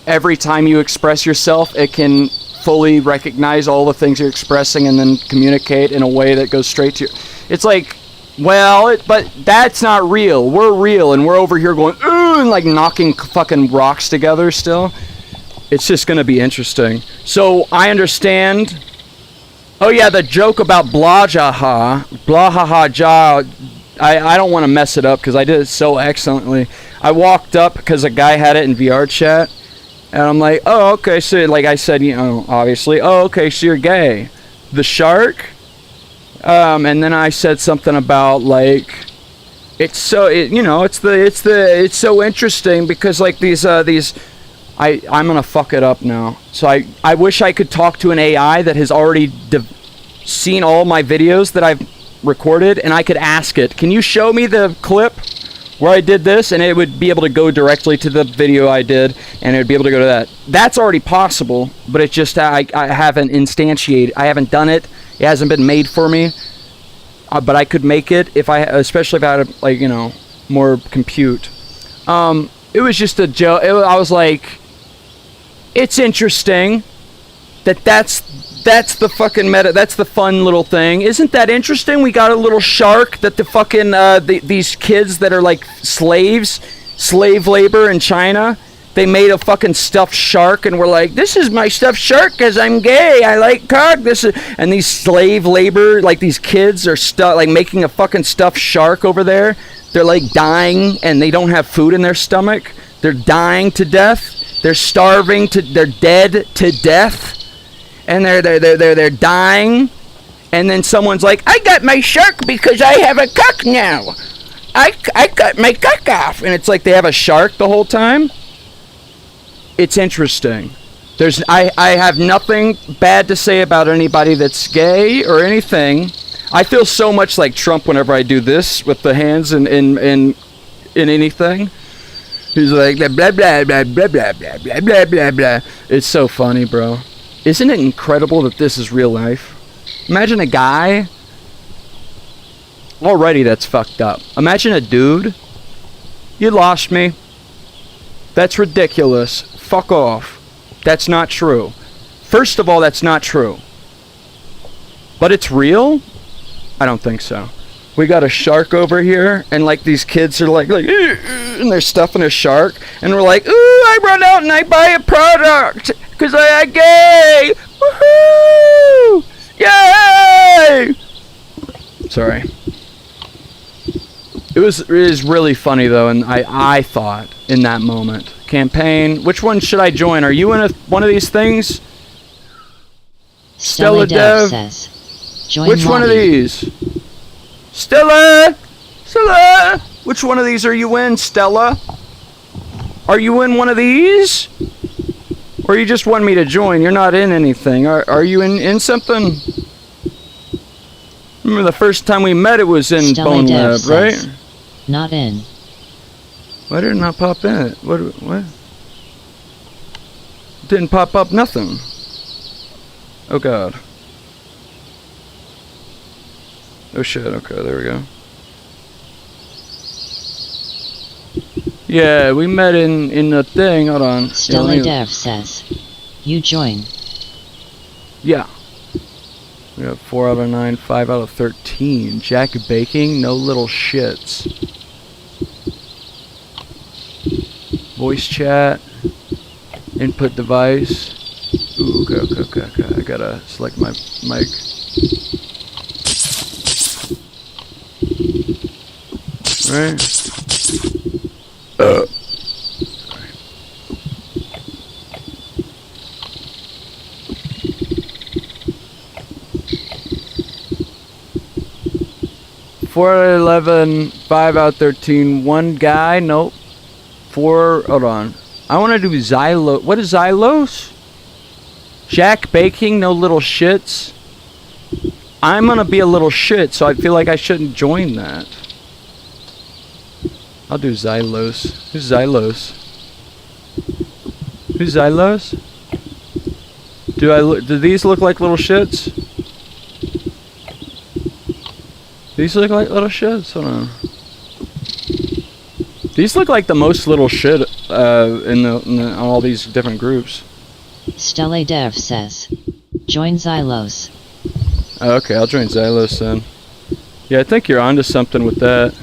every time you express yourself, it can fully recognize all the things you're expressing and then communicate in a way that goes straight to you. It's like, well, but that's not real. We're real, and we're over here going, ooh, and like knocking fucking rocks together still. It's just gonna be interesting. So I understand. Oh yeah, the joke about blahaha ja. I don't want to mess it up because I did it so excellently. I walked up because a guy had it in VR chat, and I'm like, oh okay, so like I said, you know, obviously, oh okay, so you're gay. The shark, and then I said something about like, it's so it's so interesting because like these. I'm gonna fuck it up now. So I wish I could talk to an AI that has already seen all my videos that I've recorded, and I could ask it, can you show me the clip where I did this? And it would be able to go directly to the video I did, and it would be able to go to that. That's already possible, but it's just I haven't instantiated. I haven't done it. It hasn't been made for me. But I could make it especially if I had like, you know, more compute. It was just a joke. I was like, it's interesting that's the fucking meta. That's the fun little thing. Isn't that interesting? We got a little shark that the fucking these kids that are like slave labor in China. They made a fucking stuffed shark, and we're like, this is my stuffed shark because I'm gay. I like cock. And these slave labor, like these kids are like making a fucking stuffed shark over there. They're like dying, and they don't have food in their stomach. They're dying to death. They're starving they're dead to death, and they're dying. And then someone's like, I got my shark because I have a cock now. I cut my cock off, and it's like they have a shark the whole time. It's interesting. I have nothing bad to say about anybody that's gay or anything. I feel so much like Trump whenever I do this with the hands in anything. He's like blah blah blah blah blah blah blah blah blah blah. It's so funny, bro. Isn't it incredible that this is real life? Imagine a guy. Already that's fucked up. Imagine a dude. You lost me. That's ridiculous. Fuck off. That's not true. First of all, that's not true. But it's real? I don't think so. We got a shark over here, and like these kids are like, and they're stuffing a shark, and we're like, ooh, I run out and I buy a product because I am gay. Woohoo! Yay! Sorry. It is really funny though, and I thought in that moment, campaign. Which one should I join? Are you in one of these things? Stella Dev says, join which lobby. one of these? Stella! Which one of these are you in, Stella? Are you in one of these? Or you just want me to join? You're not in anything. Are you in something? Remember the first time we met, it was in Bone Lab, right? Not in. Why did it not pop in? What? Didn't pop up nothing. Oh god. Oh shit, okay, there we go. Yeah, we met in the thing, hold on. Stella Dev says, you join. Yeah. We got 4 out of 9, 5 out of 13. Jack Baking, no little shits. Voice chat. Input device. Ooh, okay. I gotta select my mic. Right. Sorry. 4 out of 11, 5 out of 13. One guy, nope. 4. Hold on. I want to do Xylos. What is Xylos? Jack Baking, no little shits. I'm gonna be a little shit, so I feel like I shouldn't join that. I'll do Xylos. Who's Xylos? Who's Xylos? Do these look like little shits? These look like little shits? Hold on. These look like the most little shit in all these different groups. Stella Dev says, join Xylos. Oh, okay, I'll join Xylos then. Yeah, I think you're onto something with that.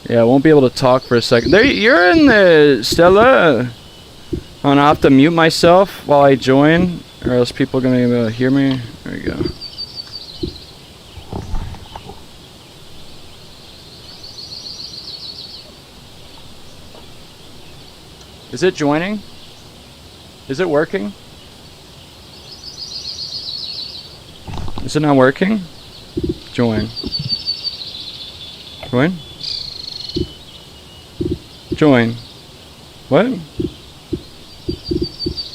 Yeah, I won't be able to talk for a second. There, you're in the Stella. I'm gonna have to mute myself while I join, or else people are gonna be able to hear me. There you go. Is it joining? Is it working? Is it not working? Join. Join? Join. What?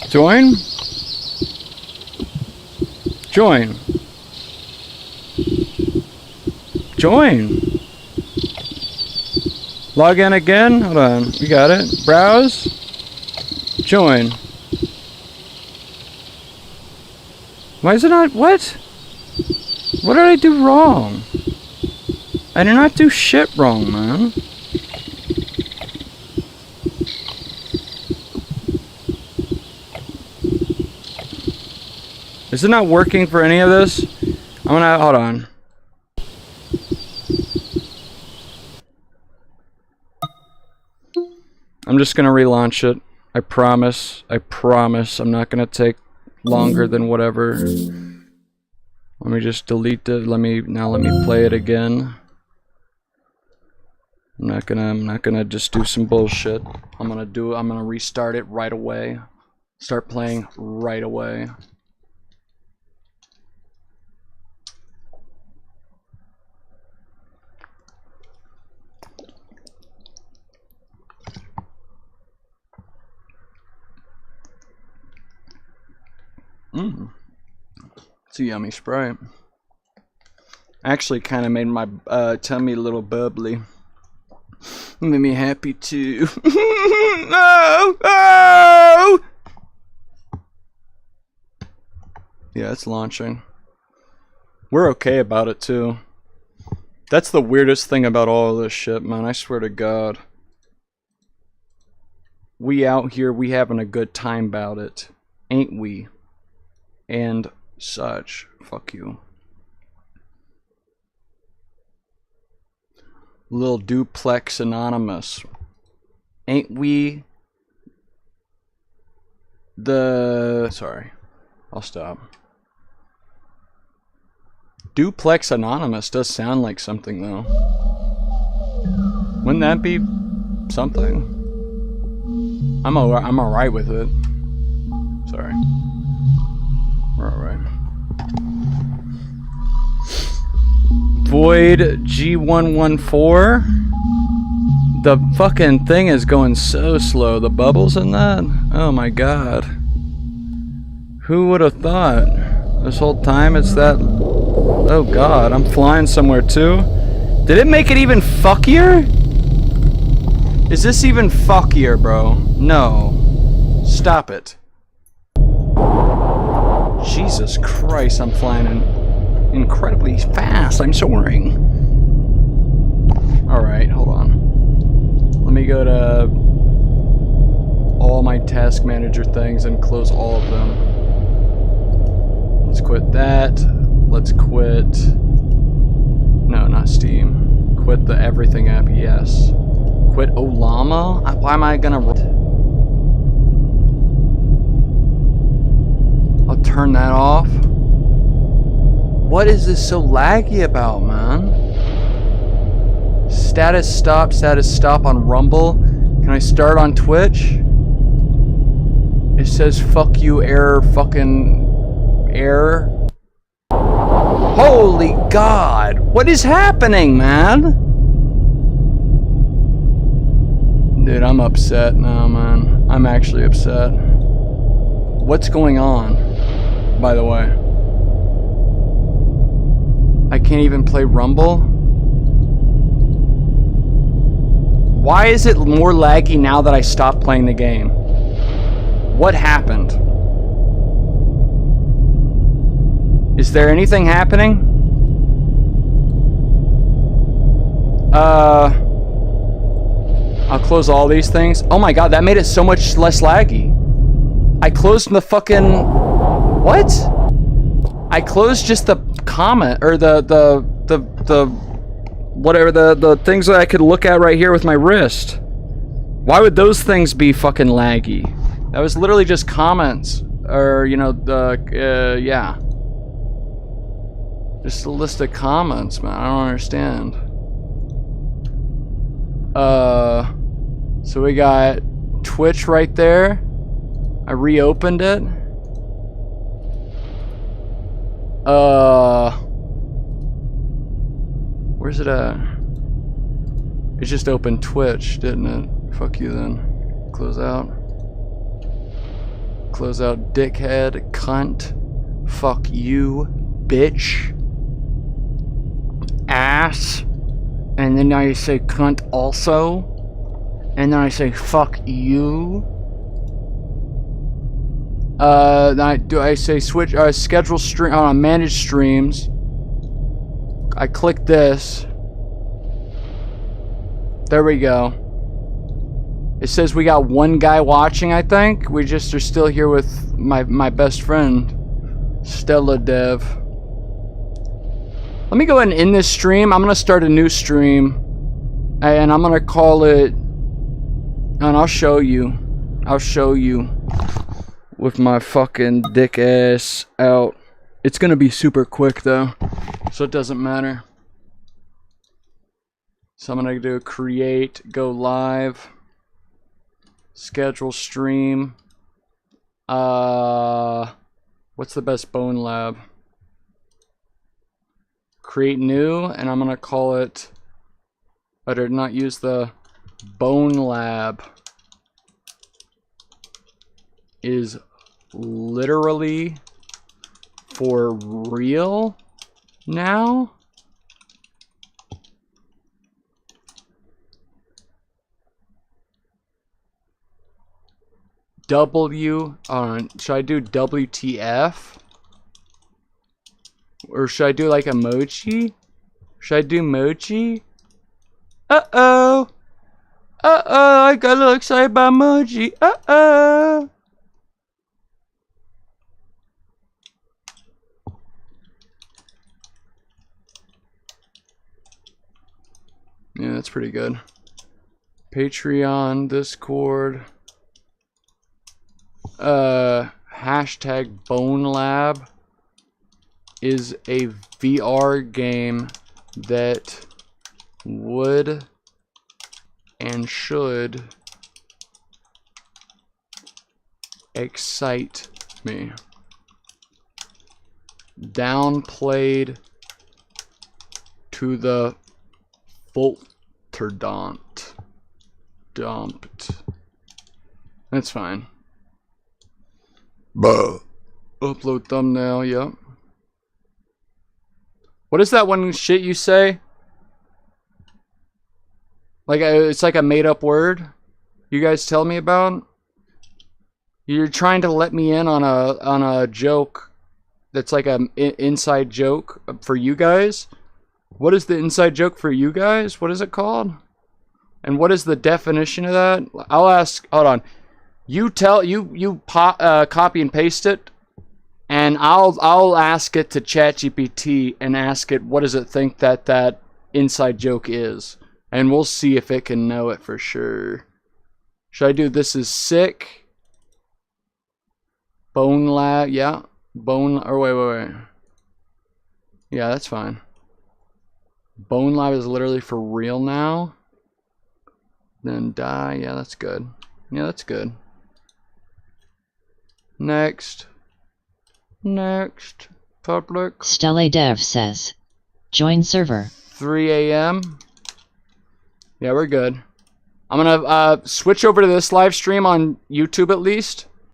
Join? Join. Join. Log in again? Hold on. You got it. Browse. Join. Why is it not? What? What did I do wrong? I did not do shit wrong, man. Is it not working for any of this? I'm gonna, hold on. I'm just gonna relaunch it. I promise I'm not gonna take longer than whatever. Let me just delete it. Let me play it again. I'm not gonna just do some bullshit. I'm gonna restart it right away. Start playing right away. It's a yummy Sprite. Actually kind of made my tummy a little bubbly. Made me happy too. Oh, oh! Yeah, it's launching. We're okay about it too. That's the weirdest thing about all of this shit, man. I swear to God. We out here, we having a good time about it. Ain't we? And such. Fuck you. Lil Duplex Anonymous. Ain't we the... Sorry. I'll stop. Duplex Anonymous does sound like something, though. Wouldn't that be something? I'm alright with it. Sorry. We're alright. Void G114. The fucking thing is going so slow. The bubbles in that? Oh my god. Who would have thought? This whole time it's that... Oh god, I'm flying somewhere too. Did it make it even fuckier? Is this even fuckier, bro? No. Stop it. Jesus Christ, I'm flying incredibly fast. I'm soaring. Alright, hold on. Let me go to all my task manager things and close all of them. Let's quit that. Let's quit... No, not Steam. Quit the everything app, yes. Quit Olama? Why am I gonna... I'll turn that off. What is this so laggy about, man? Status stop on Rumble. Can I start on Twitch? It says fuck you error fucking error. Holy God! What is happening, man? Dude, I'm upset now, man. I'm actually upset. What's going on, by the way? I can't even play Rumble? Why is it more laggy now that I stopped playing the game? What happened? Is there anything happening? I'll close all these things. Oh my god, that made it so much less laggy. I closed the fucking... What? I closed just the comment, or the whatever, the things that I could look at right here with my wrist. Why would those things be fucking laggy? That was literally just comments, or, you know, yeah. Just a list of comments, man. I don't understand. So we got Twitch right there. I reopened it. Where's it at? It just opened Twitch, didn't it? Fuck you then. Close out. Close out, dickhead, cunt. Fuck you, bitch. Ass. And then I say cunt also. And then I say fuck you. I say switch, schedule stream, manage streams. I click this. There we go. It says we got one guy watching, I think. We just are still here with my best friend, Stella Dev. Let me go ahead and end this stream. I'm gonna start a new stream. And I'm gonna call it... And I'll show you. I'll show you. With my fucking dick ass out. It's gonna be super quick though, so it doesn't matter. So I'm gonna do create, go live, schedule stream. What's the best Bone Lab? Create new, and I'm gonna call it... I did not use the Bone Lab. Is literally for real now? Should I do WTF? Or should I do like emoji? Should I do emoji? Uh-oh. Uh-oh, I got a little excited about emoji. Uh-oh. Yeah, that's pretty good. Patreon, Discord. Hashtag Bone Lab is a VR game that would and should excite me. Downplayed to the Folterdont. Dumped. That's fine. Upload thumbnail, yep. What is that one shit you say? Like, it's like a made-up word you guys tell me about? You're trying to let me in on a joke that's like an inside joke for you guys? What is the inside joke for you guys? What is it called? And what is the definition of that? I'll ask, hold on. You copy and paste it, and I'll ask it to ChatGPT and ask it what does it think that inside joke is. And we'll see if it can know it for sure. Should I do this is sick? Bone lab, yeah. Bone, or wait. Yeah, that's fine. Bone lab is literally for real now. Then die, yeah, that's good. Yeah, that's good. Next. Public. Stelle Dev says, join server. 3 a.m. Yeah, we're good. I'm gonna switch over to this live stream on YouTube at least.